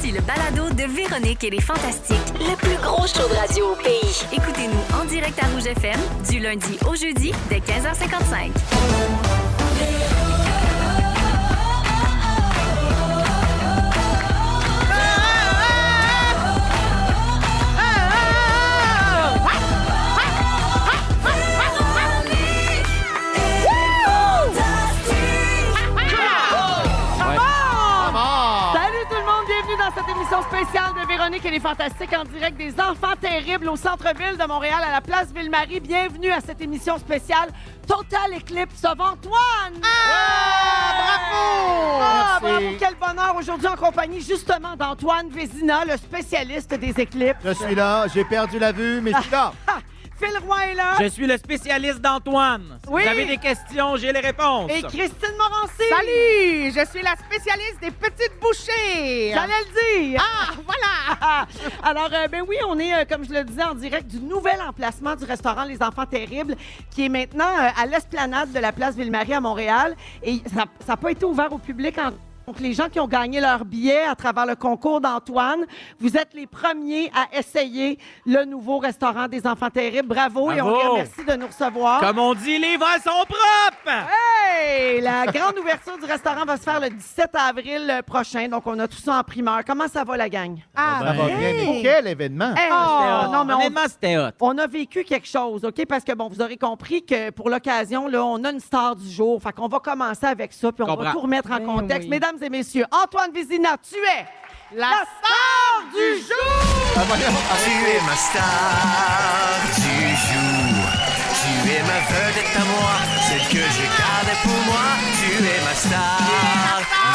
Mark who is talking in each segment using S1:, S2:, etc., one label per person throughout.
S1: Voici le balado de Véronique et les Fantastiques, le plus gros show de radio au pays. Écoutez-nous en direct à Rouge FM, du lundi au jeudi, dès 15h55.
S2: Cette émission spéciale de Véronique et les Fantastiques en direct des Enfants Terribles au centre-ville de Montréal, à la place Ville-Marie. Bienvenue à cette émission spéciale Total Eclipse of Antoine!
S3: Bravo!
S2: Bravo! Quel bonheur aujourd'hui en compagnie justement d'Antoine Vézina, le spécialiste des éclips.
S3: Je suis là, j'ai perdu la vue, mais je suis là.
S2: Phil Roy est là.
S4: Je suis le spécialiste d'Antoine. Si
S2: Oui.
S4: vous avez des questions, j'ai les réponses.
S2: Et Christine Morancy.
S5: Salut! Je suis la spécialiste des petites bouchées.
S2: J'allais le dire.
S5: Ah, voilà!
S2: Alors, ben oui, on est, comme je le disais, en direct du nouvel emplacement du restaurant Les Enfants Terribles, qui est maintenant à l'esplanade de la place Ville-Marie à Montréal. Et ça n'a pas été ouvert au public Donc, les gens qui ont gagné leur billet à travers le concours d'Antoine, vous êtes les premiers à essayer le nouveau restaurant des Enfants Terribles. Bravo. Et on les remercie de nous recevoir.
S4: Comme on dit, les verres sont propres!
S2: Hey! La grande ouverture du restaurant va se faire le 17 avril prochain. Donc, on a tout ça en primeur. Comment ça va, la gang?
S3: Ça va bien. Mais quel événement!
S2: Hey,
S4: C'était hot.
S2: non, mais
S4: Honnêtement, c'était hot.
S2: on a vécu quelque chose, OK? Parce que, bon, vous aurez compris que pour l'occasion, là, on a une star du jour. Fait qu'on va commencer avec ça, puis on va
S4: Comprends.
S2: tout remettre en contexte.
S5: oui.
S2: Mesdames et messieurs, Antoine Vézina, tu es
S5: La
S2: star du jour!
S3: Ah, voyons,
S6: Tu es ma star du jour. Tu es ma vedette à moi, celle que je gardais pour moi. Tu es ma star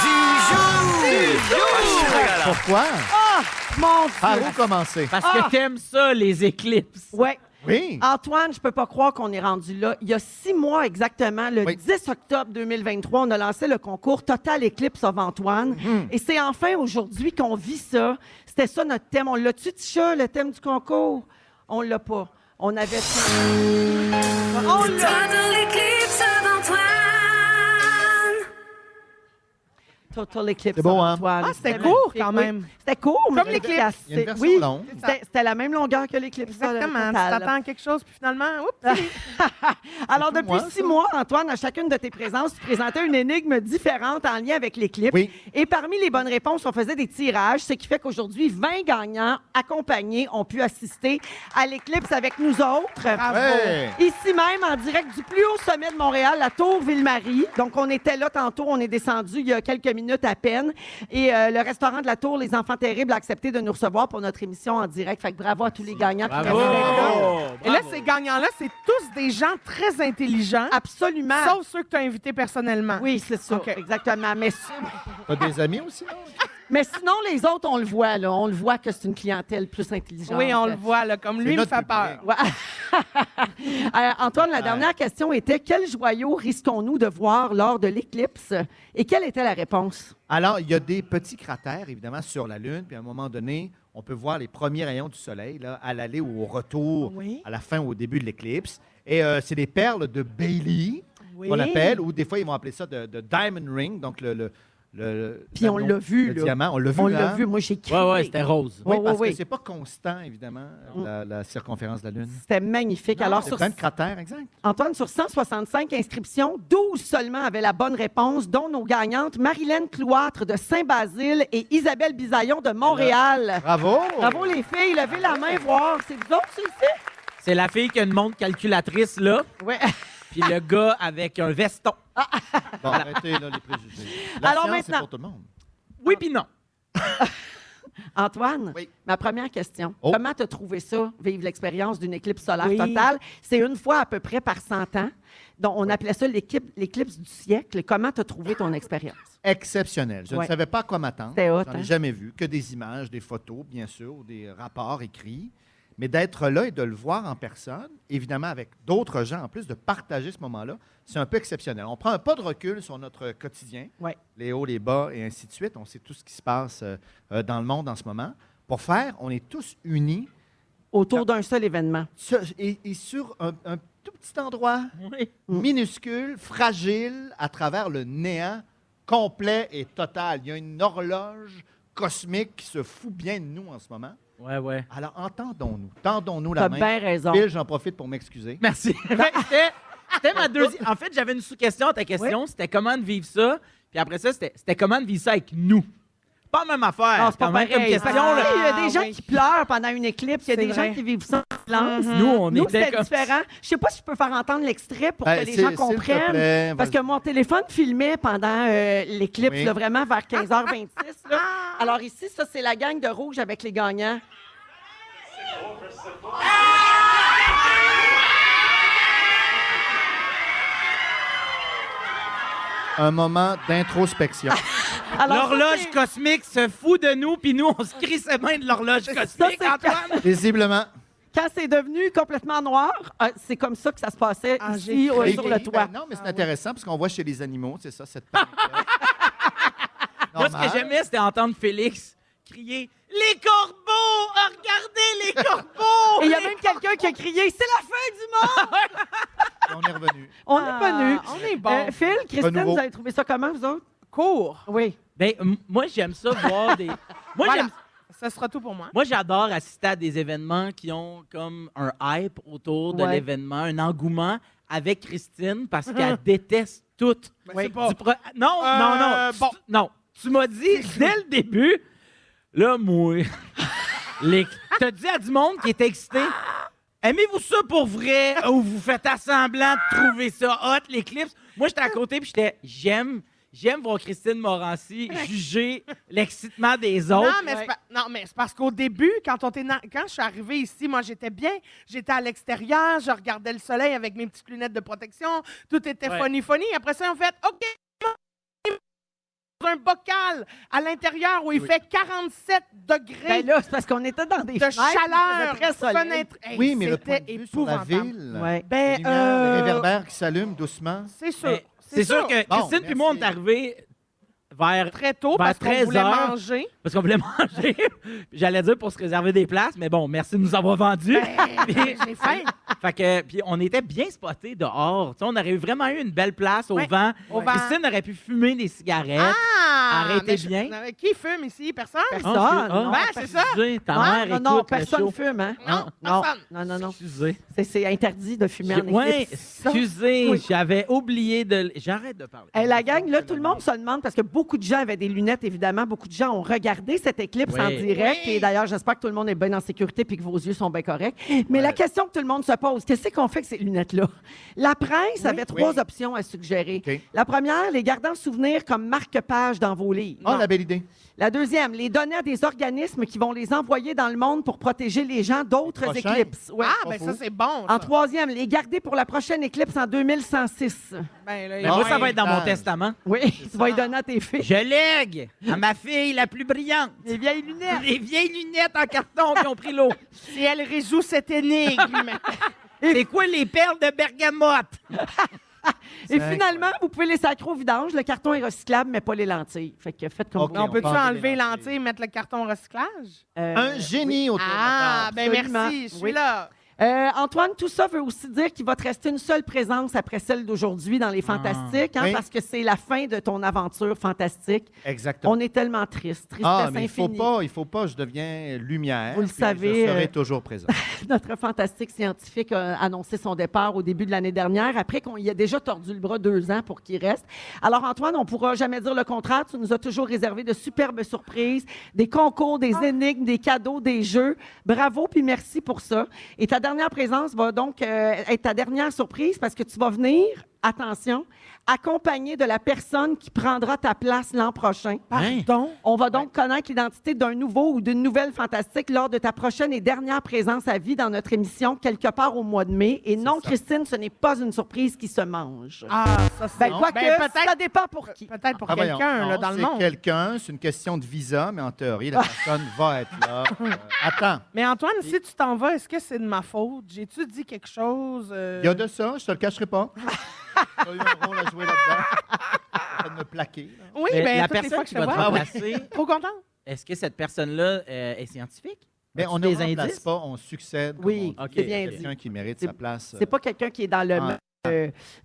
S6: du jour. Ah, je suis régalant.
S3: Pourquoi?
S2: Ah, mon
S3: Par
S2: Dieu!
S3: où commencer?
S4: Parce que t'aimes ça, les éclipses.
S2: Ouais.
S3: Oui.
S2: Antoine, je peux pas croire qu'on est rendu là. Il y a 6 mois exactement, le
S3: Oui.
S2: 10 octobre 2023, on a lancé le concours Total Eclipse of Antoine. Et c'est enfin aujourd'hui qu'on vit ça. C'était ça notre thème. On l'a-tu, Tisha, le thème du concours? On l'a pas. On avait... On l'a...
S1: Total Eclipse of Antoine.
S2: Total Eclipse
S3: C'est beau,
S2: of
S3: hein?
S2: Antoine.
S5: Ah, c'était
S2: C'était
S5: court,
S2: magnifique,
S5: quand
S2: oui.
S5: même.
S2: C'était court, mais
S5: Comme l'éclipse.
S3: Il y a une version
S2: oui,
S3: longue.
S2: c'était la même longueur que l'éclipse.
S5: Exactement. Tu
S2: total.
S5: t'attends à quelque chose, puis finalement, oups!
S2: Alors,
S3: C'est
S2: depuis
S3: moi,
S2: 6
S3: ça.
S2: mois, Antoine, à chacune de tes présences, tu présentais une énigme différente en lien avec l'éclipse.
S3: Oui.
S2: Et parmi les bonnes réponses, on faisait des tirages, ce qui fait qu'aujourd'hui, 20 gagnants accompagnés ont pu assister à l'éclipse avec nous autres.
S5: Bravo!
S3: Ouais.
S2: Ici même, en direct du plus haut sommet de Montréal, la Tour Ville-Marie. Donc, on était là tantôt, on est descendu il y a quelques minutes à peine. Et le restaurant de la Tour, Les Enfants Terribles, a accepté de nous recevoir pour notre émission en direct. Fait que bravo à tous les gagnants. puis
S4: Bravo!
S2: merci d'être là.
S5: Et là, ces gagnants-là, c'est tous des gens très intelligents,
S2: Absolument.
S5: sauf ceux que tu as invités personnellement.
S2: Oui, c'est ça,
S5: OK.
S2: exactement.
S3: T'as des amis aussi, non?
S2: Mais sinon, les autres, on le voit, là. On le voit que c'est une clientèle plus intelligente.
S5: Oui, on le voit, là, comme
S3: C'est
S5: lui me
S3: notre
S5: fait
S3: public.
S5: peur.
S2: Ouais. Antoine, la dernière question était quel joyau risquons-nous de voir lors de l'éclipse? Et quelle était la réponse?
S3: Alors, il y a des petits cratères, évidemment, sur la Lune. Puis à un moment donné, on peut voir les premiers rayons du Soleil là, à l'aller ou au retour,
S5: Oui.
S3: à la fin ou au début de l'éclipse. Et c'est des perles de Bailey,
S5: Oui.
S3: qu'on appelle, ou des fois, ils vont appeler ça de Diamond Ring, donc
S2: Puis on l'a vu,
S3: le
S2: là.
S3: diamant. On l'a vu,
S2: On l'a
S3: hein?
S2: vu. Moi, j'ai crié.
S4: Ouais, c'était rose.
S3: Oui,
S2: Oui,
S3: parce
S2: oui,
S3: que
S2: oui.
S3: c'est pas constant, évidemment, la circonférence de la Lune.
S2: C'était magnifique. Alors,
S3: C'est
S2: sur
S3: plein de cratères, exact.
S2: Antoine, sur 165 inscriptions, 12 seulement avaient la bonne réponse, dont nos gagnantes Marilyn Cloître de Saint-Basile et Isabelle Bisaillon de Montréal.
S3: Bravo!
S2: Bravo les filles, levez la main, voir. C'est vous autres, c'est fait?
S4: C'est la fille qui a une montre calculatrice, là,
S2: Oui.
S4: puis le gars avec un veston.
S3: Bon, arrêtez, là, les préjugés. La
S2: Alors
S3: science, c'est
S2: maintenant-
S3: pour tout le monde.
S4: Oui, puis non.
S2: Antoine,
S3: Oui.
S2: ma première question.
S3: Oh.
S2: Comment t'as trouvé ça, vivre l'expérience d'une éclipse solaire
S5: Oui.
S2: totale? C'est une fois à peu près par 100 ans. Donc, on appelait ça l'éclipse du siècle. Comment t'as trouvé ton expérience?
S3: Exceptionnel. Je
S2: Ouais.
S3: ne savais pas à quoi m'attendre.
S2: C'était hot,
S3: J'en
S2: hein?
S3: ai jamais vu. Que des images, des photos, bien sûr, ou des rapports écrits. Mais d'être là et de le voir en personne, évidemment avec d'autres gens, en plus de partager ce moment-là, c'est un peu exceptionnel. On prend un pas de recul sur notre quotidien,
S2: Ouais.
S3: les hauts, les bas et ainsi de suite. On sait tout ce qui se passe dans le monde en ce moment. Pour faire, on est tous unis
S2: Autour d'un seul événement.
S3: et sur un tout petit endroit
S4: Oui.
S3: minuscule, fragile, à travers le néant complet et total. Il y a une horloge cosmique qui se fout bien de nous en ce moment.
S4: Ouais.
S3: Alors, entendons-nous. Tendons-nous
S2: T'as
S3: la main.
S2: bien raison.
S3: Phil, j'en profite pour m'excuser.
S4: Merci. C'était ma deuxième. En fait, j'avais une sous-question à ta question. C'était comment de vivre ça. Puis après ça, c'était comment de vivre ça avec nous. Pas la même affaire.
S2: Non, c'est pas
S4: quand même,
S2: pareil.
S4: comme question.
S2: Ah,
S4: là.
S2: il y a des gens
S5: oui.
S2: qui pleurent pendant une éclipse. Il y a
S5: C'est
S2: des
S5: vrai.
S2: gens qui vivent ça en silence.
S4: Nous, on
S2: Nous,
S4: était
S2: c'était
S4: comme...
S2: différent. Je sais pas si je peux faire entendre l'extrait pour
S3: Ben,
S2: que les
S3: s'il-
S2: gens
S3: s'il te
S2: comprennent.
S3: plaît,
S2: Parce
S3: vas-y.
S2: que mon téléphone filmait pendant l'éclipse,
S3: Oui.
S2: là, vraiment vers 15h26. Là. Alors ici, ça, c'est la gang de rouge avec les gagnants.
S3: Un moment d'introspection.
S2: Alors, ça,
S4: L'horloge
S2: c'est-
S4: cosmique se fout de nous, puis nous, on se crie ses mains de l'horloge cosmique,
S2: c'est
S4: Antoine.
S3: Visiblement.
S2: Quand c'est devenu complètement noir, c'est comme ça que ça se passait
S5: Ah,
S2: ici
S5: j'ai
S2: sur le toit.
S3: Ben non, mais c'est intéressant parce qu'on voit chez les animaux, c'est ça, cette panique-là.
S4: Moi, ce
S3: Normal.
S4: que j'aimais, c'était entendre Félix crier « Les corbeaux! Regardez les corbeaux! »
S2: Et il y a même quelqu'un qui a crié « C'est la fin du monde!
S3: On est revenu. »
S2: On est venu.
S5: On est bon.
S2: Phil, Christine,
S3: Renouveau.
S2: vous avez trouvé ça comment, vous autres?
S5: Court.
S2: Oui.
S4: Ben, moi, j'aime ça voir des... Moi,
S5: Voilà.
S4: j'aime
S5: Ça sera tout pour moi.
S4: Moi, j'adore assister à des événements qui ont comme un hype autour de
S2: Ouais.
S4: l'événement, un engouement avec Christine parce qu'elle déteste tout.
S5: c'est pas-
S4: Non, non.
S5: bon.
S4: Non. Tu m'as dit dès le début, là, moi, t'as dit à du monde qui était excité, aimez-vous ça pour vrai ou vous faites assemblant de trouver ça hot, l'éclipse? Moi, j'étais à côté puis j'aime voir Christine Morancy juger l'excitement des autres.
S5: Non, mais c'est parce qu'au début, quand je suis arrivée ici, moi, j'étais bien. J'étais à l'extérieur, je regardais le soleil avec mes petites lunettes de protection. Tout était
S4: Ouais.
S5: funny. Après ça, on fait OK, un bocal à l'intérieur où il fait 47 degrés
S2: Ben là, c'est parce qu'on était dans des
S5: de
S2: fenêtres, il
S5: chaleur.
S2: faisait très soleil.
S5: fenêtre. Hey,
S3: Oui, mais le point
S5: c'était
S3: de vue sur la
S5: épouvantable.
S3: ville,
S2: Ouais.
S3: les
S5: Ben,
S3: lumières, les réverbères qui s'allument doucement.
S5: c'est sûr.
S4: Mais c'est sûr que
S3: Bon,
S4: Christine puis moi, on est
S3: merci.
S4: arrivés vers
S5: Très tôt,
S4: vers
S5: parce qu'on
S4: 13
S5: voulait
S4: heures.
S5: manger.
S4: Parce qu'on voulait manger. J'allais dire pour se réserver des places, mais bon, merci de nous avoir vendus. Puis-
S5: J'ai faim.
S4: Fait que, puis on était bien spotés dehors. Tu sais, on aurait vraiment eu une belle place au
S5: Ouais,
S4: vent.
S5: au vent.
S4: Christine aurait pu fumer des cigarettes. Arrêtez
S5: mais
S4: bien.
S5: Qui fume ici? Personne?
S2: Personne.
S4: Ah,
S5: Ben, c'est ça.
S4: excusez, ta
S2: Ah,
S4: mère
S2: non, non,
S4: écoute le
S2: personne
S4: show.
S2: fume, hein?
S5: Non,
S2: non,
S5: personne.
S2: non.
S4: Excusez.
S2: C'est interdit de fumer en
S4: Oui,
S2: éclipse.
S4: excusez,
S2: Oui.
S4: j'avais oublié de... J'arrête de parler.
S2: La gang, là, tout le monde se demande, parce que beaucoup de gens avaient des lunettes, évidemment. Beaucoup de gens ont regardé cette éclipse
S4: Oui.
S2: en direct.
S5: Oui.
S2: Et d'ailleurs, j'espère que tout le monde est bien en sécurité et que vos yeux sont bien corrects. Mais la question que tout le monde se pose, qu'est-ce qu'on fait avec ces lunettes-là? La presse avait trois options à suggérer.
S3: OK.
S2: La première, les garder en souvenir comme marque-page dans vos livres.
S3: Ah, la belle idée.
S2: La deuxième, les donner à des organismes qui vont les envoyer dans le monde pour protéger les gens d'autres
S3: Les prochains.
S2: éclipses. Ouais.
S5: Ah,
S3: Pas
S5: ben
S3: fou.
S5: ça, c'est bon.
S2: En
S5: Ça.
S2: troisième, les garder pour la prochaine éclipse en 2106.
S5: Ben, là,
S4: Mais moi, ça
S3: Ouais.
S4: va être dans mon
S3: Ah.
S4: testament.
S2: Oui, tu vas y donner à tes filles.
S4: Je lègue à ma fille la plus brillante
S2: Les vieilles lunettes.
S4: les vieilles lunettes en carton qui ont pris l'eau.
S5: si elle résout cette énigme.
S4: C'est quoi les perles de bergamote?
S2: Et
S3: C'est
S2: finalement, vous pouvez les sacrer au vidange. Le carton est recyclable, mais pas les lentilles. Fait que faites comme
S3: OK.
S2: vous
S5: on peut-tu
S3: peut enlever
S5: enlever
S3: les lentilles.
S5: lentilles et mettre le carton recyclage?
S3: Un génie autour de
S5: Ah,
S3: la table.
S5: ben
S2: absolument.
S5: merci, je suis
S2: Oui.
S5: là.
S2: Antoine, tout ça veut aussi dire qu'il va te rester une seule présence après celle d'aujourd'hui dans les Fantastiques, hein,
S3: Oui.
S2: parce que c'est la fin de ton aventure fantastique.
S3: Exactement.
S2: On est tellement triste. Tristesse
S3: Ah, mais
S2: infinie.
S3: il faut pas, je deviens lumière.
S2: Vous le
S3: puis
S2: savez,
S3: Je serai toujours présent.
S2: Notre fantastique scientifique a annoncé son départ au début de l'année dernière, après qu'on y a déjà tordu le bras 2 ans pour qu'il reste. Alors, Antoine, on ne pourra jamais dire le contraire. Tu nous as toujours réservé de superbes surprises, des concours, des énigmes, des cadeaux, des jeux. Bravo, puis merci pour ça. Et ta dernière présence va donc être ta dernière surprise parce que tu vas venir, attention, accompagné de la personne qui prendra ta place l'an prochain.
S5: Pardon?
S2: On va donc connaître l'identité d'un nouveau ou d'une nouvelle fantastique lors de ta prochaine et dernière présence à vie dans notre émission, quelque part au mois de mai. Et non,
S3: ça.
S2: Christine, ce n'est pas une surprise qui se mange.
S5: Ah, ça c'est...
S2: Ben, quoique, ça dépend pour qui.
S5: Peut-être pour
S3: Ah, voyons.
S5: quelqu'un là,
S3: Non,
S5: dans le
S3: c'est
S5: monde.
S3: quelqu'un, c'est une question de visa, mais en théorie, la personne va être là. Attends,
S5: Mais Antoine, si tu t'en vas, est-ce que c'est de ma faute? J'ai-tu dit quelque chose?
S3: il y a de ça, je te le cacherai pas. Tu as eu un rôle à jouer là-dedans. Ça de me plaquer. là.
S5: Oui,
S4: Mais
S5: ben
S4: la
S5: toutes les
S4: personne
S5: fois que
S4: qui
S5: je te
S4: va te
S5: vois.
S4: remplacer,
S5: Trop content?
S4: est-ce que cette personne-là est scientifique?
S3: Mais
S4: As-tu
S3: on ne
S4: des
S3: remplace
S4: indices?
S3: pas, on succède. comme
S2: Oui,
S3: on dit.
S4: c'est
S2: bien dit.
S3: Quelqu'un qui mérite
S2: C'est-
S3: sa place.
S2: C'est pas quelqu'un qui est dans le
S3: Ah.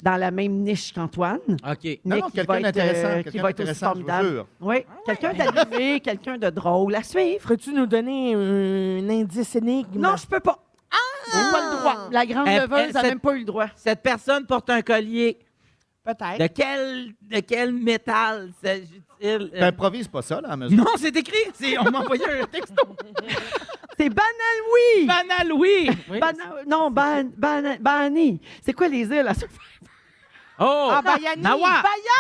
S2: dans la même niche qu'Antoine.
S4: OK.
S3: Non,
S2: Nick,
S3: non,
S2: qui
S3: quelqu'un
S2: va être,
S3: d'intéressant.
S2: qui
S3: Quelqu'un
S2: va être aussi
S3: d'intéressant, je vous
S2: formidable.
S3: jure.
S2: Oui, quelqu'un d'animé, quelqu'un de drôle. À suivre.
S5: Peux-tu nous donner un indice énigme?
S2: Non, je peux pas. J'ai pas le droit. La grande leveuse n'a
S4: cette-
S2: même pas eu le droit.
S4: Cette personne porte un collier.
S5: Peut-être.
S4: De quel métal s'agit-il?
S3: T'improvises pas ça, là, à mesure.
S4: Non, c'est écrit. On m'a envoyé un texto.
S2: C'est Banal, oui!
S4: Banal, oui. Oui.
S2: Non, Bani. C'est quoi les îles à ce
S4: Oh!
S5: Ah, Bayani.
S4: Nawa.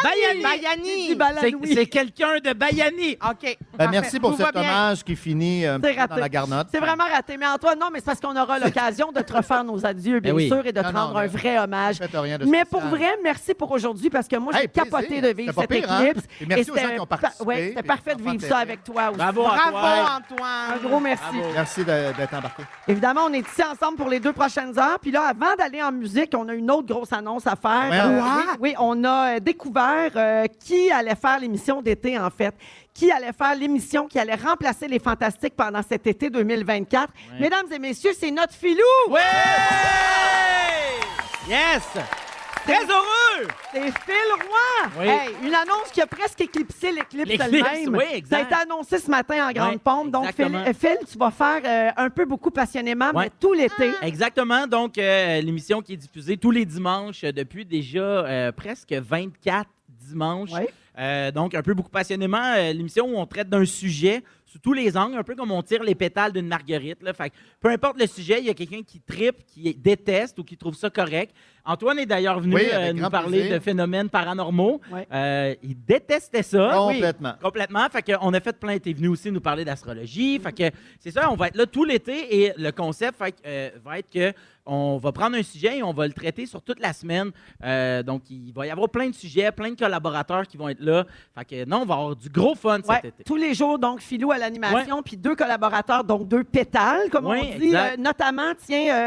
S2: Bayani.
S5: Bayani.
S2: C'est Banaloui.
S4: C'est quelqu'un de Bayani.
S5: OK.
S3: Ben,
S5: parfait.
S3: merci pour
S5: Tout
S3: cet
S5: va bien.
S3: hommage qui finit un
S2: C'est
S3: peu dans
S2: raté.
S3: la garnotte.
S2: C'est vraiment raté. Mais Antoine, non, mais c'est parce qu'on aura l'occasion de te refaire nos adieux, bien
S4: oui.
S2: sûr, et de te
S3: Non, non,
S2: rendre un
S3: mais
S2: vrai hommage.
S3: Faites rien de
S2: Mais
S3: spécial.
S2: pour vrai, merci pour aujourd'hui parce que moi, j'ai
S3: Hey,
S2: capoté
S3: plaisir.
S2: de vivre
S3: C'était pas
S2: cette
S3: pire, hein?
S2: éclipse.
S3: Et merci aux gens
S2: c'était
S3: qui ont participé,
S2: ouais, c'était
S3: puis
S2: parfait de
S3: enfants
S2: vivre ça
S3: terribles.
S2: avec toi aussi.
S4: Bravo à
S5: Bravo,
S4: toi.
S5: Antoine.
S2: Un gros merci.
S4: Bravo.
S3: Merci d'être embarqué.
S2: Évidemment, on est ici ensemble pour les 2 prochaines heures. Puis là, avant d'aller en musique, on a une autre grosse annonce à faire.
S3: Ouais.
S2: Oui, on a découvert qui allait faire l'émission d'été, en fait. Qui allait faire l'émission qui allait remplacer les Fantastiques pendant cet été 2024. Mesdames et messieurs, c'est notre Filou!
S4: Ouais! Yes! Très heureux!
S2: C'est Phil Roy!
S4: Oui.
S2: Hey, une annonce qui a presque éclipsé l'éclipse
S4: L'éclipse,
S2: elle-même.
S4: oui,
S2: Ça a
S4: exact.
S2: été annoncé ce matin en grande
S4: Oui,
S2: pompe. Donc,
S4: exactement.
S2: Phil, tu vas faire un peu beaucoup passionnément,
S4: Ouais.
S2: mais tout l'été.
S4: Exactement. Donc, l'émission qui est diffusée tous les dimanches depuis déjà presque 24 dimanches.
S2: Ouais.
S4: Donc, un peu beaucoup passionnément, l'émission où on traite d'un sujet sous tous les angles, un peu comme on tire les pétales d'une marguerite. Là. Fait que peu importe le sujet, il y a quelqu'un qui trippe, qui déteste ou qui trouve ça correct. Antoine est d'ailleurs venu
S3: Oui, avec
S4: nous
S3: grand
S4: parler
S3: plaisir.
S4: de phénomènes paranormaux.
S2: Ouais.
S4: Il détestait ça.
S3: Complètement.
S4: Oui, complètement. Fait que on a fait plein. T'es venu aussi nous parler d'astrologie. Fait que c'est ça, on va être là tout l'été et le concept va être que on va prendre un sujet et on va le traiter sur toute la semaine. Donc, il va y avoir plein de sujets, plein de collaborateurs qui vont être là. Fait que non, on va avoir du gros fun
S2: Ouais,
S4: cet été.
S2: tous les jours, donc, Philou à l'animation, puis 2 collaborateurs, donc 2 pétales, comme
S4: Oui,
S2: on dit.
S4: exact.
S2: Notamment,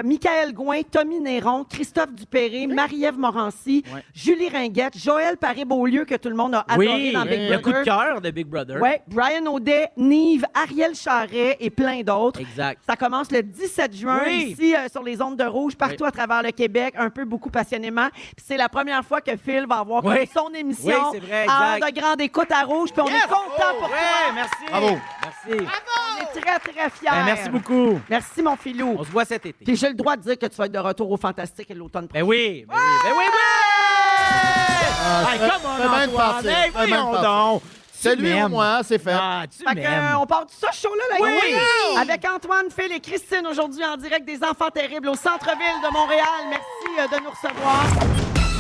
S2: Michael Gouin, Tommy Néron, Christophe Dupéré, Marie-Ève Morancy,
S4: Ouais.
S2: Julie Ringuette, Joël Paré-Beaulieu, que tout le monde a adoré
S4: Oui,
S2: dans Big
S4: le coup de
S2: Brother.
S4: cœur de Big Brother.
S2: Ouais, Brian Audet, Nive, Ariel Charret et plein d'autres.
S4: Exact.
S2: Ça commence le 17 juin
S4: Oui.
S2: ici sur les ondes de rouge, partout
S4: Oui.
S2: à travers le Québec, un peu beaucoup passionnément. Puis c'est la première fois que Phil va avoir
S4: Oui.
S2: comme son émission
S4: Oui, c'est vrai,
S2: en
S4: exact.
S2: de grande écoute à rouge. Puis on est content pour
S4: Ouais,
S2: toi.
S4: merci.
S3: Bravo.
S4: Merci.
S2: On est très, très fiers.
S4: Ben, merci beaucoup.
S2: Merci, mon Philou.
S4: On se voit cet été.
S2: Puis j'ai le droit de dire que tu vas être de retour au Fantastique l'automne prochain.
S4: Ben oui, ben oui, ben oui, oui! Hey, come on,
S3: fais bien de
S4: Antoine!
S3: passer,
S4: Hey,
S3: fais bien de
S4: voyons
S3: passer.
S4: donc!
S3: C'est
S4: Tu
S3: lui ou
S4: m'aimes.
S3: moi, c'est fait.
S4: Ah, tu
S2: Fait que,
S4: m'aimes.
S2: on part de ça chaud-là, là,
S4: Oui.
S2: oui. Avec Antoine, Phil et Christine aujourd'hui en direct des Enfants Terribles au centre-ville de Montréal. Merci de nous recevoir.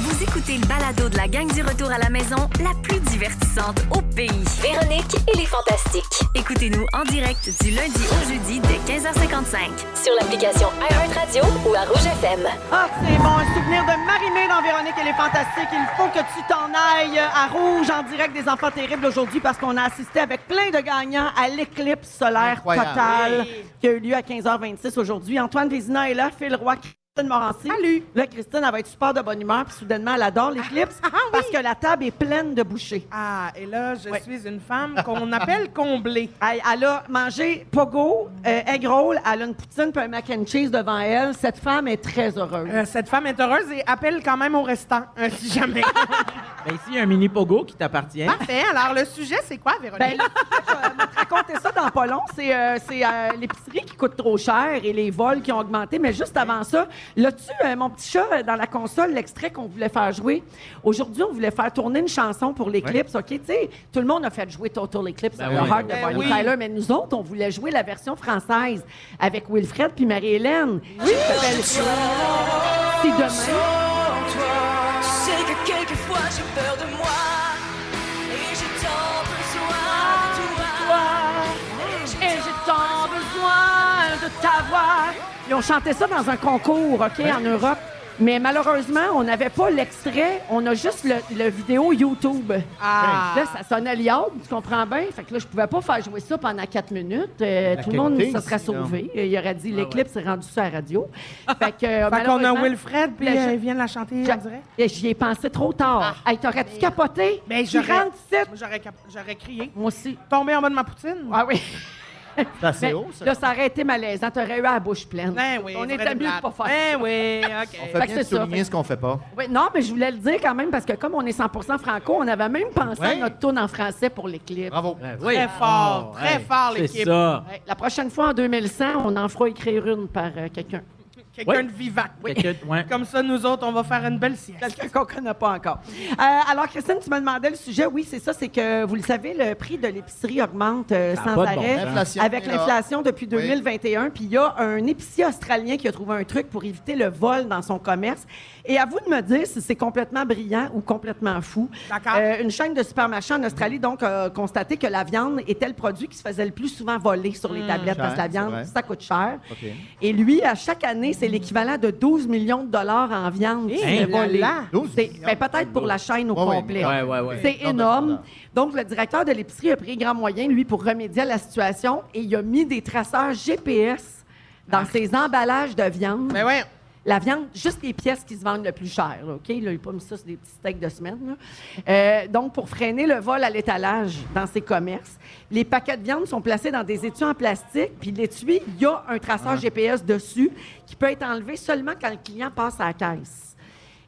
S1: Vous écoutez le balado de la gang du retour à la maison, la plus divertissante au pays. Véronique et les Fantastiques. Écoutez-nous en direct du lundi au jeudi dès 15h55 sur l'application iHeartRadio ou à Rouge FM.
S2: Ah, c'est bon, un souvenir de Marie-Mé dans Véronique et les Fantastiques. Il faut que tu t'en ailles à Rouge en direct des Enfants Terribles aujourd'hui parce qu'on a assisté avec plein de gagnants à l'éclipse solaire
S3: Incroyable.
S2: totale qui a eu lieu à 15h26 aujourd'hui. Antoine Vézina est là, Phil Roy, Christine Morancy.
S5: Salut.
S2: Là, Christine, elle va être super de bonne humeur puis soudainement, elle adore l'éclipse parce que la table est pleine de bouchées.
S5: Ah, et là, je
S2: Ouais.
S5: suis une femme qu'on appelle comblée.
S2: Elle a mangé pogo, egg roll, elle a une poutine puis un mac and cheese devant elle. Cette femme est très heureuse.
S5: Cette femme est heureuse et appelle quand même au restant, si jamais.
S4: Ben ici, il y a un mini pogo qui t'appartient.
S5: Parfait. Alors, le sujet, c'est quoi,
S2: Ben,
S5: Véronique?
S2: là, je vais te raconter ça dans pas long. C'est l'épicerie qui coûte trop cher et les vols qui ont augmenté. Mais juste avant ça, là-tu, mon petit chat, dans la console, l'extrait qu'on voulait faire jouer. Aujourd'hui, on voulait faire tourner une chanson pour l'Eclipse, OK? Tu sais, tout le monde a fait jouer Total Eclipse
S4: Ben
S2: of the
S4: oui.
S2: Heart de
S5: Ben
S2: Bonnie
S5: oui.
S2: Tyler, mais nous autres, on voulait jouer la version française avec Wilfred puis Marie-Hélène. Oui! Qui s'appelle Si demain...
S7: Tu sais que quelquefois j'ai peur de moi et j'ai tant besoin de toi.
S2: Et j'ai tant besoin de ta voix. Ils ont chanté ça dans un concours, OK, en Europe. Mais malheureusement, on n'avait pas l'extrait. On a juste le vidéo YouTube.
S5: Ah.
S2: Là, ça sonnait liard, tu comprends bien? Fait que là, je pouvais pas faire jouer ça pendant 4 minutes. Tout le monde
S3: qualité,
S2: se serait
S3: sinon.
S2: sauvé. Il aurait dit, l'éclipse est rendu sur la radio. Fait que,
S5: Fait qu'on a
S2: malheureusement,
S5: Wilfred, puis
S2: la-
S5: il vient de la chanter, on dirait.
S2: J'y ai pensé trop tard. Hey, t'aurais-tu capoté?
S5: Ben,
S2: Tu rentres ici?
S5: Moi, j'aurais crié.
S2: Moi aussi.
S5: Tombé en bas de ma poutine.
S2: Ah oui.
S3: C'est assez
S2: Mais
S3: haut, ça.
S2: là, ça aurait été malaisant. T'aurais eu à la bouche pleine.
S5: Ben oui,
S2: On
S5: ça
S2: était
S5: aurait
S2: mieux
S5: été
S2: de pas faire
S5: Ben
S2: ça.
S5: oui,
S3: On
S5: OK.
S3: fait
S2: Fait
S3: bien
S2: que
S3: de
S2: c'est ça.
S3: souligner ce qu'on fait pas.
S2: Oui, non, mais je voulais le dire quand même parce que comme on est 100% franco, on avait même pensé à
S3: Ouais.
S2: notre tourne en français pour les clips.
S3: Bravo.
S4: Oui.
S5: Très fort,
S4: Oh,
S5: très fort,
S4: C'est
S5: l'équipe.
S4: ça.
S2: Ouais, la prochaine fois, en 2100, on en fera écrire une par quelqu'un.
S5: Quelqu'un
S4: Oui.
S5: de vivant.
S4: Ouais.
S5: Comme ça, nous autres, on va faire une belle sieste.
S2: Quelqu'un qu'on ne connaît pas encore. Alors, Christine, tu me demandais le sujet. Oui, c'est ça. C'est que, vous le savez, le prix de l'épicerie augmente sans
S4: pas de bon
S2: arrêt
S4: sens.
S3: L'inflation
S2: avec
S3: est là.
S2: l'inflation depuis 2021. Puis il y a un épicier australien qui a trouvé un truc pour éviter le vol dans son commerce. Et à vous de me dire si c'est complètement brillant ou complètement fou.
S5: D'accord.
S2: Une chaîne de supermarchés en Australie, donc, a constaté que la viande était le produit qui se faisait le plus souvent voler sur les tablettes parce que la
S3: Cher, c'est
S2: viande,
S3: vrai.
S2: ça coûte cher.
S3: OK.
S2: Et lui, à chaque année, c'est l'équivalent de 12 millions de dollars en viande qui se fait
S5: là
S2: voler.
S5: là.
S3: 12
S2: C'est
S3: millions.
S2: ben, peut-être pour la chaîne au
S3: Ouais, ouais,
S2: complet.
S4: ouais.
S2: C'est
S3: Non,
S2: énorme.
S3: non.
S2: Donc, le directeur de l'épicerie a pris grand moyen, lui, pour remédier à la situation et il a mis des traceurs GPS dans ses emballages de viande.
S5: Mais ouais.
S2: La viande, juste les pièces qui se vendent le plus cher, là, OK? Là, il n'a pas mis ça sur des petits steaks de semaine. Là. Donc, pour freiner le vol à l'étalage dans ces commerces, les paquets de viande sont placés dans des étuis en plastique, puis l'étui, il y a un traceur GPS dessus qui peut être enlevé seulement quand le client passe à la caisse.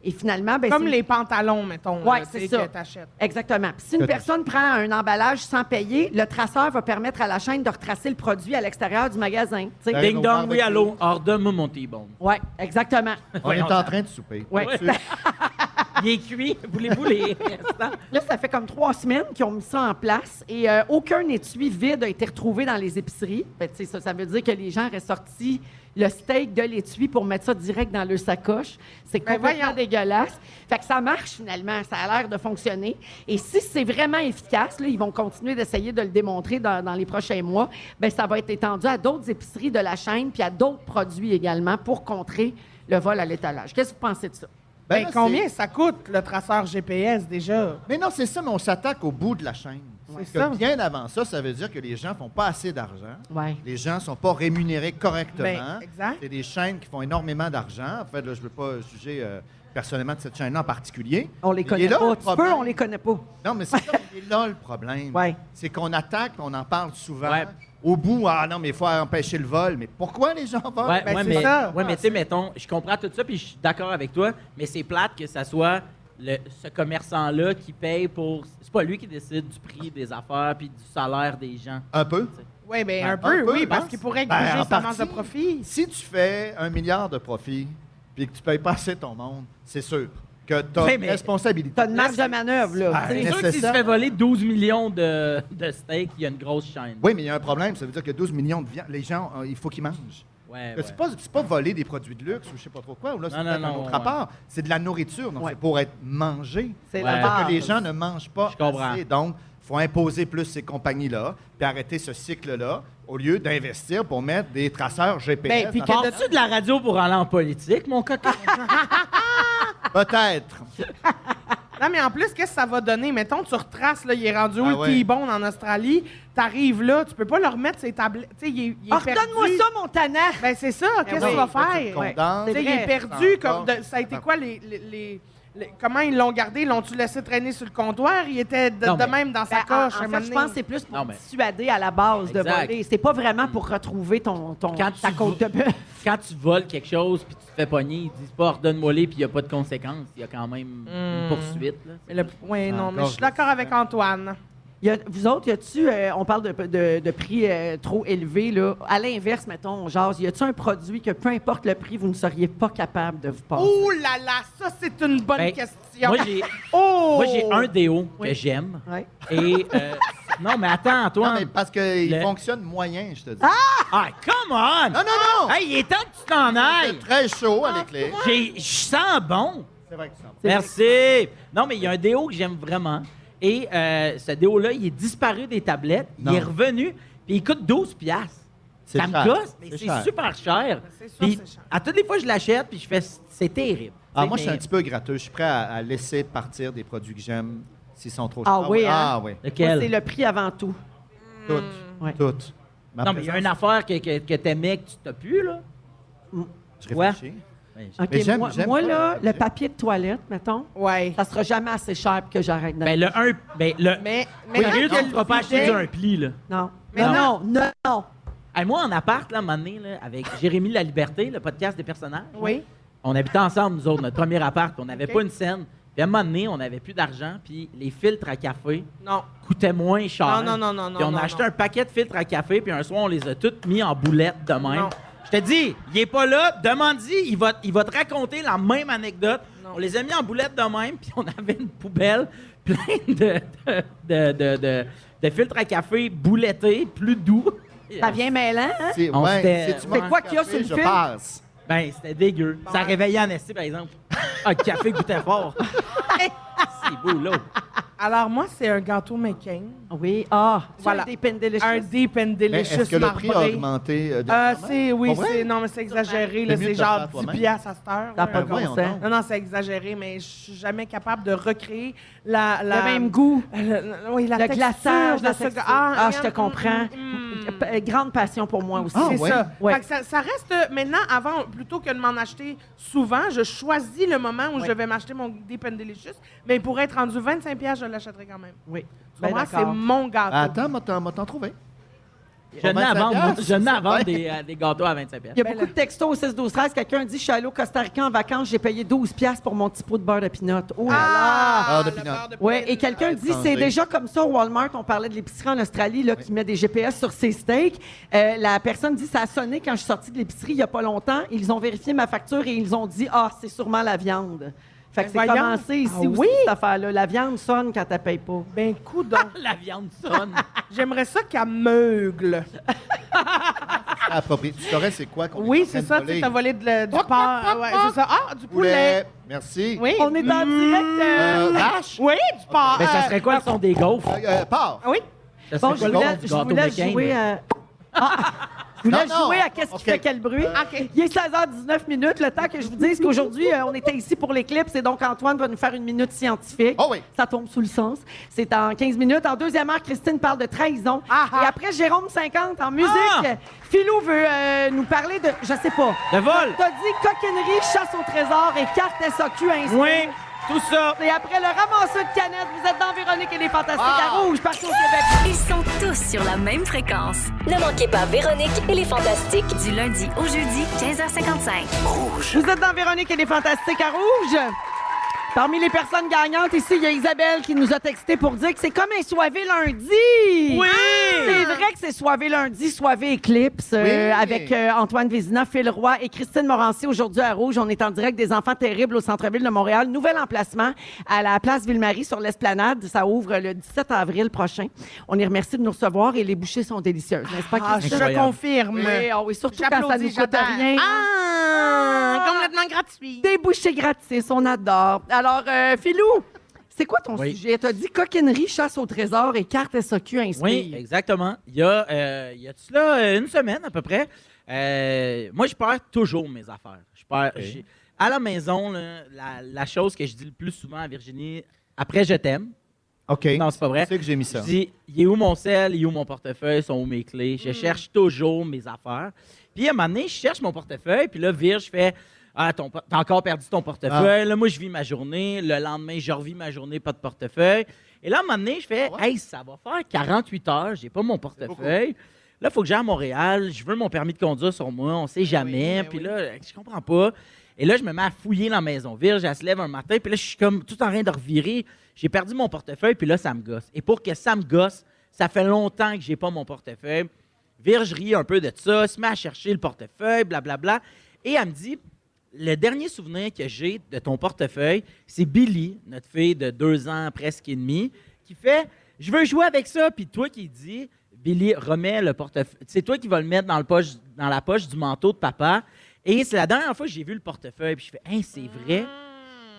S2: Et finalement, ben,
S5: Comme
S2: c'est-
S5: les pantalons, mettons,
S2: Ouais,
S5: là,
S2: c'est
S5: tu sais,
S2: ça.
S5: que t'achètes.
S2: Exactement. Puis si une personne prend un emballage sans payer, le traceur va permettre à la chaîne de retracer le produit à l'extérieur du magasin. tu sais.
S3: Ouais.
S4: Ding dong, oui, allô. Ordonne-moi mon T-bone.
S2: Oui, exactement.
S3: On est en train de souper.
S2: Ouais.
S3: Là-dessus.
S4: Il est cuit. Voulez-vous les restants?
S2: Là, ça fait comme 3 semaines qu'ils ont mis ça en place et aucun étui vide a été retrouvé dans les épiceries. Fait que, tu sais, ça veut dire que les gens auraient sorti le steak de l'étui pour mettre ça direct dans leur sacoche. C'est
S5: Ben
S2: complètement
S5: voyons.
S2: dégueulasse. Fait que ça marche finalement, ça a l'air de fonctionner. Et si c'est vraiment efficace, là, ils vont continuer d'essayer de le démontrer dans les prochains mois, ben ça va être étendu à d'autres épiceries de la chaîne puis à d'autres produits également pour contrer le vol à l'étalage. Qu'est-ce que vous pensez de ça?
S5: Ben,
S3: là,
S5: combien ça coûte, le traceur GPS, déjà?
S3: Mais non, c'est ça, mais on s'attaque au bout de la chaîne.
S5: C'est
S3: Parce
S5: ça.
S3: que bien avant ça, ça veut dire que les gens font pas assez d'argent.
S2: Ouais.
S3: Les gens sont pas rémunérés correctement.
S5: Ben, exact.
S3: C'est des chaînes qui font énormément d'argent. En fait, là, je veux pas juger personnellement de cette chaîne-là en particulier.
S2: On les
S3: Mais il
S2: connaît
S3: est là,
S2: pas.
S3: le
S2: Tu
S3: problème.
S2: peux, on les connaît pas.
S3: Non, mais c'est ça, il est là le problème.
S2: Ouais.
S3: C'est qu'on attaque, on en parle souvent.
S4: Ouais.
S3: Au bout, ah non, mais il faut empêcher le vol. Mais pourquoi les gens volent?
S4: Ouais,
S5: Ben,
S4: ouais,
S5: c'est
S4: mais,
S5: ça.
S4: ouais, mais tu sais, mettons, je comprends tout ça, puis je suis d'accord avec toi, mais c'est plate que ça soit ce commerçant-là qui paye pour... C'est pas lui qui décide du prix des affaires puis du salaire des gens.
S3: Un peu.
S5: Oui, bien,
S3: Ben,
S5: un peu, oui,
S3: je
S5: parce
S3: pense.
S5: qu'il pourrait
S3: Ben,
S5: gruger
S3: en
S5: sa manche de
S3: partie.
S5: profit.
S3: Si tu fais 1 milliard de profit puis que tu payes pas assez ton monde, c'est sûr que tu as
S4: Ouais,
S3: une
S4: mais-
S3: responsabilité.
S2: T'as une marge de manœuvre, là.
S3: Ben,
S2: tu sais.
S4: C'est sûr que s'il se
S3: nécessaire.
S4: fait voler 12 millions de steaks, il y a une grosse chaîne.
S3: Oui, mais il y a un problème. Ça veut dire que 12 millions de viande, les gens, il faut qu'ils mangent.
S4: Ouais,
S3: C'est pas voler des produits de luxe ou je sais pas trop quoi. Ou là, c'est
S4: Non,
S3: peut-être
S4: non,
S3: un
S4: non,
S3: autre
S4: ouais.
S3: rapport. C'est de la nourriture. Donc,
S2: Ouais.
S3: c'est pour être mangé.
S2: C'est
S4: Ouais.
S2: la
S3: Pour
S2: base.
S3: que les gens ne mangent pas
S4: Je comprends.
S3: assez. Donc, il faut imposer plus ces compagnies-là, puis arrêter ce cycle-là, au lieu d'investir pour mettre des traceurs GPS.
S5: Ben, puis
S3: dans-
S5: que-
S4: Pars-tu de la radio pour aller en politique, mon coquin?
S3: Peut-être.
S5: Non, mais en plus, qu'est-ce que ça va donner? Mettons, tu retraces, là, il est rendu où
S3: Ah
S5: le
S3: ouais.
S5: T-bone en Australie, t'arrives là, tu peux pas le remettre ses tablettes. Tu sais, il est
S2: Ah,
S5: perdu.
S2: redonne-moi ça, mon tannant!
S5: Ben, c'est ça, qu'est-ce
S2: oui.
S5: qu'il va
S3: Là, tu
S5: faire?
S3: le
S2: Ouais.
S3: condenses.
S5: Tu sais, il
S2: vrai.
S5: est perdu. Comme
S3: Encore.
S5: ça a été quoi, comment ils l'ont gardé? L'ont-tu laissé traîner sur le comptoir? Il était
S4: Non,
S5: de
S4: mais-
S5: même dans sa
S2: Ben, en
S5: coche. un
S2: fait,
S5: moment
S2: je
S5: donné.
S2: pense que c'est plus pour
S4: Non, mais-
S2: dissuader à la base de
S4: Exact.
S2: voler. C'est pas vraiment pour retrouver
S4: Quand
S2: ta
S4: tu
S2: côte de bœuf.
S4: Quand tu voles quelque chose puis tu te fais pogner, ils disent pas ordonne-moi les puis il n'y a pas de conséquences. Il y a quand même une poursuite. Là.
S5: Mais oui, non, mais je suis
S3: Encore,
S5: d'accord avec Antoine.
S2: Vous autres, y a-tu, on parle de prix trop élevés, là. À l'inverse, mettons, genre, y a-tu un produit que peu importe le prix, vous ne seriez pas capable de vous passer?
S5: Oh là là, ça, c'est une bonne
S4: Ben,
S5: question.
S4: Moi, j'ai un déo
S2: Oui.
S4: que j'aime.
S2: Ouais.
S4: Et. Non, mais attends,
S3: Non,
S4: Antoine.
S3: mais parce qu'il
S4: Le-
S3: fonctionne moyen, je te dis.
S4: Ah, come on!
S3: Non, non, non!
S4: Hey, il est temps que tu t'en ailles!
S3: C'est très chaud à l'éclair.
S4: Je sens bon!
S3: C'est vrai que ça.
S4: Merci! Non, mais il y a un déo que j'aime vraiment. Et ce déo-là, il est disparu des tablettes.
S3: Non.
S4: Il est revenu, puis il coûte 12 piastres.
S3: C'est
S4: Ça me
S3: cher.
S4: gosse, mais
S3: C'est
S4: c'est
S3: cher.
S4: super cher.
S5: C'est sûr,
S4: Puis,
S5: c'est cher.
S4: à toutes les fois, je l'achète, puis je fais c'est terrible.
S3: Ah,
S4: Tu sais,
S3: moi, je suis
S4: mais-
S3: un petit peu gratteux. Je suis prêt à laisser partir des produits que j'aime s'ils sont trop
S2: Ah
S3: chers.
S2: oui, hein?
S3: Ah oui.
S2: Moi,
S4: Lequel?
S2: c'est le prix avant tout.
S3: Toutes.
S2: Ouais.
S3: Toutes.
S4: Non, mais il y a une affaire que t'aimais que tu t'as pu, là.
S3: Je
S4: Quoi?
S3: réfléchis.
S4: Ben,
S2: OK,
S3: Mais j'aime-
S2: moi,
S3: j'aime
S2: moi,
S3: pas,
S2: là, le
S3: j'aime.
S2: papier de toilette, mettons,
S5: Ouais.
S2: ça sera jamais assez cher pour que j'arrête de...
S4: ben, le 1. Ben, le.
S5: Mais
S4: Oui,
S5: quand
S4: Mario,
S5: que
S4: tu
S5: le
S4: ne vas pas acheter
S5: bidet-
S4: un pli, là.
S2: Non.
S5: Mais
S2: non,
S5: non.
S2: non, non.
S4: Hey, moi, en appart, là, à un moment donné, là, avec Jérémy La Liberté, le podcast des personnages,
S5: Oui.
S4: on habitait ensemble, nous autres, notre premier appart, puis on n'avait
S5: OK.
S4: pas une scène. Puis à un moment donné, on n'avait plus d'argent, puis les filtres à café
S5: Non.
S4: coûtaient moins cher.
S5: Non.
S4: Puis on a acheté un paquet de filtres à café, puis un soir, on les a tous mis en boulettes de même.
S5: Non.
S4: Je te dis, il est pas là, demande-y, il va te raconter la même anecdote.
S5: Non.
S4: On les a mis en boulettes de même, puis on avait une poubelle pleine de filtres à café boulettés, plus doux.
S2: Ça vient mêlant, hein?
S3: C'est
S4: On s'était-
S3: si tu
S4: C'est
S3: manges
S2: quoi
S3: du
S2: qu'il y a
S3: café,
S2: sur le
S3: je
S2: film?
S3: passe.
S4: Ben, c'était dégueu. Ça réveillait en esti, par exemple. Ah, le café goûtait fort. C'est beau, là.
S5: Alors, moi, c'est un gâteau McCain.
S2: Oui,
S5: Voilà.
S2: Des Deep and Delicious.
S5: Un Deep and
S3: Mais
S5: Delicious
S3: est-ce que le prix a
S5: marbré.
S3: augmenté?
S5: Oui,
S3: Pas vrai?
S5: c'est... Non, mais c'est exagéré. Là,
S3: C'est mieux
S5: c'est
S3: de le
S5: genre
S3: faire
S5: 10
S3: toi-même.
S5: piastres à cette heure.
S2: Ça n'a
S5: là.
S2: pas de bon
S3: voyons
S2: sens.
S3: donc.
S5: Non, c'est exagéré, mais je suis jamais capable de recréer la...
S2: Le même goût.
S5: Oui, la
S2: Le
S5: texture
S2: glaçage,
S5: de
S2: la
S5: ce...
S2: texture. Ah, je te comprends.
S5: mm.
S2: Grande passion pour moi aussi.
S3: Ah,
S5: C'est
S3: ouais?
S5: ça.
S2: Ouais.
S5: Fait que ça reste maintenant, avant, plutôt que de m'en acheter souvent, je choisis le moment où je vais m'acheter mon Deep and Delicious. Mais pour être rendu 25 piastres, je l'achèterai quand même.
S2: Oui.
S5: Tu
S2: Ben,
S5: comprends? C'est
S2: d'accord.
S5: mon gâteau.
S3: Attends, m'a t'en trouvé.
S4: Je n'ai à
S3: 25
S4: vendre,
S3: piastres,
S4: je n'ai à vendre
S3: ouais.
S4: des gâteaux à 25
S2: Il y a beaucoup de textos au 6 12 13. Quelqu'un dit, je suis allé au Costa Rica en vacances, j'ai payé 12 piastres pour mon petit pot de beurre de pinot. Oh là là!
S3: Ah, de
S5: le
S3: pinot.
S5: beurre de
S2: Ouais,
S5: pinot.
S2: et quelqu'un dit,
S3: étranger.
S2: c'est déjà comme ça au Walmart. On parlait de l'épicerie en Australie là, qui met des GPS sur ses steaks. La personne dit, ça a sonné quand je suis sortie de l'épicerie il n'y a pas longtemps. Ils ont vérifié ma facture et ils ont dit, c'est sûrement la viande. Fait que c'est
S5: voyons.
S2: commencé ici
S5: Ah
S2: aussi,
S5: oui?
S2: cette affaire-là. La viande sonne quand elle paye pas.
S5: Ben, coudonc.
S4: La viande sonne.
S5: J'aimerais ça qu'elle meugle.
S3: Approprié. Tu saurais c'est quoi qu'on est
S5: Oui,
S3: en train
S5: c'est
S3: de
S5: ça,
S3: voler?
S5: tu as volé du porc. Ouais, c'est ça. Ah, du poulet.
S3: Poulet. Merci.
S5: Oui.
S2: On est en direct.
S3: Vache.
S5: Oui, du porc.
S4: Mais ça serait quoi le son des gaufres?
S3: Porc.
S5: Oui.
S4: Ça
S2: Bon,
S4: serait
S2: je
S4: quoi le
S2: voulais,
S4: son du
S2: je
S4: gâteau
S2: voulais
S4: McCain,
S2: jouer
S4: là?
S2: je voulais
S3: Non, non.
S2: jouer à qu'est-ce qui
S3: OK.
S2: fait quel bruit.
S5: OK.
S2: Il est 16h19 minutes, le temps que je vous dise qu'aujourd'hui, on était ici pour l'éclipse et donc Antoine va nous faire une minute scientifique.
S3: Oh oui.
S2: Ça tombe sous le sens. C'est en 15 minutes. En deuxième heure, Christine parle de trahison.
S5: Ah, ah.
S2: Et après, Jérôme 50 en musique.
S4: Ah.
S2: Philou veut nous parler de, je sais pas.
S4: De vol.
S2: T'as dit coquinerie, chasse au trésor et carte SAQ ainsi.
S4: Oui, tout ça.
S2: Et après le ramasseur de canettes, vous êtes dans Véronique et les Fantastiques à
S3: Ah.
S2: Rouge, partout au Québec.
S1: Ils sont tous sur la même fréquence. Ne manquez pas Véronique et les Fantastiques du lundi au jeudi 15h55.
S2: Vous êtes dans Véronique et les Fantastiques à Rouge. Parmi les personnes gagnantes, ici, il y a Isabelle qui nous a texté pour dire que c'est comme un soivé lundi.
S4: Oui!
S2: C'est vrai que c'est soivé lundi, soivé éclipse,
S3: Oui.
S2: avec Antoine Vézina, Phil Roy et Christine Morancy aujourd'hui à Rouge. On est en direct des Enfants terribles au centre-ville de Montréal. Nouvel emplacement à la place Ville-Marie sur l'Esplanade. Ça ouvre le 17 avril prochain. On les remercie de nous recevoir et les bouchées sont délicieuses, n'est-ce pas,
S5: Ah,
S2: Christine?
S5: je
S4: Incroyable.
S5: confirme.
S2: Oui, surtout quand ça
S5: J'applaudis,
S2: nous coûte
S5: j'adore.
S2: rien.
S5: Complètement gratuit.
S2: Des bouchées gratis, on adore. Alors, Philou, c'est quoi ton
S4: Oui.
S2: sujet? Tu as dit coquinerie, chasse au trésor et carte SAQ inspire.
S4: Oui, exactement. Il y a de cela une semaine à peu près. Moi, je perds toujours mes affaires. À la maison, là, la chose que je dis le plus souvent à Virginie, après je t'aime.
S3: OK.
S4: Non, c'est pas vrai.
S3: Tu sais que j'ai mis ça.
S4: Je dis, il est où mon sel, il est où mon portefeuille, sont où mes clés. Je cherche toujours mes affaires. Puis à un moment donné, je cherche mon portefeuille, puis là, Virge fait, t'as encore perdu ton portefeuille. Là, moi, je vis ma journée. Le lendemain, je revis ma journée, pas de portefeuille. Et là, à un moment donné, je fais, hey, ça va faire 48 heures, j'ai pas mon portefeuille. Là, il faut que j'aille à Montréal. Je veux mon permis de conduire sur moi, on sait jamais.
S5: ben
S4: Puis
S5: oui.
S4: là, je comprends pas. Et là, je me mets à fouiller dans la maison. Virge, elle se lève un matin, puis là, je suis comme tout en train de revirer. J'ai perdu mon portefeuille, puis là, ça me gosse. Et pour que ça me gosse, ça fait longtemps que j'ai pas mon portefeuille. Virge rit un peu de ça, se met à chercher le portefeuille, blablabla. Et elle me dit, le dernier souvenir que j'ai de ton portefeuille, c'est Billy, notre fille de 2 ans presque et demi, qui fait, je veux jouer avec ça. Puis toi qui dis, Billy, remets le portefeuille. C'est toi qui vas le mettre dans la poche du manteau de papa. Et c'est la dernière fois que j'ai vu le portefeuille. Puis je fais, hein, c'est vrai.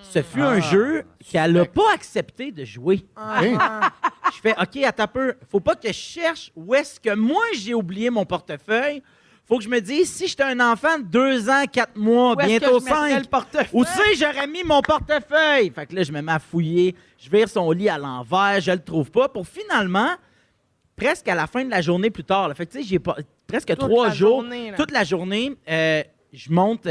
S4: Ce fut un jeu qu'elle n'a pas accepté de jouer.
S3: Hein?
S4: Je fais, OK, attends un peu. Faut pas que je cherche où est-ce que moi j'ai oublié mon portefeuille. Faut que je me dise, si j'étais un enfant de 2 ans, 4 mois,
S2: Où est-ce
S4: bientôt
S2: que je mettrais
S4: 5,
S2: le portefeuille?
S4: où c'est j'aurais mis mon portefeuille? Fait que là, je me mets à fouiller. Je vire son lit à l'envers, je le trouve pas. Pour finalement, presque à la fin de la journée plus tard, là, fait que tu sais, j'ai pas presque
S5: Toute
S4: 3
S5: la
S4: jours,
S5: journée, là.
S4: toute la journée, je monte,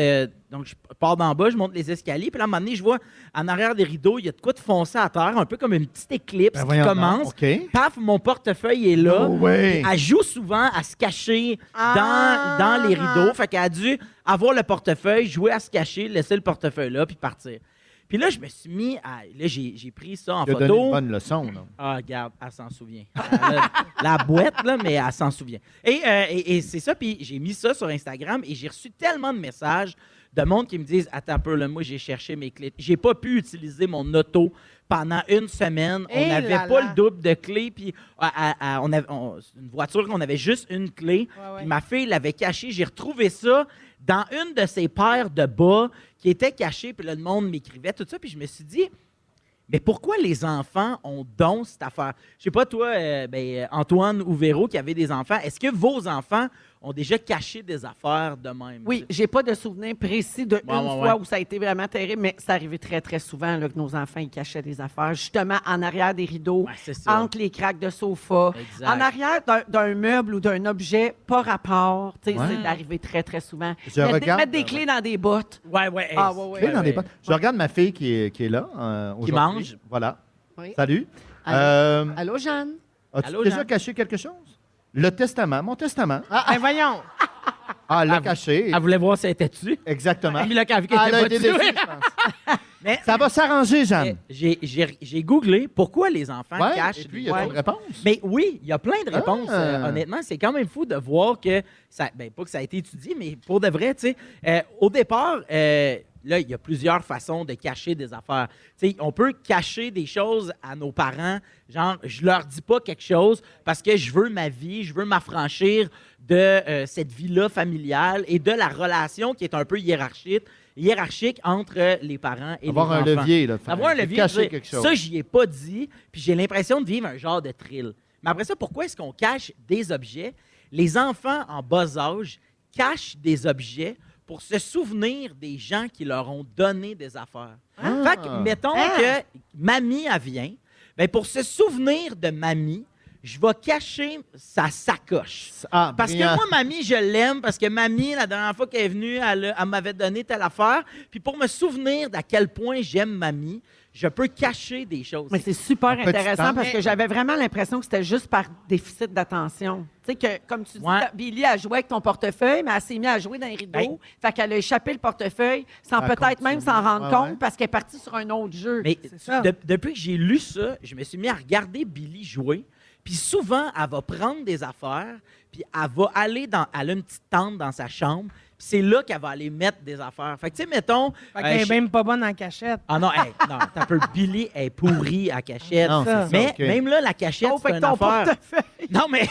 S4: donc je pars d'en bas, je monte les escaliers, puis là, à un moment donné, je vois en arrière des rideaux, il y a de quoi de foncé à terre, un peu comme une petite éclipse qui
S3: voyons
S4: commence.
S3: donc, OK.
S4: Paf, mon portefeuille est là.
S3: Oh, ouais.
S4: Elle joue souvent à se cacher dans les rideaux. Fait qu'elle a dû avoir le portefeuille, jouer à se cacher, laisser le portefeuille là, puis partir. Puis là, je me suis mis à... Là, j'ai pris ça en
S3: Tu as
S4: photo.
S3: donné une bonne leçon, là.
S4: Ah, regarde, elle s'en souvient. Elle a la boîte, là, mais elle s'en souvient. Et c'est ça, puis j'ai mis ça sur Instagram et j'ai reçu tellement de messages de monde qui me disent « Attends un peu, là, moi, j'ai cherché mes clés. J'ai pas pu utiliser mon auto pendant une semaine. On
S5: Eh
S4: n'avait
S5: là
S4: pas
S5: là.
S4: le double de clés, puis on avait une voiture qu'on avait juste une clé.
S5: Ouais.
S4: Puis ma fille l'avait cachée. J'ai retrouvé ça dans une de ses paires de bas qui était cachée, puis là, le monde m'écrivait, tout ça, puis je me suis dit... Mais pourquoi les enfants ont donc cette affaire? Je sais pas, toi, Antoine ou Véro, qui avez des enfants, est-ce que vos enfants ont déjà caché des affaires de même?
S2: Oui, j'ai pas de souvenir précis d'une fois
S4: ouais.
S2: où ça a été vraiment terrible, mais ça arrivait très, très souvent là, que nos enfants ils cachaient des affaires, justement en arrière des rideaux,
S4: Ouais, c'est ça.
S2: entre les craques de sofa,
S4: Exact.
S2: en arrière d'un meuble ou d'un objet pas rapport. Tu sais,
S3: Ouais.
S2: c'est arrivé très, très souvent.
S3: Je regarde-
S2: Mettre des clés dans des bottes.
S4: Ouais.
S2: Ah, ouais.
S3: Clé dans des bottes. Je regarde ma fille qui est là aujourd'hui.
S4: mange.
S3: Voilà.
S2: Oui.
S3: Salut.
S2: Allô? Allô, Jeanne?
S3: As-tu
S4: Allô,
S3: déjà
S4: Jean?
S3: caché quelque chose? Le testament, mon testament.
S5: Ben voyons.
S3: Ah, elle l'a
S4: Ah,
S3: caché.
S4: Elle voulait voir si elle était dessus.
S3: Exactement.
S4: Puis là, quand elle a vu qu'elle
S3: Elle
S4: était
S3: a
S4: pas
S3: été
S4: dessus.
S3: déçue, je pense.
S4: Mais
S3: Ça va s'arranger, Jeanne.
S4: j'ai googlé pourquoi les enfants
S3: Ouais,
S4: cachent
S3: et puis,
S4: des
S3: il y a
S4: choses.
S3: une réponse.
S4: Mais oui, il y a plein de réponses.
S3: Ah.
S4: Honnêtement, c'est quand même fou de voir que ça, pas que ça a été étudié, mais pour de vrai, tu sais, au départ, là, il y a plusieurs façons de cacher des affaires. Tu sais, on peut cacher des choses à nos parents, genre, je leur dis pas quelque chose parce que je veux ma vie, je veux m'affranchir de cette vie-là familiale et de la relation qui est un peu hiérarchique entre les parents et
S3: Avoir
S4: les
S3: un
S4: enfants.
S3: levier, là. de faire-
S4: Avoir un
S3: de
S4: levier,
S3: cacher
S4: dire,
S3: quelque chose.
S4: ça, j'y ai pas dit, puis j'ai l'impression de vivre un genre de thrill. Mais après ça, pourquoi est-ce qu'on cache des objets? Les enfants en bas âge cachent des objets pour se souvenir des gens qui leur ont donné des affaires. Fait que, mettons que mamie, elle vient, ben pour se souvenir de mamie, je vais cacher sa sacoche.
S3: Ah,
S4: Parce que
S3: brillant.
S4: moi, mamie, je l'aime, parce que mamie, la dernière fois qu'elle est venue, elle m'avait donné telle affaire. Puis pour me souvenir d'à quel point j'aime mamie, je peux cacher des choses.
S2: Mais c'est super
S3: Un petit
S2: intéressant
S3: temps.
S2: parce que j'avais vraiment l'impression que c'était juste par déficit d'attention. Tu sais, que, comme tu dis,
S4: Ouais.
S2: Billy a joué avec ton portefeuille, mais elle s'est mise à jouer dans les rideaux.
S4: Ben.
S2: Fait qu'elle a échappé le portefeuille sans
S3: Elle
S2: peut-être
S3: continue.
S2: même s'en rendre
S3: Ouais,
S2: compte
S3: ouais.
S2: parce qu'elle est partie sur un autre jeu.
S4: Mais
S5: ça.
S4: depuis que j'ai lu ça, je me suis mis à regarder Billy jouer. Puis souvent, elle va prendre des affaires, puis elle va aller elle a une petite tente dans sa chambre, puis c'est là qu'elle va aller mettre des affaires. Fait que, tu sais, mettons...
S5: Fait qu'elle est même pas bonne en cachette.
S4: Ah non, hey, non, t'as un peu... Billy est pourri à cachette.
S3: Non, c'est ça,
S4: Mais
S3: OK.
S4: même là, la cachette,
S2: Sauf
S4: c'est
S2: avec
S4: une
S2: ton
S4: affaire...
S2: portefeuille.
S4: Non, mais...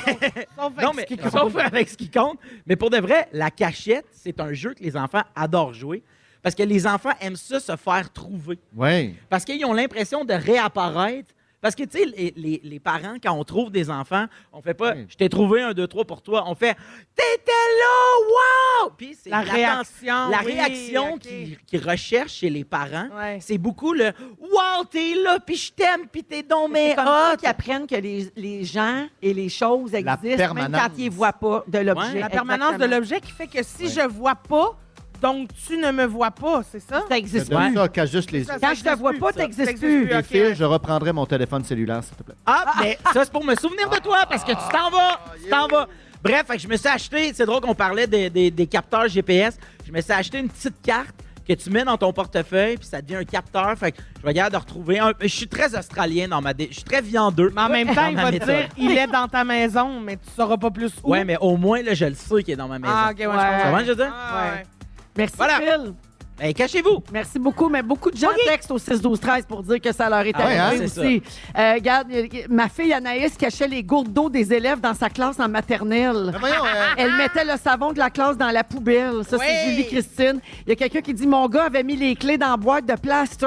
S4: Non, mais sauf avec ce qui compte. Mais pour de vrai, la cachette, c'est un jeu que les enfants adorent jouer parce que les enfants aiment ça, se faire trouver.
S3: Oui.
S4: Parce qu'ils ont l'impression de réapparaître. Parce que, tu sais, les parents, quand on trouve des enfants, on fait pas
S3: Oui.
S4: « Je t'ai trouvé 1, 2, 3 pour toi ». On fait « T'étais là! Wow! » Puis c'est
S5: La réaction,
S4: La
S5: oui,
S4: réaction
S5: OK.
S4: qu'ils recherchent chez les parents,
S5: Ouais.
S4: c'est beaucoup le « Wow, t'es là, puis je t'aime, puis t'es donc
S2: C'est
S4: mais
S2: comme ça
S4: hot!
S2: qu'ils apprennent que les gens et les choses existent, même
S3: permanence.
S2: quand ils ne voient pas de l'objet.
S4: Ouais,
S5: La permanence de
S2: Exactement.
S5: l'objet qui fait que si je vois pas, donc tu ne me vois pas, c'est ça?
S2: Ça
S3: C'est
S2: n'existe
S3: de
S2: plus.
S3: ça, cache juste les yeux.
S5: Ça,
S2: Quand je te
S5: existe
S2: vois
S5: plus,
S2: pas,
S5: ça.
S2: tu n'existes
S5: Ça existe
S2: plus.
S5: plus.
S3: Et
S5: OK,
S3: Phil,
S5: ouais.
S3: je reprendrai mon téléphone cellulaire, s'il te plaît.
S4: Ah, mais ça, c'est pour me souvenir de toi, parce que tu t'en vas! Tu t'en vas! Bref, fait que je me suis acheté, c'est drôle qu'on parlait des capteurs GPS, je me suis acheté une petite carte que tu mets dans ton portefeuille, puis ça devient un capteur. Fait que je vais regarder de retrouver un. Je suis très australien dans ma. Je suis très viandeux.
S5: Mais en même temps,
S4: dans
S5: il
S4: ma
S5: va te
S4: méthode.
S5: dire il est dans ta maison, mais tu sauras pas plus où.
S4: Ouais, mais au moins, là, je le sais qu'il est dans ma maison.
S5: Ah, OK, ouais, je
S2: Ouais.
S5: comprends.
S4: Comment je veux dire?
S5: Ah, ouais.
S2: Merci,
S4: Voilà.
S2: Phil.
S4: Ben, cachez-vous!
S2: Merci beaucoup, mais beaucoup de gens textent au 6-12-13 pour dire que ça leur est
S4: Ah ouais,
S2: arrivé
S4: hein, c'est
S2: aussi. Regarde, ma fille Anaïs cachait les gourdes d'eau des élèves dans sa classe en maternelle.
S3: Mais voyons,
S2: Elle mettait le savon de la classe dans la poubelle. Ça, c'est
S5: Oui.
S2: Julie Christine. Il y a quelqu'un qui dit « Mon gars avait mis les clés dans la boîte de plaster. »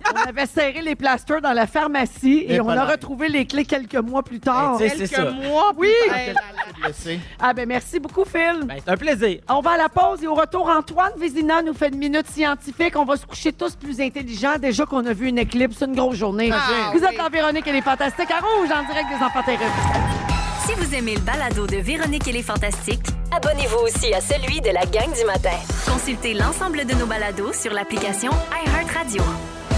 S2: On avait serré les plasters dans la pharmacie et
S3: Et
S2: on a
S3: voilà.
S2: retrouvé les clés quelques mois plus tard.
S4: Ben, tu sais, c'est
S5: Quelques
S4: ça.
S5: mois
S2: Oui.
S5: plus tard.
S3: blessé.
S2: Ah ben merci beaucoup, Phil.
S4: Ben, c'est un plaisir.
S2: On va à la pause et au retour, Antoine Vézina nous fait une minute scientifique. On va se coucher tous plus intelligents. Déjà qu'on a vu une éclipse, une grosse journée.
S5: Ah,
S2: Vous êtes
S5: oui.
S2: en Véronique et les Fantastiques à Rouge, en direct des Enfants Terribles.
S1: Si vous aimez le balado de Véronique et les Fantastiques, abonnez-vous aussi à celui de la Gang du matin. Consultez l'ensemble de nos balados sur l'application iHeartRadio.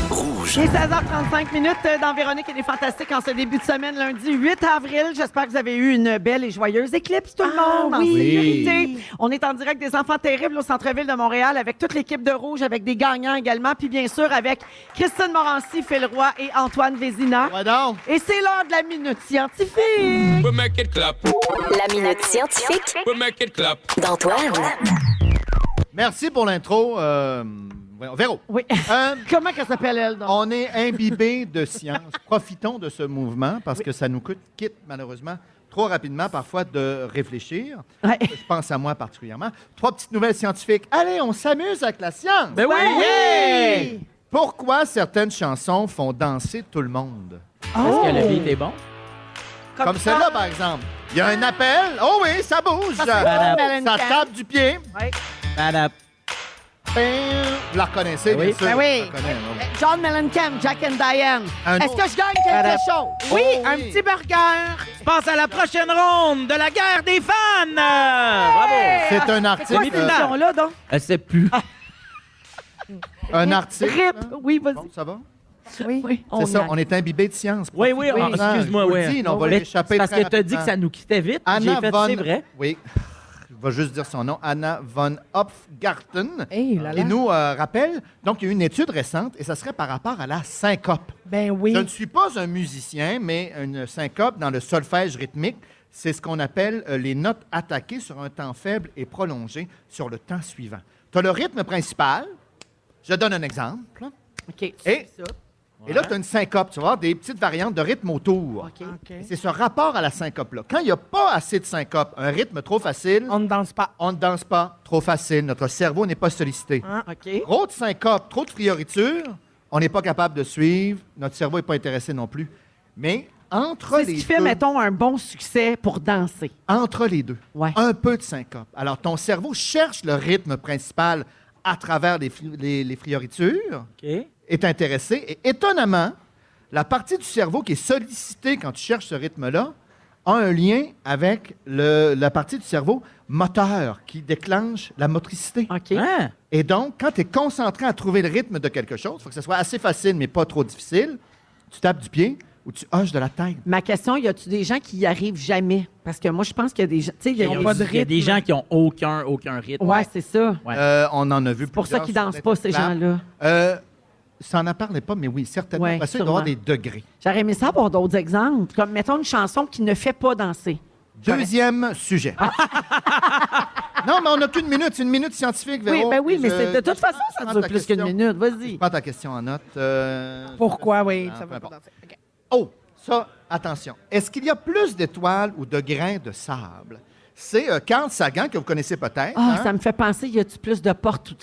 S6: Rouge.
S2: Il est 16h35 minutes dans Véronique et les Fantastiques en ce début de semaine, lundi 8 avril. J'espère que vous avez eu une belle et joyeuse éclipse, tout le monde, en sécurité. On est en direct des Enfants terribles au centre-ville de Montréal avec toute l'équipe de Rouge, avec des gagnants également, puis bien sûr avec Christine Morancy, Phil Roy et Antoine Vézina.
S3: Ouais donc.
S2: Et c'est l'heure de la Minute Scientifique.
S8: We make it clap.
S1: La Minute Scientifique
S8: We make it clap.
S1: d'Antoine.
S3: Merci pour l'intro. Voyons, Véro.
S2: Oui.
S3: Euh,
S2: Comment qu'elle s'appelle, elle, donc?
S3: On est imbibés de science. Profitons de ce mouvement parce que ça nous quitte malheureusement trop rapidement parfois de réfléchir.
S2: Ouais.
S3: Je pense à moi particulièrement. 3 petites nouvelles scientifiques. Allez, on s'amuse avec la science.
S4: Ben oui!
S2: Ouais.
S3: Pourquoi certaines chansons font danser tout le monde?
S4: Est-ce que le beat est bon?
S3: Comme celle-là, par exemple. Il y a un appel. Oh oui, ça bouge.
S2: Ça,
S3: Ça tape du pied.
S2: Ouais.
S4: Badap.
S3: Vous la reconnaissez,
S4: Oui.
S3: bien sûr.
S2: Ben oui.
S3: Je la connais, oui.
S2: John Mellencamp, Jack and Diane.
S3: Un
S2: Est-ce
S3: autre.
S2: que je gagne quelque chose?
S5: Oui,
S3: Oh,
S5: un
S3: oui.
S5: petit burger.
S4: Je passe à la prochaine ronde de la guerre des fans! Bravo!
S3: C'est un
S2: C'est
S3: article.
S2: quoi cette émission-là, donc?
S4: Elle sait plus.
S3: Un article.
S2: Rip.
S3: hein?
S2: Oui, vas-y.
S3: Bon, ça va?
S2: Oui,
S3: C'est ça, on est imbibés de science.
S4: Oui, oui,
S3: Profitez-en.
S4: excuse-moi,
S3: Je vous
S4: oui.
S3: le dis, on va
S4: Mais
S3: l'échapper
S4: c'est parce
S3: très
S4: que tu as dit que
S3: rapidement.
S4: ça nous quittait vite. J'ai
S3: Anna
S4: fait,
S3: von...
S4: c'est vrai.
S3: Oui. Je vais juste dire son nom. Anna von Hofgarten.
S5: Hey, là, là.
S3: Qui nous rappelle, donc il y a eu une étude récente, et ça serait par rapport à la syncope.
S5: Ben oui.
S3: Je ne suis pas un musicien, mais une syncope dans le solfège rythmique, c'est ce qu'on appelle les notes attaquées sur un temps faible et prolongé sur le temps suivant. Tu as le rythme principal. Je donne un exemple.
S2: OK.
S3: Et,
S2: ça.
S3: et là, tu as une syncope. Tu vas avoir des petites variantes de rythme autour.
S2: OK.
S5: OK.
S3: Et c'est ce rapport à la syncope-là. Quand il n'y a pas assez de syncope, un rythme trop facile,
S5: On ne danse pas.
S3: on ne danse pas trop facile. Notre cerveau n'est pas sollicité.
S2: OK.
S3: Trop de syncope, trop de frioriture, on n'est pas capable de suivre. Notre cerveau n'est pas intéressé non plus. Mais entre
S2: C'est ce
S3: les
S2: qui fait,
S3: deux,
S2: mettons, un bon succès pour danser.
S3: entre les deux,
S2: Ouais.
S3: un peu de syncope. Alors, ton cerveau cherche le rythme principal à travers les frioritures,
S4: OK.
S3: est intéressé. Et étonnamment, la partie du cerveau qui est sollicitée quand tu cherches ce rythme-là a un lien avec la partie du cerveau moteur qui déclenche la motricité.
S2: OK.
S4: Hein?
S3: Et donc, quand tu es concentré à trouver le rythme de quelque chose, il faut que ce soit assez facile, mais pas trop difficile, tu tapes du pied ou tu hoches de la tête.
S2: Ma question, y a-tu des gens qui y arrivent jamais? Parce que moi, je pense qu'il y a des gens. Tu sais,
S4: Il y a,
S5: pas de
S4: il y a des
S5: rythme.
S4: gens qui n'ont aucun rythme.
S2: Ouais, c'est ça.
S4: Ouais.
S3: On en a vu
S2: C'est pour ça
S3: plusieurs
S2: qu'ils
S3: sur
S2: dansent pas, ces
S3: Internet.
S2: gens-là.
S3: Ça n'en parlait pas, mais oui, certainement.
S2: Ouais,
S3: Parce qu'il doit y avoir
S2: sûrement.
S3: des degrés.
S2: J'aurais aimé ça avoir d'autres exemples. Comme, mettons, une chanson qui ne fait pas danser.
S3: Deuxième sujet. Non, mais on n'a qu'une minute. C'est une minute scientifique,
S2: Oui,
S3: Véro.
S2: ben oui, mais
S3: Je-
S2: c'est de toute façon,
S3: je
S2: ça
S3: prends
S2: dure
S3: ta
S2: plus qu'une
S3: question.
S2: minute. Vas-y.
S3: Je prends ta question en note.
S5: Pourquoi, oui,
S3: Ah,
S5: ça
S3: peu
S5: va pas
S3: importe.
S5: danser. OK.
S3: Oh, ça, attention. Est-ce qu'il y a plus d'étoiles ou de grains de sable? C'est Carl Sagan, que vous connaissez peut-être.
S2: Ah,
S3: hein?
S2: ça me fait penser, y a-tu plus de portes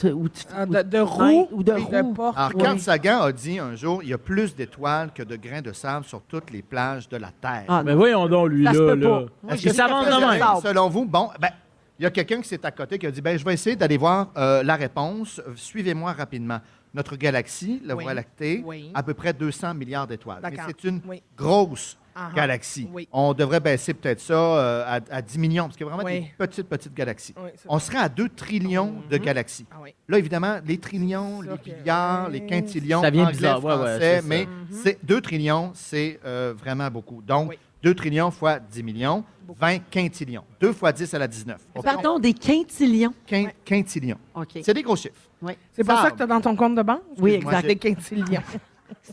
S5: Ah, de roues
S2: ou de
S5: et
S2: roues?
S5: portes.
S3: Alors,
S2: Oui.
S3: Carl Sagan a dit un jour, il y a plus d'étoiles que de grains de sable sur toutes les plages de la Terre.
S2: Ah,
S4: Mais voyons donc, lui,
S2: Ça se
S4: là.
S2: peut pas.
S4: là.
S2: Moi,
S3: Est-ce
S2: je
S3: que ça
S2: sais
S3: avance
S2: qu'il y a
S3: de
S2: plus
S3: même,
S2: sable.
S3: selon vous? Bon, ben, il y a quelqu'un qui s'est à côté qui a dit, ben, je vais essayer d'aller voir la réponse. Suivez-moi rapidement. Notre galaxie, la
S5: Oui.
S3: Voie lactée,
S5: Oui.
S3: à peu près 200 milliards d'étoiles. Mais
S5: D'accord.
S3: c'est une
S5: Oui.
S3: grosse
S5: Ah,
S3: galaxie.
S5: oui.
S3: On devrait baisser peut-être ça à 10 millions, parce qu'il y a vraiment
S5: Oui.
S3: des petites galaxies.
S5: Oui, c'est
S3: On serait à 2 trillions de galaxies.
S5: Ah oui.
S3: Là, évidemment, les trillions,
S5: Ça
S3: les
S5: fait-
S3: milliards, les quintillions,
S4: Ça vient
S3: anglais,
S4: bizarre. Ouais, ouais,
S3: français,
S4: c'est ça.
S3: mais c'est 2 trillions, c'est vraiment beaucoup. Donc,
S5: Oui.
S3: 2 trillions fois 10 millions, 20 quintillions. 2 fois 10 à la 19.
S2: Pardon, des quintillions.
S3: Quintillions.
S2: OK.
S3: C'est des gros chiffres.
S5: C'est pas
S3: Sable.
S5: ça que tu as dans ton compte de banque?
S2: Oui,
S3: Excuse-moi,
S2: exact.
S5: Des quintillions.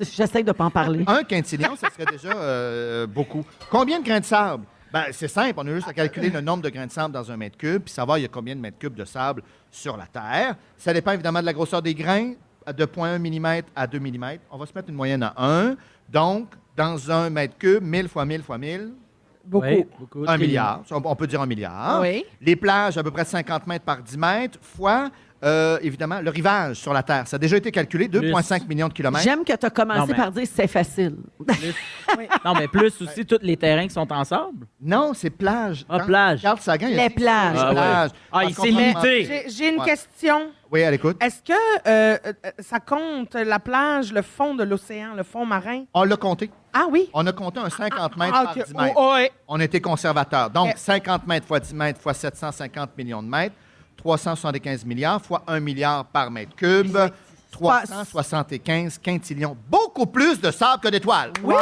S2: J'essaie de pas en parler.
S3: Un quintillion, ça serait déjà beaucoup. Combien de grains de sable? Ben, c'est simple, on a juste à calculer le nombre de grains de sable dans un mètre cube, puis savoir il y a combien de mètres cubes de sable sur la Terre. Ça dépend évidemment de la grosseur des grains, de 0,1 mm à 2 mm. On va se mettre une moyenne à 1. Donc, dans un mètre cube, 1000 fois 1000 fois 1000,
S5: Beaucoup.
S4: Oui, beaucoup.
S3: 1 milliard. On peut dire 1 milliard.
S5: Oui.
S3: Les plages, à peu près 50 mètres par 10 mètres, fois, évidemment, le rivage sur la Terre. Ça a déjà été calculé, 2,5 millions de kilomètres.
S2: J'aime que tu as commencé
S4: Non, mais-
S2: par dire c'est facile.
S4: Non, mais plus aussi tous les terrains qui sont en sable.
S3: Non, c'est plage.
S4: Ah,
S3: Quand
S4: plage.
S3: Carl Sagan, il a
S2: Les
S3: dit-
S2: plages.
S3: Les
S4: Ah, ouais.
S3: plages.
S4: Ah,
S3: Parce
S4: il
S3: qu'on
S4: s'est
S3: prend-
S4: limité.
S5: J'ai une
S3: Ouais.
S5: question.
S3: Oui, elle écoute.
S5: Est-ce que ça compte la plage, le fond de l'océan, le fond marin?
S3: On l'a compté.
S5: Ah oui?
S3: On a compté un 50 mètres
S5: Ah,
S3: par
S5: ok.
S3: 10 mètres.
S5: Oh, ouais.
S3: On était conservateur. Donc,
S5: Ok.
S3: 50 mètres fois 10 mètres fois 750 millions de mètres, 375 milliards fois 1 milliard par mètre cube, 375 quintillions. Beaucoup plus de sable que d'étoiles.
S2: Wow!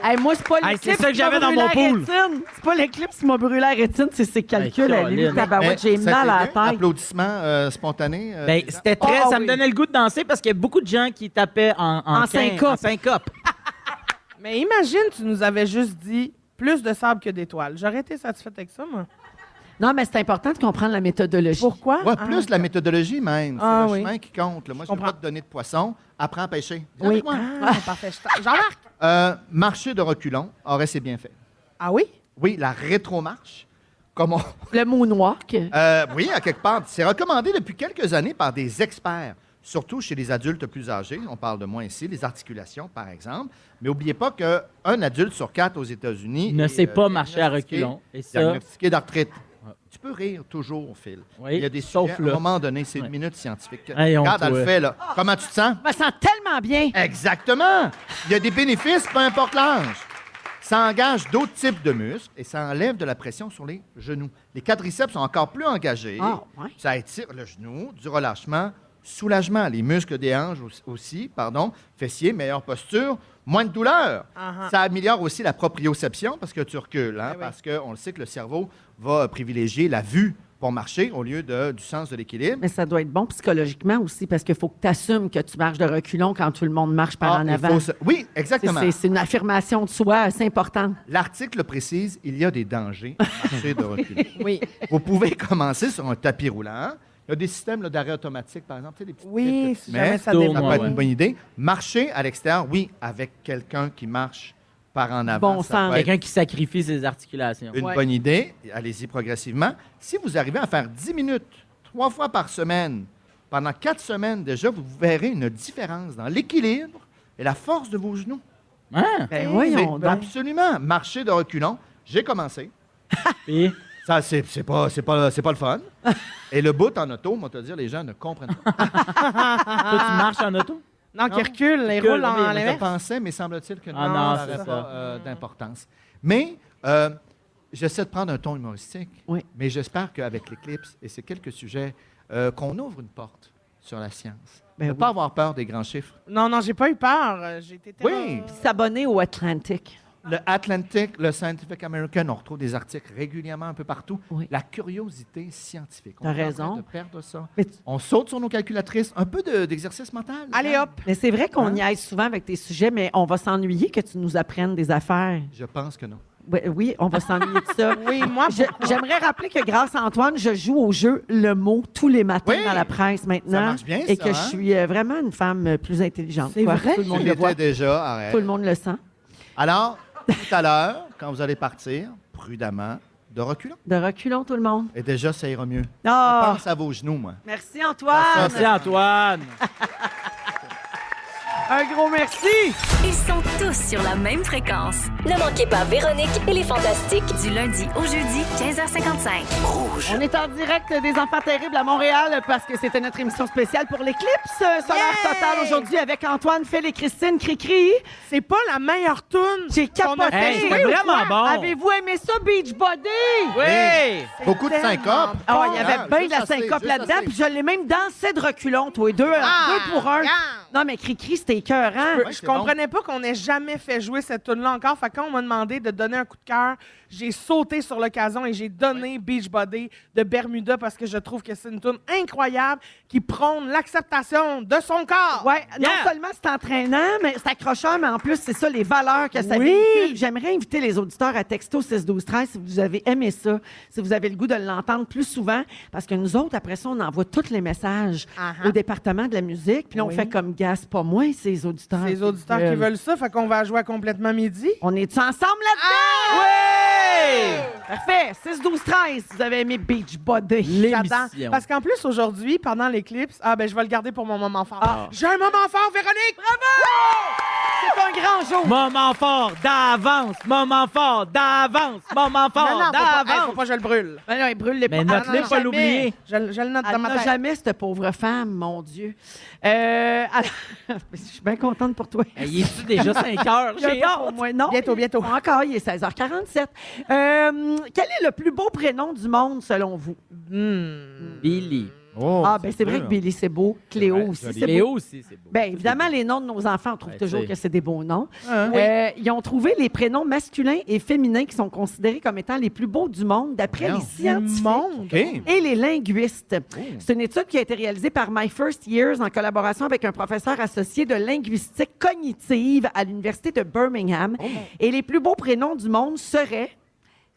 S2: Hey, moi, c'est pas
S4: Hey,
S2: l'éclipse
S4: c'est ça que
S2: qui m'a
S4: j'avais dans
S2: brûlé
S4: mon
S2: la
S4: pool.
S2: rétine. C'est pas l'éclipse qui m'a brûlé la rétine, c'est ses calculs à lui.
S4: Colin.
S2: Tabarouette, j'ai
S3: ça
S2: mal à la
S3: a été bien?
S2: tête.
S3: Applaudissements spontanés.
S4: Ben,
S3: des gens?
S4: c'était très.
S2: Ah,
S4: ça
S2: oui.
S4: me donnait le goût de danser parce qu'il y a beaucoup de gens qui tapaient en
S2: syncope.
S4: En syncope.
S5: Mais imagine, tu nous avais juste dit plus de sable que d'étoiles. J'aurais été satisfaite avec ça, moi.
S2: Non, mais c'est important de comprendre la méthodologie.
S5: Pourquoi?
S3: Ouais,
S5: Ah.
S3: plus la méthodologie même. C'est
S5: Ah,
S3: le
S5: oui.
S3: chemin qui compte. là. Moi, je ne peux
S5: comprends.
S3: pas te donner de poisson. Apprends à pêcher. Viens
S2: Oui.
S3: avec moi.
S5: Ah, parfait. Jean-Marc?
S3: Marcher de reculons aurait ses bienfaits.
S5: Ah oui?
S3: Oui, la rétromarche, comme on...
S2: Le moonwalk.
S3: oui, à quelque part. C'est recommandé depuis quelques années par des experts, surtout chez les adultes plus âgés. On parle de moi ici, les articulations, par exemple. Mais n'oubliez pas qu'un adulte sur 4 aux États-Unis
S4: Ne
S3: est,
S4: sait pas marcher à
S3: diagnostiqué-
S4: reculons. Et ça,
S3: diagnostiqué d'arthrite. Tu peux rire toujours, Phil.
S4: Oui,
S3: Il y a des
S4: sauf
S3: sujets, à
S4: là.
S3: un moment donné, c'est
S4: Ouais.
S3: une minute scientifique.
S4: Hey,
S3: Regarde, elle
S4: honte,
S3: le fait, là. Comment tu te sens?
S2: Je me sens tellement bien.
S3: Exactement. Il y a des bénéfices, peu importe l'âge. Ça engage d'autres types de muscles et ça enlève de la pression sur les genoux. Les quadriceps sont encore plus engagés.
S2: Ah, ouais.
S3: Ça étire le genou, du relâchement, soulagement. Les muscles des hanches aussi, fessiers, meilleure posture, moins de douleur.
S5: Uh-huh.
S3: Ça améliore aussi la proprioception parce que tu recules,
S5: Eh oui.
S3: parce qu'on le sait que le cerveau va privilégier la vue pour marcher au lieu du sens de l'équilibre.
S2: Mais ça doit être bon psychologiquement aussi parce qu'il faut que tu assumes que tu marches de reculons quand tout le monde marche par en
S3: il
S2: avant.
S3: faut oui, exactement.
S2: C'est une affirmation de soi, c'est important.
S3: L'article précise, il y a des dangers à marcher de reculons.
S5: Oui.
S3: Vous pouvez commencer sur un tapis roulant. Il y a des systèmes là, d'arrêt automatique, par exemple. Tu sais, des petites
S5: Oui,
S3: clips que
S5: si
S3: tu
S5: jamais
S3: mets.
S5: ça
S4: tourne,
S3: Ça
S5: démarre.
S3: peut être
S4: ouais.
S3: une bonne idée. Marcher à l'extérieur, oui, avec quelqu'un qui marche par en avant.
S2: Bon
S3: ça
S2: sens.
S3: peut être
S4: quelqu'un qui sacrifie ses articulations.
S3: une
S2: Ouais.
S3: bonne idée. Allez-y progressivement. Si vous arrivez à faire 10 minutes, 3 fois par semaine, pendant 4 semaines déjà, vous verrez une différence dans l'équilibre et la force de vos genoux.
S4: Hein?
S2: Ben voyons
S3: C'est-
S2: donc.
S3: absolument. Marcher de reculons. J'ai commencé.
S4: Puis,
S3: Ça, c'est pas le fun. Et le bout en auto, moi, te dire, les gens ne comprennent pas.
S4: toi, tu marches en auto?
S5: Non, qui recule, les
S4: Recule,
S5: roule en
S4: oui, mais
S3: Je
S5: l'inverse.
S3: pensais, mais semble-t-il que non,
S4: Ah non,
S3: ça
S4: c'est
S3: n'aurait
S4: ça.
S3: pas d'importance. Mais j'essaie de prendre un ton humoristique,
S2: Oui.
S3: mais j'espère qu'avec l'éclipse et ces quelques sujets, qu'on ouvre une porte sur la science.
S2: Ben
S3: ne
S2: oui.
S3: pas avoir peur des grands chiffres.
S5: Non, j'ai pas eu peur. J'ai été
S3: Oui.
S2: S'abonner au Atlantic.
S3: Le Atlantic, le Scientific American, on retrouve des articles régulièrement un peu partout.
S2: Oui.
S3: La curiosité scientifique.
S2: T'as
S3: On est en
S2: raison.
S3: train de perdre ça.
S2: Mais, tu-
S3: On saute sur nos calculatrices. Un peu d'exercice mental.
S5: Allez,
S3: hein?
S5: hop.
S2: mais c'est vrai qu'on
S3: Hein?
S2: y aille souvent avec tes sujets, mais on va s'ennuyer que tu nous apprennes des affaires.
S3: Je pense que non.
S2: Oui, on va s'ennuyer de ça.
S5: Oui, moi,
S2: J'aimerais rappeler que grâce à Antoine, je joue au jeu Le Mot tous les matins
S3: Oui.
S2: dans la presse maintenant.
S3: Ça marche bien,
S2: Et
S3: ça,
S2: que
S3: hein?
S2: je suis vraiment une femme plus intelligente.
S5: C'est
S2: quoi.
S5: vrai?
S2: Tout le monde
S3: Tu
S2: le voit.
S3: l'étais déjà, arrête.
S2: Tout le monde le sent.
S3: Alors, tout à l'heure, quand vous allez partir, prudemment, de reculons.
S2: De reculons, tout le monde.
S3: Et déjà, ça ira mieux.
S2: Ah!
S3: Je pense à vos genoux, moi.
S2: Merci, Antoine.
S4: Merci, Antoine.
S2: Un gros merci.
S1: Ils sont tous sur la même fréquence. Ne manquez pas Véronique et les Fantastiques du lundi au jeudi 15h55.
S2: On est en direct des Enfants terribles à Montréal parce que c'était notre émission spéciale pour l'éclipse solaire totale aujourd'hui avec Antoine, Phil et Christine Cricri.
S5: c'est pas la meilleure toune.
S2: J'ai
S5: qu'on a
S2: capoté.
S4: Hey,
S5: fait.
S4: c'était vraiment bon.
S2: Avez-vous aimé ça, Beachbody?
S4: Oui!
S3: Beaucoup de
S5: tellement
S3: syncope.
S2: Ah, il y avait
S3: Ah,
S2: bien
S3: juste
S2: de la
S3: assez,
S2: syncope
S3: juste
S2: là-dedans,
S3: assez.
S2: puis je l'ai même dansé de reculons, toi, deux pour un. Non, mais Cricri, c'était écœurant.
S3: Ouais,
S5: Je
S3: c'est
S5: comprenais pas qu'on ait jamais fait jouer cette tune-là encore. Fait que quand on m'a demandé de donner un coup de cœur, j'ai sauté sur l'occasion et j'ai donné Beachbody de Bermuda parce que je trouve que c'est une tune incroyable qui prône l'acceptation de son corps.
S2: Ouais, non
S4: Yeah.
S2: seulement c'est entraînant, mais c'est accrocheur, mais en plus, c'est ça, les valeurs que ça
S5: Oui.
S2: véhicule. J'aimerais inviter les auditeurs à texto 612-13 si vous avez aimé ça, si vous avez le goût de l'entendre plus souvent, parce que nous autres, après ça, on envoie tous les messages
S5: Uh-huh.
S2: au département de la musique, puis là, on
S5: Oui.
S2: fait comme gaz, pas moi, c'est les auditeurs.
S5: C'est les auditeurs qui veulent ça, fait qu'on va jouer à complètement midi.
S2: On est-tu ensemble là-dedans?
S4: Oui!
S2: Parfait. 6, 12, 13. Vous avez aimé Beachbody.
S5: J'adore.
S4: L'émission.
S5: Parce qu'en plus, aujourd'hui, pendant l'éclipse, je vais le garder pour mon moment fort.
S2: Ah.
S5: J'ai un moment fort, Véronique!
S2: C'est un grand jour.
S4: Moment fort d'avance, moment fort d'avance, moment fort
S5: Non, faut
S4: d'avance.
S5: pas que je le brûle.
S2: Ben non, il brûle les
S4: Mais
S2: potes.
S4: note-le, pas l'oublier.
S5: Je le note dans
S2: Elle
S5: ma
S2: n'a
S5: tête.
S2: jamais, cette pauvre femme, mon Dieu. Alors, je suis bien contente pour toi.
S4: Il est-tu déjà 5 heures?
S2: Il y a
S4: J'ai
S2: pas
S4: hâte.
S2: pour moi. Non,
S5: Bientôt.
S2: Encore, il est 16h47. Quel est le plus beau prénom du monde, selon vous?
S4: Billy.
S3: Oh,
S2: Ah, ben c'est vrai que Billy, c'est beau. Cléo
S3: Ouais,
S2: aussi,
S3: joli.
S2: c'est beau.
S4: Léo aussi, c'est beau.
S2: Bien, évidemment, les noms de nos enfants, on trouve
S4: Ouais,
S2: toujours
S4: tu sais.
S2: que c'est des beaux noms.
S5: Oui.
S2: Ils ont trouvé les prénoms masculins et féminins qui sont considérés comme étant les plus beaux du monde d'après les
S3: Voyons.
S2: scientifiques
S5: Monde.
S3: OK.
S2: et les linguistes. C'est une étude qui a été réalisée par My First Years en collaboration avec un professeur associé de linguistique cognitive à l'Université de Birmingham. Et les plus beaux prénoms du monde seraient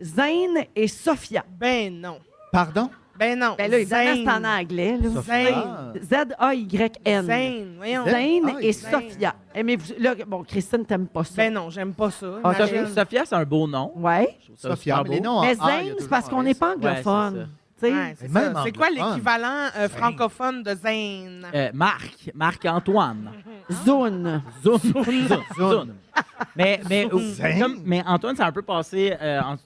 S2: Zane et Sophia.
S5: Ben non.
S3: Pardon?
S5: Ben non.
S2: Ben là, évidemment,
S5: Zane.
S2: c'est en anglais. là.
S3: Sophia.
S2: Z-A-Y-N.
S5: Zane. Voyons.
S2: Zane
S3: Ah,
S2: et
S5: Zane.
S2: Sophia. Aimez-vous... Là, bon, Christine, t'aimes pas ça.
S5: Ben non, j'aime pas ça.
S2: Ah,
S5: Imagine.
S4: Sophia, c'est un beau nom.
S2: Ouais.
S4: Je trouve ça
S3: Sophia,
S4: super
S3: mais les
S4: beau.
S3: noms en
S2: Mais
S3: A, il y a
S2: Zane,
S3: toujours
S2: c'est parce
S3: un
S2: qu'on n'est
S3: S.
S2: pas
S4: Ouais,
S2: anglophone. Tu sais.
S5: Ouais, c'est
S3: Même
S5: ça. C'est quoi
S3: anglophone.
S5: l'équivalent francophone de Zane?
S4: Marc-Antoine.
S2: Zone.
S4: Zone. Mais
S3: Zane.
S4: mais Antoine, ça a un peu passé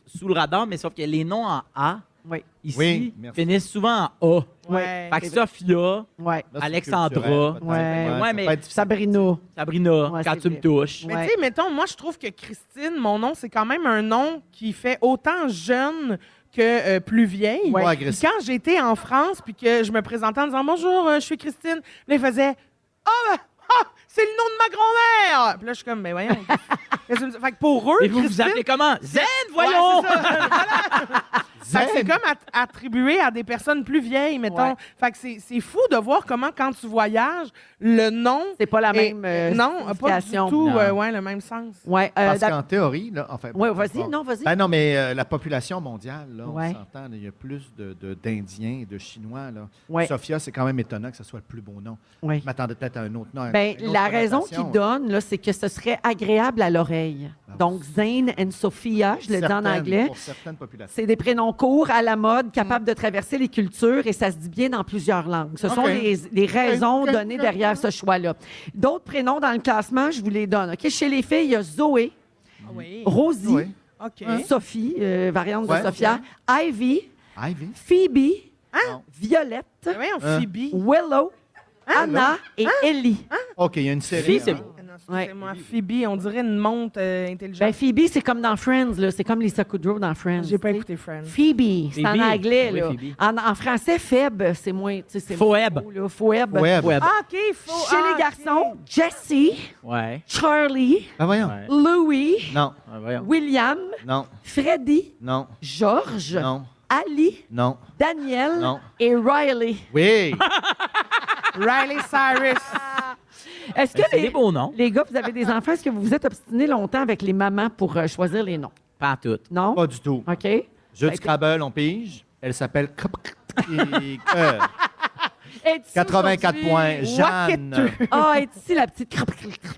S4: sous le radar, mais sauf que les noms en A,
S2: Oui.
S4: ici,
S3: Oui, merci.
S4: finissent souvent en A.
S5: Ouais.
S4: Fait que Sophia,
S2: Ouais.
S3: Là, c'est
S4: Alexandra.
S3: culturel, peut-être.
S2: Ouais.
S3: ça
S4: Ouais, mais-
S3: peut être difficile.
S2: Sabrina.
S4: Sabrina,
S2: Ouais,
S4: quand
S2: c'est
S4: tu me
S2: vrai.
S4: touches.
S5: Mais
S2: Ouais.
S5: tu sais, mettons, moi, je trouve que Christine, mon nom, c'est quand même un nom qui fait autant jeune que plus vieille.
S3: Ouais.
S5: Puis
S3: Agressif.
S5: quand j'étais en France, puis que je me présentais en disant « Bonjour, je suis Christine », là, il faisait « c'est le nom de ma grand-mère! » Puis là, je suis comme « Mais voyons. » Fait que pour eux,
S4: Et vous vous
S5: Christine...
S4: appelez comment? Zen,
S5: Ouais,
S4: voyons!
S5: c'est ça. Voilà. Fait que c'est comme attribué à des personnes plus vieilles, mettons.
S2: Ouais.
S5: Fait que c'est fou de voir comment, quand tu voyages, le nom...
S2: C'est pas la
S5: est-
S2: même
S5: non, pas du
S2: signification.
S5: tout
S4: Non.
S5: ouais, le même sens.
S2: Ouais.
S3: Parce qu'en théorie, là, enfin.
S2: Ouais, vas-y,
S3: bon.
S2: non, vas-y.
S3: Ben non, mais la population mondiale, là,
S2: Ouais.
S3: on s'entend, là, il y a plus d'Indiens et de Chinois. Là.
S2: Ouais.
S3: Sophia, c'est quand même étonnant que ce soit le plus beau nom.
S2: Ouais.
S3: Je m'attendais peut-être à un autre nom.
S2: Ben,
S3: une autre
S2: la raison qu'il
S3: connotation.
S2: donne, là, c'est que ce serait agréable à l'oreille. Donc, Zane and Sophia, je le dis en
S3: Certaines-
S2: anglais.
S3: Pour certaines populations.
S2: C'est des prénoms courts, à la mode, capables de traverser les cultures et ça se dit bien dans plusieurs langues. Ce sont
S3: OK.
S2: les raisons
S3: OK,
S2: données
S3: OK.
S2: derrière ce choix-là. D'autres prénoms dans le classement, je vous les donne. OK? Chez les filles, il y a Zoé,
S5: Oui.
S2: Rosie,
S3: Oui.
S5: OK.
S2: Sophie, variante
S3: Ouais,
S2: de Sophia, Ivy,
S3: Ivy.
S2: Phoebe,
S3: Non.
S2: Violette,
S5: Mais voyons, Phoebe.
S2: Willow, Anna et Ellie.
S3: OK, il y a une série.
S4: Fille, c'est
S3: hein.
S4: beau.
S5: Ah non, excusez-moi, Phoebe, on dirait une montre intelligente.
S2: Ben, Phoebe, c'est comme dans Friends, là. C'est comme Lisa Kudrow dans Friends.
S5: J'ai pas
S2: tu sais.
S5: écouté Friends.
S2: Phoebe, c'est en
S4: Phoebe.
S2: anglais,
S4: Oui,
S2: là.
S4: Phoebe.
S2: En français, Phoebe, c'est moins... tu sais, c'est
S4: Phoebe.
S2: moins beau, là. Phoebe.
S3: Web.
S4: Web.
S5: Ah, OK, faut...
S2: Chez
S5: ah,
S2: les
S5: OK.
S2: garçons, Jessie,
S4: Ouais.
S2: Charlie,
S3: Ah, voyons.
S4: Ouais.
S2: Louis,
S3: Non,
S4: Ouais, voyons.
S2: William,
S3: non,
S2: Freddy,
S3: non,
S2: George,
S3: non,
S2: Ali,
S3: non,
S2: Daniel
S3: non.
S2: et Riley.
S3: Oui!
S5: Riley Cyrus.
S2: Est-ce que
S4: Ben, c'est des beaux noms.
S2: les gars, vous avez des enfants, est-ce que vous vous êtes obstinés longtemps avec les mamans pour choisir les noms?
S4: Pas toutes.
S2: Non?
S3: Pas du tout.
S2: OK.
S3: Jeu
S2: Ben,
S3: de Scrabble, on pige. Elle s'appelle
S2: Es-tu
S3: 84
S2: aujourd'hui?
S3: points. Jeanne.
S2: Ah, est ici la petite...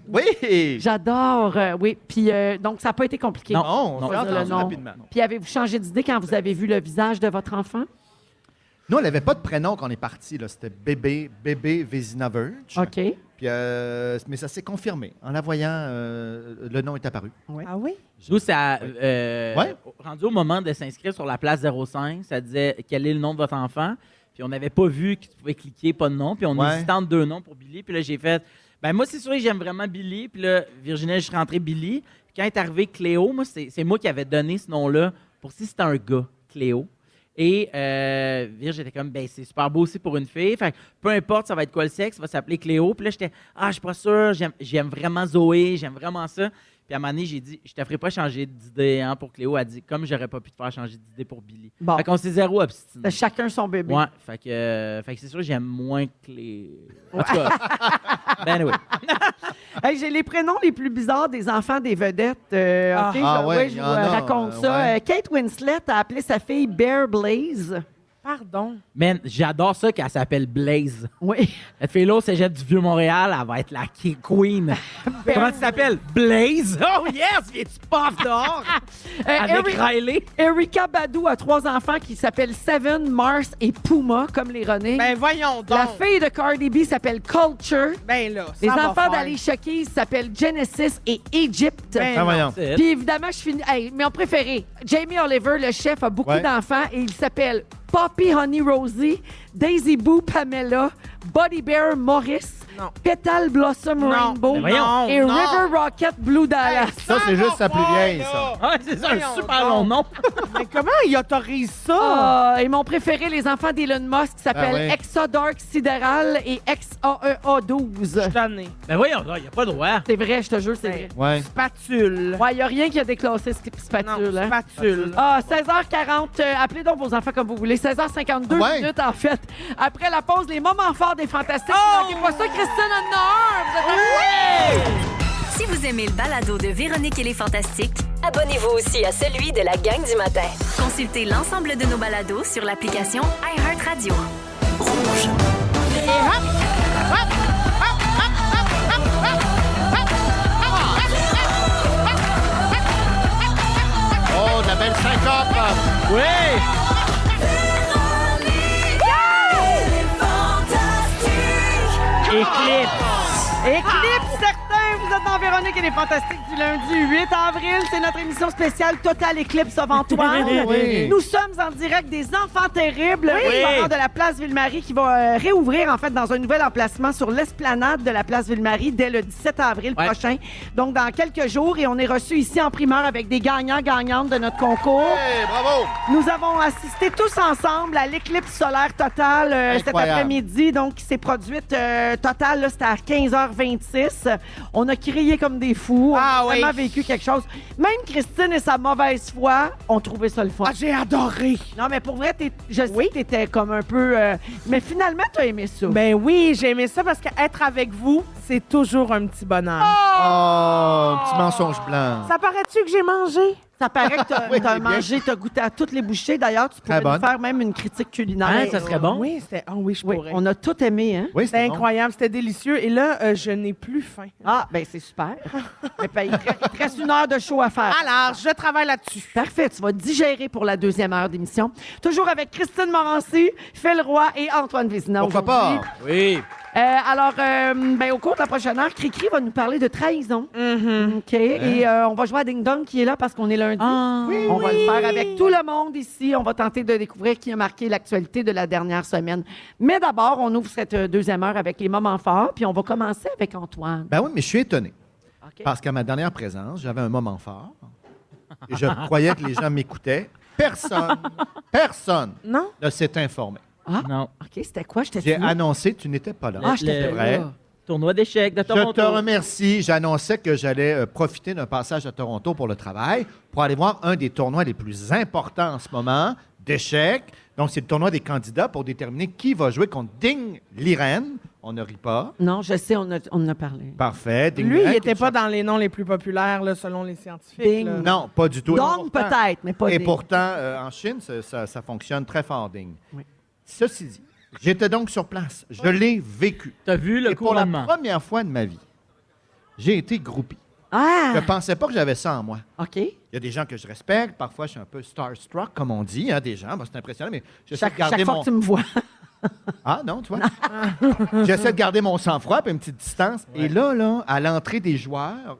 S3: Oui!
S2: J'adore, oui. Puis, donc, ça n'a pas été compliqué.
S4: Non.
S3: Non, on
S4: Non.
S3: s'est entendu
S2: Le nom.
S3: rapidement.
S2: Puis, avez-vous changé d'idée quand vous avez vu le visage de votre enfant?
S3: Nous, elle n'avait pas de prénom quand on est parti. Là. C'était bébé Vézina Verge.
S2: OK.
S3: Puis, mais ça s'est confirmé. En la voyant, le nom est apparu.
S5: Ah oui?
S4: Nous, ça,
S3: Ouais.
S4: rendu au moment de s'inscrire sur la place 05, ça disait quel est le nom de votre enfant. Puis on n'avait pas vu que tu pouvais cliquer pas de nom. Puis on
S3: Ouais.
S4: hésitait entre deux noms pour Billy. Puis là, j'ai fait, ben moi, c'est sûr que j'aime vraiment Billy. Puis là, Virginie, je suis rentré Billy. Puis quand est arrivé Cléo, moi, c'est moi qui avais donné ce nom-là pour si c'était un gars, Cléo. Et Virge était comme, ben c'est super beau aussi pour une fille. Fait que peu importe, ça va être quoi le sexe, ça va s'appeler Cléo. Puis là, j'étais, je suis pas sûr, j'aime vraiment Zoé, j'aime vraiment ça. Puis à un moment donné, j'ai dit, je te ferai pas changer d'idée hein, pour Cléo. Elle a dit, comme j'aurais pas pu te faire changer d'idée pour Billy.
S2: Bon.
S4: Fait qu'on s'est zéro obstiné.
S2: Chacun son bébé.
S4: Ouais, fait que c'est sûr que j'aime moins Cléo. En tout cas, ben anyway.
S2: Hey, j'ai les prénoms les plus bizarres des enfants des vedettes. OK,
S3: Ah
S2: je,
S3: ouais,
S2: je
S3: il y
S2: vous
S3: en a,
S2: raconte ça.
S3: ouais.
S2: Kate Winslet a appelé sa fille Bear Blaze.
S5: Pardon.
S4: Man, j'adore ça qu'elle s'appelle Blaze.
S2: Oui.
S4: Cette fille-là au cégep du Vieux-Montréal, elle va être la queen. Comment tu t'appelles? Blaze? Oh yes! Viens-tu paf dehors? Avec Riley.
S2: Erika Badou a 3 enfants qui s'appellent Seven, Mars et Puma, comme les René.
S5: Ben voyons donc.
S2: La fille de Cardi B s'appelle Culture.
S5: Ben là, ça
S2: Les
S5: va
S2: enfants
S5: faire.
S2: d'Alicia Keys s'appellent Genesis et Egypt.
S5: Ben
S3: Ah, voyons.
S4: C'est
S2: Puis évidemment, je finis. Hey, mon préféré, Jamie Oliver, le chef, a beaucoup
S3: Ouais.
S2: d'enfants et il s'appelle Poppy Honey Rosie, Daisy Boo Pamela, Buddy Bear Maurice,
S5: Non.
S2: Petal Blossom
S5: Non.
S2: Rainbow
S4: Ben voyons.
S2: et
S5: Non.
S2: River Rocket Blue Dallas.
S3: Ça, c'est juste sa plus vieille, ça.
S4: Ah, c'est ça,
S5: Voyons
S4: un super
S5: donc.
S4: long nom.
S5: Mais comment il autorise ça?
S2: Ah, et mon préféré, les enfants d'Elon Musk, qui s'appellent
S3: Ah ouais.
S2: Exa Dark Sidéral et XAEA12.
S5: Je suis tannée.
S4: Ben voyons, il n'y a pas de droit.
S2: C'est vrai, je te jure, c'est vrai.
S3: Ouais.
S5: Spatule.
S2: Ouais, il n'y a rien qui a déclassé ce spatule.
S5: Non,
S2: hein.
S5: spatule.
S2: Ah, 16h40, appelez donc vos enfants comme vous voulez. 16h52
S3: Ouais.
S2: minutes, en fait. Après la pause, les moments forts des Fantastiques.
S5: Oh!
S2: Manquez pas ça, Christine en a un. Vous êtes à-
S1: Si vous aimez le balado de Véronique et les Fantastiques, abonnez-vous aussi à celui de la gang du matin. Consultez l'ensemble de nos balados sur l'application iHeartRadio.
S3: Oh, de la belle syncope!
S4: Oui! Éclipse!
S2: Éclipse certain, vous êtes dans Véronique et les Fantastiques du lundi 8 avril. C'est notre émission spéciale Total Eclipse of Antoine.
S3: Oui.
S2: Nous sommes en direct des Enfants Terribles, restaurant de la place Ville-Marie qui va réouvrir en fait dans un nouvel emplacement sur l'esplanade de la place Ville-Marie dès le 17 avril
S4: Ouais.
S2: prochain. Donc dans quelques jours et on est reçus ici en primeur avec des gagnants-gagnantes de notre concours.
S3: Hey, bravo!
S2: Nous avons assisté tous ensemble à l'éclippe solaire totale cet
S3: Incroyable.
S2: après-midi, donc qui s'est produite totale, là, c'était à 15h26. On a crié comme des fous,
S5: Ah
S2: on a
S5: oui.
S2: vraiment vécu quelque chose. Même Christine et sa mauvaise foi ont trouvé ça le fun.
S5: Ah, j'ai adoré.
S2: Non, mais pour vrai, je sais que t'étais comme un peu... mais finalement, t'as aimé ça.
S5: Ben oui, j'ai aimé ça parce qu'être avec vous, c'est toujours un petit bonheur.
S3: Oh, petit mensonge blanc.
S5: Ça paraît-tu que j'ai mangé?
S2: Ça paraît que t'as
S3: Oui,
S2: t'as
S3: bien.
S2: mangé, t'as goûté à toutes les bouchées. D'ailleurs, tu pourrais
S3: Très
S2: nous
S3: bonne.
S2: faire même une critique culinaire.
S4: Hein, ça serait bon?
S5: Oui, c'était. Ah oui, je
S2: Oui,
S5: pourrais.
S2: on a tout aimé, hein?
S3: Oui,
S5: C'était
S3: bon.
S5: incroyable, c'était délicieux. Et là, je n'ai plus faim.
S2: Ah, ben c'est super. Mais ben, il te reste 1 heure de show à faire.
S5: Alors, je travaille là-dessus.
S2: Parfait, tu vas digérer pour la 2e heure d'émission. Toujours avec Christine Morancy, Phil Roy et Antoine Vézina.
S3: Pourquoi
S2: aujourd'hui.
S3: pas?
S4: Oui.
S2: Au cours de la prochaine heure, Cricri va nous parler de trahison. OK. Et on va jouer à Ding Dong qui est là parce qu'on est lundi. On va le faire avec tout le monde ici. On va tenter de découvrir qui a marqué l'actualité de la dernière semaine. Mais d'abord, on ouvre cette 2e heure avec les moments forts, puis on va commencer avec Antoine.
S3: Ben oui, mais je suis étonné.
S2: OK.
S3: Parce qu'à ma dernière présence, j'avais un moment fort. Et je croyais que les gens m'écoutaient. Personne
S5: Non?
S3: ne s'est informé.
S4: Non.
S2: OK, c'était quoi? J'étais
S3: J'ai annoncé que tu n'étais pas là.
S2: Ah, j'étais
S4: Le-
S2: pas
S3: vrai.
S2: là.
S4: Tournoi d'échecs de
S3: Je
S4: Toronto.
S3: te remercie. J'annonçais que j'allais profiter d'un passage à Toronto pour le travail, pour aller voir un des tournois les plus importants en ce moment, d'échecs. Donc, c'est le tournoi des candidats pour déterminer qui va jouer contre Ding Liren. On ne rit pas.
S2: Non, je sais, on en a parlé.
S3: Parfait. Ding
S5: Lui,
S3: Liren,
S5: il
S3: qui
S5: n'était
S3: est
S5: pas dans les noms les plus populaires, là, selon les scientifiques.
S2: Ding.
S5: là.
S3: Non, pas du tout.
S2: Donc,
S3: Pourtant-
S2: peut-être, mais pas
S3: Et
S2: Ding.
S3: pourtant, en Chine, ça fonctionne très fort, Ding.
S2: Oui.
S3: Ceci dit, j'étais donc sur place. Je l'ai vécu.
S4: T'as vu le
S3: Et pour la
S4: couronnement?
S3: première fois de ma vie, j'ai été groupie.
S2: Ah!
S3: Je ne pensais pas que j'avais ça en moi.
S2: OK.
S3: Il y a des gens que je respecte. Parfois, je suis un peu starstruck, comme on dit. Hein, des gens, c'est impressionnant, mais j'essaie de
S2: Chaque
S3: garder
S2: fois
S3: mon...
S2: que tu me vois.
S3: Ah non, tu vois? J'essaie de garder mon sang-froid et une petite distance. Et là, à l'entrée des joueurs,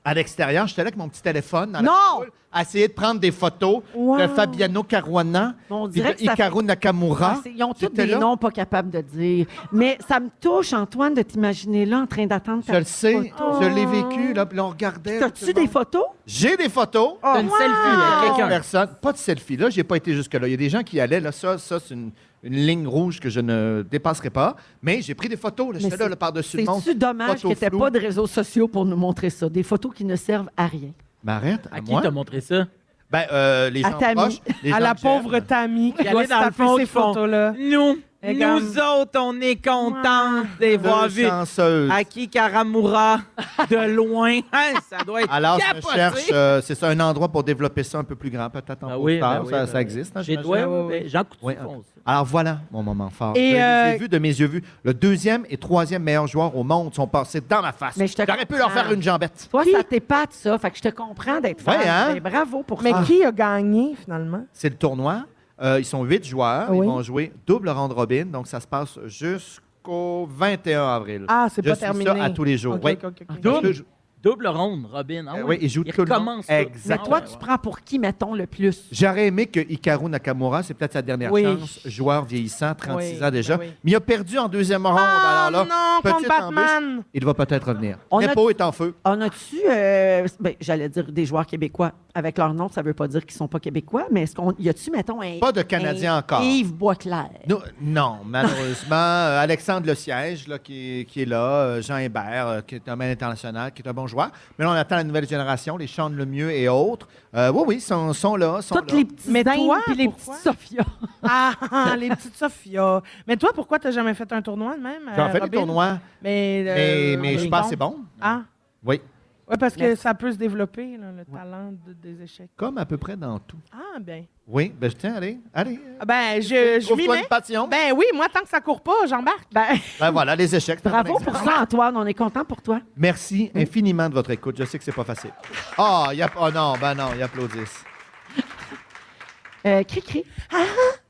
S3: à l'extérieur, j'étais là avec mon petit téléphone dans
S2: Non!
S3: la foule, à essayer de prendre des photos
S5: Wow.
S3: de Fabiano Caruana
S2: On
S3: puis
S2: dirait
S3: de
S2: que ça
S3: Hikaru Nakamura.
S2: Ils ont tous
S3: J'étais
S2: des
S3: là.
S2: noms pas capables de dire. Mais ça me touche, Antoine, de t'imaginer là en train d'attendre
S3: Je
S2: ta
S3: le sais,
S2: photo.
S3: je l'ai vécu. Là, puis là, on regardait. tout
S2: T'as-tu
S3: le
S2: des
S3: monde.
S2: photos?
S3: J'ai des photos.
S4: T'as une selfie avec quelqu'un.
S3: Personne. Pas de selfie. Là, j'ai pas été jusque-là. Il y a des gens qui allaient. Là, ça c'est une ligne rouge que je ne dépasserai pas. Mais j'ai pris des photos. Là, j'étais là, par-dessus le monde.
S2: C'est-tu dommage
S3: Photos
S2: qu'il n'y ait
S3: floues.
S2: pas de réseaux sociaux pour nous montrer ça? Des photos qui ne servent à rien.
S3: Mais arrête,
S4: À
S3: à
S4: qui
S3: moi.
S4: t'as montré ça?
S3: Ben, les
S2: À
S3: gens
S2: Tammy.
S3: proches. Les
S5: À
S3: gens
S5: la
S3: que j'aime.
S5: pauvre Tammy qui
S4: Qui
S5: doit
S4: allait
S5: se
S4: dans le
S5: taper
S4: fond,
S5: ces
S4: qui font-
S5: photos-là.
S4: Nous. Nous autres, on est contents de les voir vus.
S3: Chanceuse.
S4: Aki Karamura, de loin. Hein, ça doit être
S3: Alors, je
S4: capoté.
S3: cherche, c'est ça, un endroit pour développer ça un peu plus grand, peut-être en poster. Ça existe, hein,
S4: J'ai
S3: j'imagine?
S4: Jean Coutu
S3: Oui,
S4: font ça.
S3: Alors voilà mon moment fort.
S5: Et,
S3: Je les ai vus de mes yeux vus. Le 2e et 3e meilleur joueur au monde sont passés dans ma face.
S2: Mais je te
S3: J'aurais pu leur
S2: comprends.
S3: faire une jambette.
S2: Toi, ça t'épate, ça. Fait que je te comprends d'être fan.
S3: Ouais, hein?
S2: Ben, bravo pour
S5: Mais
S2: ça.
S5: qui a gagné, finalement?
S3: C'est le tournoi. Ils sont 8 joueurs.
S5: Oui.
S3: Ils vont jouer double round robin. Donc, ça se passe jusqu'au 21 avril.
S5: Ah, c'est
S3: Je
S5: pas
S3: suis
S5: terminé.
S3: ça à tous les jours.
S5: OK,
S3: oui.
S5: OK, OK.
S3: Parce que
S4: Double ronde, Robin. Ah
S3: oui, il joue tout le long.
S4: recommence tout.
S3: Exact.
S2: Mais toi, tu prends pour qui, mettons, le plus?
S3: J'aurais aimé que Hikaru Nakamura, c'est peut-être sa dernière
S5: Oui.
S3: chance, joueur vieillissant, 36
S5: Oui,
S3: ans déjà,
S5: oui.
S3: mais il a perdu en 2e round.
S5: Ah
S3: Alors là,
S5: non, contre
S3: petite embûche.
S5: Batman!
S3: Il va peut-être revenir.
S2: On a-
S3: Nepo est en feu.
S2: On a-tu, j'allais dire des joueurs québécois avec leur nom, ça veut pas dire qu'ils sont pas québécois, mais y a-tu, mettons, un.
S3: Pas de Canadiens encore.
S2: Yves Boisclair.
S3: Non, malheureusement. Alexandre Le Siège, là, qui est là, Jean Hébert, qui est un main international, qui est un bon joueur. Mais là, on attend la nouvelle génération, les Sean Lemieux et autres. Oui, sont là.
S2: Toutes
S3: là.
S2: les petits
S5: Mais
S2: Dindes
S5: toi,
S2: puis les
S5: pourquoi?
S2: petites Sophia.
S5: Ah, les petites Sophia. Mais toi, pourquoi t'as jamais fait un tournoi de même?
S3: J'en fais des
S5: Robin?
S3: tournois, mais je suis pas assez bon.
S5: Ah,
S3: Oui,
S5: oui, parce que
S2: Merci.
S5: ça peut se développer, là, le talent des échecs.
S3: comme à peu près dans tout.
S5: Ah, bien.
S3: Oui, ben je tiens, allez.
S5: Ah, ben, je m'y
S3: Trouve-toi
S5: mets.
S3: une passion.
S5: Ben oui, moi, tant que ça court pas, j'embarque.
S2: Ben,
S3: Ben voilà, les échecs. c'est un
S2: bravo
S3: bon
S2: pour
S3: exemple.
S2: ça, Antoine. On est content pour toi.
S3: Merci infiniment de votre écoute. Je sais que c'est pas facile. Oh non, ils applaudissent.
S2: Cri-cri.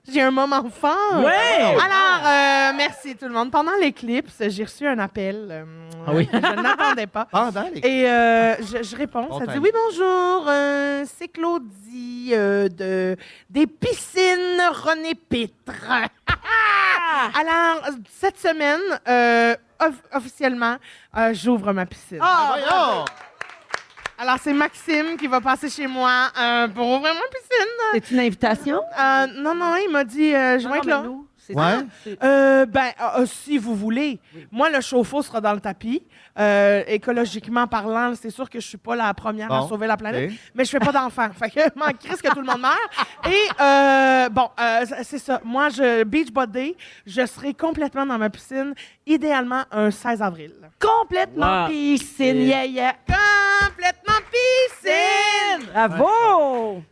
S5: J'ai un moment fort.
S4: Ouais!
S5: Alors, merci tout le monde. Pendant l'éclipse, j'ai reçu un appel.
S4: Ah oui?
S5: Que je n'attendais pas.
S3: Pendant les...
S5: Et je réponds.
S3: Bon
S5: Ça dit
S3: timing.
S5: oui, bonjour. C'est Claudie des piscines René Pitre. Alors, cette semaine, officiellement, j'ouvre ma piscine.
S3: voyons!
S5: Alors, c'est Maxime qui va passer chez moi pour ouvrir ma piscine.
S2: C'est une invitation?
S5: Non, il m'a dit je vais être là.
S2: C'est
S3: Ouais.
S2: ça.
S5: Si vous voulez. Moi, le chauffe-eau sera dans le tapis. Écologiquement parlant, c'est sûr que je suis pas la première à
S3: Bon,
S5: sauver la planète,
S3: ok.
S5: mais je fais pas d'enfants. Fait que je m'en crisse que tout le monde meurt. Et c'est ça. Moi, beach body, je serai complètement dans ma piscine, idéalement un 16 avril.
S2: Complètement
S4: Wow.
S2: piscine. Yeah, yeah.
S5: Complètement piscine!
S2: Bravo!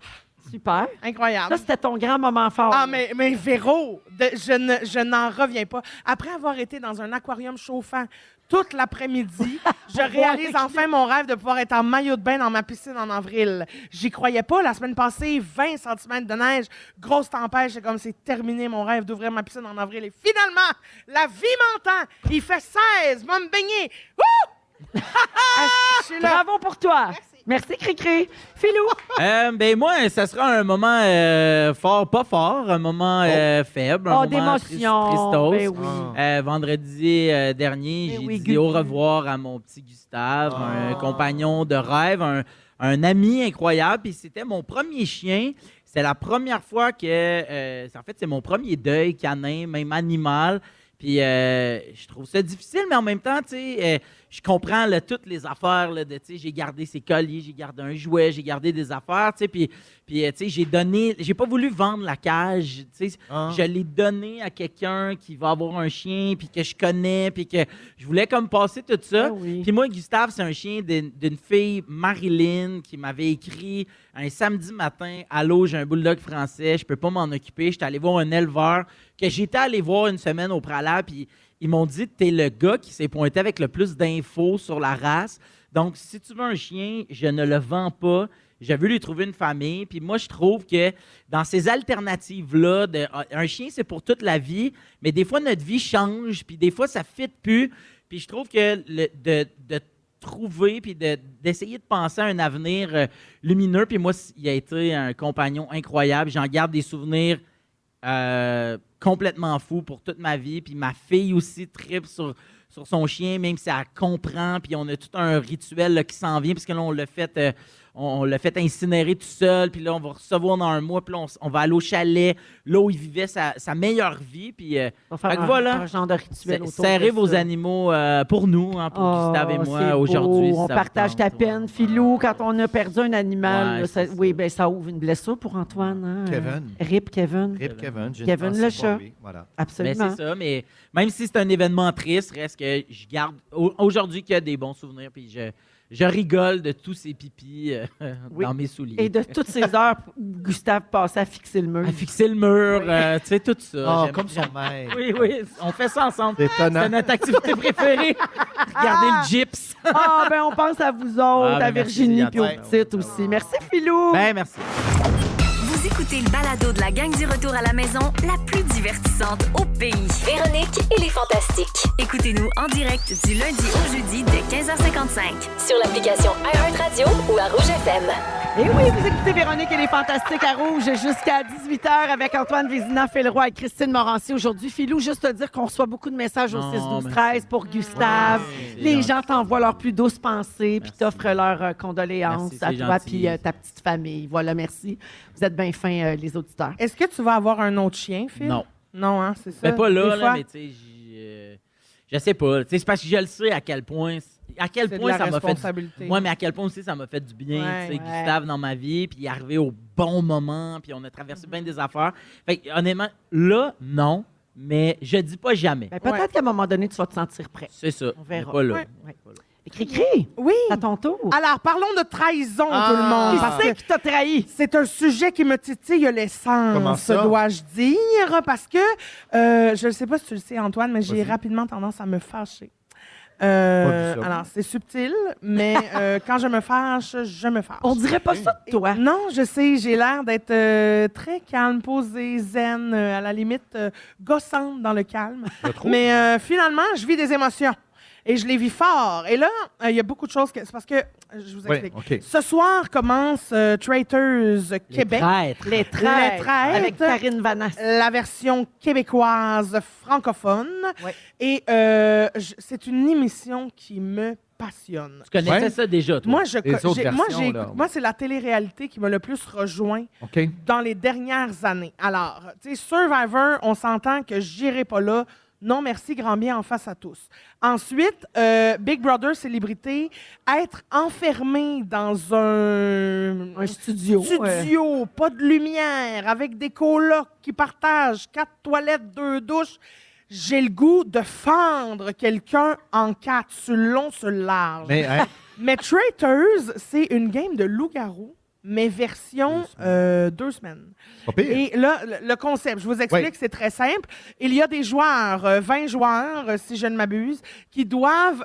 S2: Super.
S5: Incroyable.
S2: Ça, c'était ton grand moment fort.
S5: Ah, mais Véro, je n'en reviens pas. Après avoir été dans un aquarium chauffant toute l'après-midi, je réalise enfin mon rêve de pouvoir être en maillot de bain dans ma piscine en avril. J'y croyais pas. La semaine passée, 20 cm de neige, grosse tempête. J'étais comme, c'est terminé mon rêve d'ouvrir ma piscine en avril. Et finalement, la vie m'entend. Il fait 16. Va me baigner. Wouh! Je suis là.
S2: Bravo pour toi. Merci, Cri-Cri. Philou.
S4: Ben moi, ça sera un moment fort, pas fort, un moment faible, un
S2: Oh,
S4: moment
S2: d'émotion.
S4: tristos.
S2: Ben oui.
S4: Vendredi dernier,
S2: Ben
S4: j'ai
S2: oui,
S4: dit au
S2: Gugu.
S4: revoir à mon petit Gustave, un compagnon de rêve, un ami incroyable. Puis c'était mon premier chien. C'est la première fois que... en fait, c'est mon premier deuil canin, même animal. Puis je trouve ça difficile, mais en même temps, tu sais, je comprends là, toutes les affaires. Là, tu sais, j'ai gardé ses colliers, j'ai gardé un jouet, j'ai gardé des affaires, tu sais, puis tu sais, j'ai pas voulu vendre la cage, tu sais, je l'ai donné à quelqu'un qui va avoir un chien, puis que je connais, puis que je voulais comme passer tout ça.
S2: Ben oui.
S4: Puis moi, Gustave, c'est un chien d'une fille, Marilyn, qui m'avait écrit un samedi matin, « Allô, j'ai un bulldog français, je peux pas m'en occuper. » J'étais allé voir un éleveur que j'étais allé voir une semaine au préalable, puis ils m'ont dit « T'es le gars qui s'est pointé avec le plus d'infos sur la race. Donc, si tu veux un chien, je ne le vends pas. J'ai vu lui trouver une famille. » Puis moi, je trouve que dans ces alternatives-là, un chien, c'est pour toute la vie, mais des fois, notre vie change, puis des fois, ça ne fit plus. Puis je trouve que de trouver, puis d'essayer de penser à un avenir lumineux, puis moi, il a été un compagnon incroyable. J'en garde des souvenirs complètement fous pour toute ma vie. Puis ma fille aussi tripe sur son chien, même si elle comprend. Puis on a tout un rituel là, qui s'en vient, parce que là, on l'a fait on l'a fait incinérer tout seul, puis là, on va recevoir dans un mois, puis là, on va aller au chalet, là où il vivait sa meilleure vie, puis
S2: On va faire
S4: fait que
S2: un,
S4: voilà.
S2: un genre de rituel autour
S4: serrez
S2: de
S4: vos
S2: ça.
S4: animaux pour nous, hein, pour Gustave et
S2: Oh, c'est
S4: moi,
S2: beau.
S4: aujourd'hui. si
S2: On
S4: ça vous
S2: partage
S4: tente,
S2: ta
S4: ouais.
S2: peine, Philou, quand on a perdu un animal.
S4: Ouais,
S2: là,
S4: c'est ça.
S2: oui, ben ça ouvre une blessure pour Antoine. Hein?
S3: Kevin.
S2: Rip Kevin.
S3: Rip Kevin. j'ai une
S2: Kevin
S3: pensée
S2: le
S3: pour
S2: chat.
S3: lui. Voilà.
S4: Mais
S2: Absolument.
S4: c'est ça, mais même si c'est un événement triste, reste que je garde aujourd'hui qu'il y a des bons souvenirs, puis je rigole de tous ces pipis
S2: Oui.
S4: dans mes souliers.
S2: Et de toutes ces heures où Gustave passait à fixer le mur.
S4: À fixer le mur, tu sais, tout ça.
S3: Oh,
S4: J'aime-
S3: comme son
S4: j'aime-
S3: maître.
S4: Oui, oui, on fait ça ensemble.
S3: C'est étonnant.
S4: C'est notre activité préférée. Regardez le gyps.
S2: Ah, ben on pense à vous autres,
S4: Ah, ben
S2: à
S4: merci,
S2: Virginie
S4: c'est
S2: puis aux
S4: gentil.
S2: petites aussi. Merci, Philou.
S4: Ben, merci.
S1: Vous écoutez le balado de la gang du retour à la maison, la plus divertissante au pays. Véronique et les Fantastiques. Écoutez-nous en direct du lundi au jeudi dès 15h55. Sur l'application iHeartRadio ou à Rouge FM.
S2: Et oui, vous écoutez Véronique et les Fantastiques à Rouge jusqu'à 18h avec Antoine Vézina, Phil-Roy et Christine Morancy. Aujourd'hui, Philou, juste te dire qu'on reçoit beaucoup de messages au
S4: Non,
S2: 6-12-13 pour Gustave.
S4: Ouais, c'est
S2: Les
S4: gentil.
S2: gens t'envoient leurs plus douces pensées puis
S4: Merci.
S2: t'offrent leurs condoléances
S4: Merci,
S2: à
S4: c'est
S2: toi
S4: gentil.
S2: puis ta petite famille. Voilà, merci. Vous êtes bien fins, les auditeurs.
S5: Est-ce que tu vas avoir un autre chien, Phil?
S4: Non.
S5: Non, hein, c'est ça.
S4: Mais pas
S5: Des
S4: là,
S5: fois,
S4: là, mais tu sais, je sais pas. Tu sais, c'est parce que je le sais à quel point
S5: c'est de la
S4: ça m'a fait
S5: responsabilité.
S4: moi, mais à quel point aussi ça m'a fait du bien,
S5: Ouais,
S4: tu sais,
S2: ouais.
S4: Gustave dans ma vie, puis il est arrivé au bon moment, puis on a traversé bien des affaires. Fait que, honnêtement, là, non, mais je dis pas jamais.
S2: Ben, peut-être
S5: Ouais.
S2: qu'à un moment donné, tu vas te sentir prêt.
S4: C'est ça.
S2: On verra.
S4: Mais pas là.
S5: Ouais.
S2: Ouais. Cri-cri,
S5: Oui.
S2: à ton tour.
S5: Alors, parlons de trahison,
S3: Ah.
S5: tout le monde.
S2: Qui
S5: Parce
S2: c'est
S5: que
S2: qui t'a trahi?
S5: c'est un sujet qui me titille
S3: Comment
S5: l'essence,
S3: ça?
S5: dois-je dire, parce que je ne sais pas si tu le sais, Antoine, mais j'ai
S3: Vas-y.
S5: rapidement tendance à me fâcher.
S3: Pas vu ça.
S5: Alors, c'est subtil, mais quand je me fâche, je me fâche.
S2: On dirait pas ça de toi.
S5: Non, je sais, j'ai l'air d'être très calme, posée, zen, à la limite gossante dans le calme.
S3: Je trouve.
S5: Mais finalement, je vis des émotions et je les vis fort. Et là, il y a beaucoup de choses que... C'est parce que, je vous
S3: Oui,
S5: explique.
S3: OK.
S5: Ce soir commence Traitors Québec.
S4: Traître.
S2: Les traîtres.
S5: Les traîtres.
S2: Avec Karine Vanasse.
S5: La version québécoise francophone.
S2: Ouais.
S5: Et c'est une émission qui me passionne.
S4: Tu connaissais
S3: Ouais.
S4: ça déjà, toi?
S5: Moi,
S3: Les autres versions, là,
S5: moi, c'est la télé-réalité qui m'a le plus rejoint
S3: OK.
S5: dans les dernières années. Alors, tu sais, Survivor, on s'entend que j'irai pas là. Non, merci, grand bien en face à tous. Ensuite, Big Brother Célébrité, être enfermé dans un
S2: studio.
S5: studio, pas de lumière, avec des colocs qui partagent 4 toilettes, 2 douches. J'ai le goût de fendre quelqu'un en 4, sur le long, sur le large.
S3: Mais, hein,
S5: Mais Traitors, c'est une game de loup-garou, mais version 2 semaines.
S3: pas pire.
S5: Et là, le concept, je vous explique,
S3: Oui.
S5: c'est très simple. Il y a des joueurs, 20 joueurs, si je ne m'abuse, qui doivent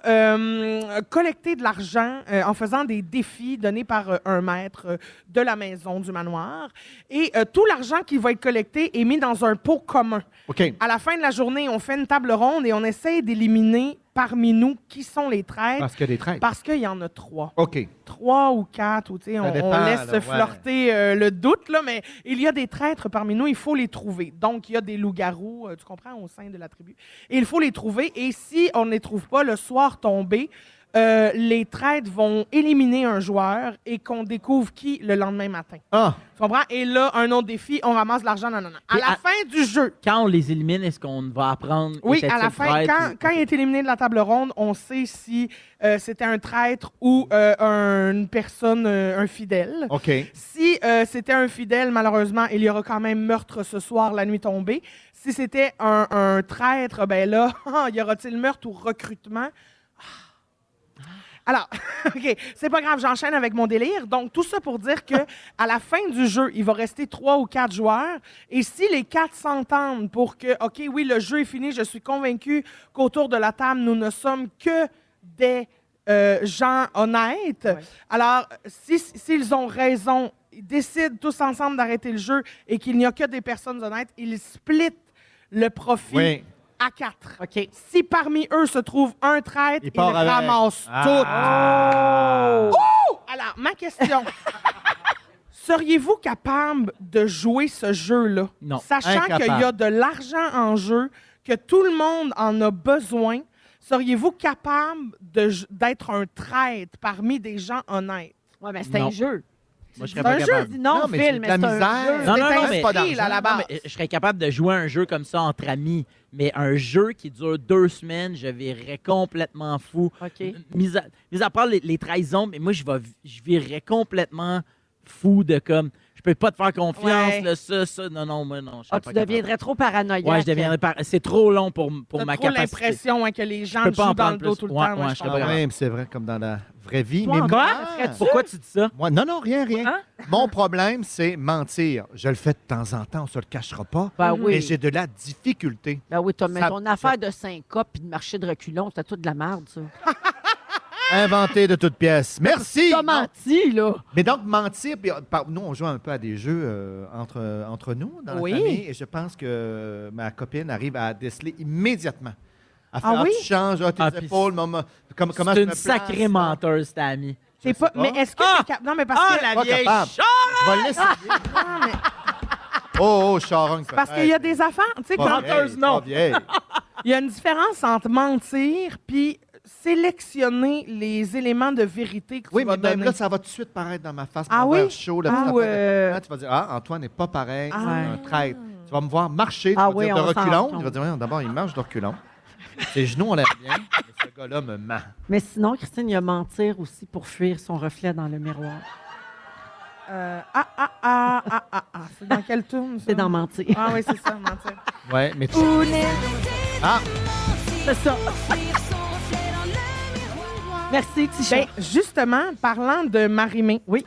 S5: collecter de l'argent en faisant des défis donnés par un maître de la maison du manoir. Et tout l'argent qui va être collecté est mis dans un pot commun.
S3: OK.
S5: À la fin de la journée, on fait une table ronde et on essaye d'éliminer parmi nous qui sont les traîtres.
S3: Parce qu'il y a des traîtres.
S5: Parce qu'il y en a 3.
S3: OK.
S5: 3 ou 4, ou tu sais, on
S3: dépend,
S5: laisse
S3: là, ouais.
S5: flirter le doute, là, mais il y a des traîtres parmi nous, il faut les trouver. Donc, il y a des loups-garous, tu comprends, au sein de la tribu. Et il faut les trouver, et si on ne les trouve pas, le soir tombé, les traîtres vont éliminer un joueur et qu'on découvre qui le lendemain matin.
S3: Ah,
S5: Tu comprends? Et là, un autre défi, on ramasse de l'argent, non. À
S4: Et
S5: la
S4: à-
S5: fin du jeu,
S4: Quand on les élimine, est-ce qu'on va apprendre?
S5: oui,
S4: était-il
S5: à la fin,
S4: traître
S5: quand il est éliminé de la table ronde, on sait si c'était un traître ou une personne, un fidèle.
S3: OK.
S5: Si c'était un fidèle, malheureusement, il y aura quand même meurtre ce soir, la nuit tombée. Si c'était un traître, ben là, y aura-t-il meurtre ou recrutement? Alors, OK, c'est pas grave, j'enchaîne avec mon délire. Donc, tout ça pour dire que à la fin du jeu, il va rester 3 ou 4 joueurs. Et si les 4 s'entendent pour que, OK, oui, le jeu est fini, je suis convaincu qu'autour de la table, nous ne sommes que des gens honnêtes.
S2: Ouais.
S5: Alors, s'ils ont raison, ils décident tous ensemble d'arrêter le jeu et qu'il n'y a que des personnes honnêtes, ils splitent le profit
S3: Oui.
S5: à 4.
S2: OK.
S5: Si parmi eux se trouve un traître,
S3: Il
S5: ils
S3: part avec.
S5: ramassent
S3: Ah.
S5: tout. Alors, ma question. Seriez-vous capable de jouer ce jeu-là?
S4: Non.
S5: Sachant
S3: Incapable.
S5: qu'il y a de l'argent en jeu, que tout le monde en a besoin, seriez-vous capable d'être un traître parmi des gens honnêtes?
S2: Ouais, mais c'est
S4: Non.
S2: un jeu.
S4: Moi, je
S2: C'est
S4: serais pas
S2: un jeu.
S4: capable.
S2: Dis non,
S3: Non, mais
S2: Phil,
S3: j'ai
S2: mais
S3: de
S2: c'est
S3: la
S2: un
S3: misère.
S2: jeu.
S4: Non,
S5: C'est
S4: non,
S5: un
S4: mais-
S5: pas d'argent. à la base.
S4: mais je serais capable de jouer à un jeu comme ça entre amis. Mais un jeu qui dure 2 semaines, je virerais complètement fou.
S2: OK.
S4: Mis à part les trahisons, mais moi, je virerais complètement fou de comme, je peux pas te faire confiance,
S5: Ouais.
S4: là, ça. Non, moi, non. Je serais
S2: Ah,
S4: pas
S2: tu
S4: capable.
S2: deviendrais trop paranoïaque.
S4: Ouais, je deviendrais c'est trop long pour
S5: T'as
S4: ma
S5: trop
S4: capacité.
S5: l'impression que les gens
S4: peux
S5: te
S4: pas en
S5: jouent dans
S4: prendre
S5: le dos
S4: plus.
S5: tout le
S4: Ouais,
S5: temps.
S4: ouais,
S5: je
S4: je serais
S3: Ah
S4: pas
S5: comprends.
S3: oui, mais c'est vrai, comme dans la vraie vie.
S2: Toi,
S3: mais
S2: en
S3: moi,
S2: ferais-tu?
S4: Pourquoi tu dis ça?
S3: moi, non, rien.
S2: Hein?
S3: Mon problème, c'est mentir. Je le fais de temps en temps, on se le cachera pas.
S2: Ben
S3: Mais
S2: oui.
S3: j'ai de la difficulté.
S2: Ben oui, mais
S3: Ça-
S2: ton affaire de syncope puis de marcher de reculons, c'était toute de la merde, ça.
S3: Inventé de toutes pièces. Merci!
S2: T'as menti, là.
S3: Mais donc, mentir, puis, nous, on joue un peu à des jeux entre nous, dans
S5: Oui.
S3: la famille, et je pense que ma copine arrive à déceler immédiatement. À faire,
S5: Ah oui?
S3: tu changes, tes
S4: Ah, puis
S3: épaules, maman, comment je
S4: C'est
S3: me
S4: une
S3: place,
S4: sacrée menteuse, ta amie.
S5: T'es
S3: Je
S5: pas...
S3: sais pas.
S5: Mais est-ce que t'es capable... Non, mais parce que...
S3: Pas capable. Je vais le laisser.
S5: Non, mais-
S3: Oh, charogne,
S5: Parce qu'il y a des affaires... Tu sais,
S3: Pas
S5: quand...
S3: vieille, pas vieille.
S5: Il y a une différence entre mentir puis sélectionner les éléments de vérité que
S3: Oui,
S5: tu vas
S3: mais même
S5: donner.
S3: là, ça va tout de suite paraître dans ma face.
S5: Ah
S3: mon
S5: oui?
S3: verre chaud, là,
S2: Ah
S3: puis ça
S2: ouais.
S3: fait- là, tu vas dire, Antoine n'est pas pareil,
S5: Ah.
S3: c'est un traître. Tu vas me voir marcher, tu
S2: Ah
S3: vas
S2: oui,
S3: dire de
S2: on s'en
S3: reculons.
S2: rend
S3: Tu vas dire, voyons, d'abord, il marche de reculons. Ses genoux ont l'air bien, mais ce gars-là me ment.
S2: Mais sinon, Christine, il y a mentir aussi pour fuir son reflet dans le miroir.
S5: C'est dans quel tour, ça?
S2: C'est dans mentir.
S5: Ah oui, c'est ça, mentir.
S3: Ouais, mais tu... Ah,
S2: C'est ça. Merci, Ticha.
S5: Ben, justement, parlant de Marie-Mé,
S2: Oui.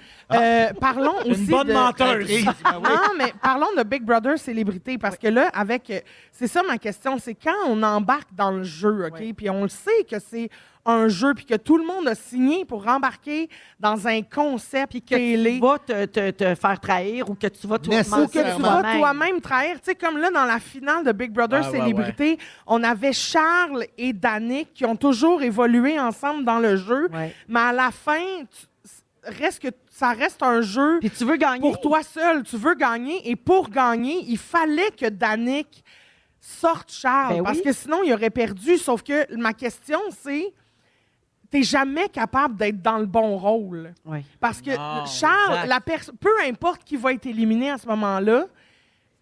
S5: parlons aussi
S4: Une bonne
S5: de...
S4: menteuse.
S5: Non, mais parlons de Big Brother Célébrité, parce que là, c'est ça ma question, c'est quand on embarque dans le jeu, OK?
S2: Oui.
S5: Puis on le sait que c'est un jeu, puis que tout le monde a signé pour embarquer dans un concept
S2: Puis que
S5: télé.
S2: tu vas te faire trahir ou que tu vas toi
S3: Nécessairement.
S5: Ou que tu vas toi-même trahir. Tu sais, comme là, dans la finale de Big Brother
S4: Ouais, ouais,
S5: Célébrité, on avait Charles et Danick qui ont toujours évolué ensemble dans le jeu.
S2: Ouais.
S5: Mais à la fin, ça reste un jeu
S2: Puis tu veux gagner.
S5: pour toi seul. Tu veux gagner. Et pour gagner, il fallait que Danick sorte Charles.
S2: Ben
S5: parce
S2: oui.
S5: que sinon, il aurait perdu. Sauf que ma question, c'est... T'es jamais capable d'être dans le bon rôle.
S2: Oui.
S5: Parce que
S4: Non,
S5: Charles,
S4: exact.
S5: peu importe qui va être éliminé à ce moment-là,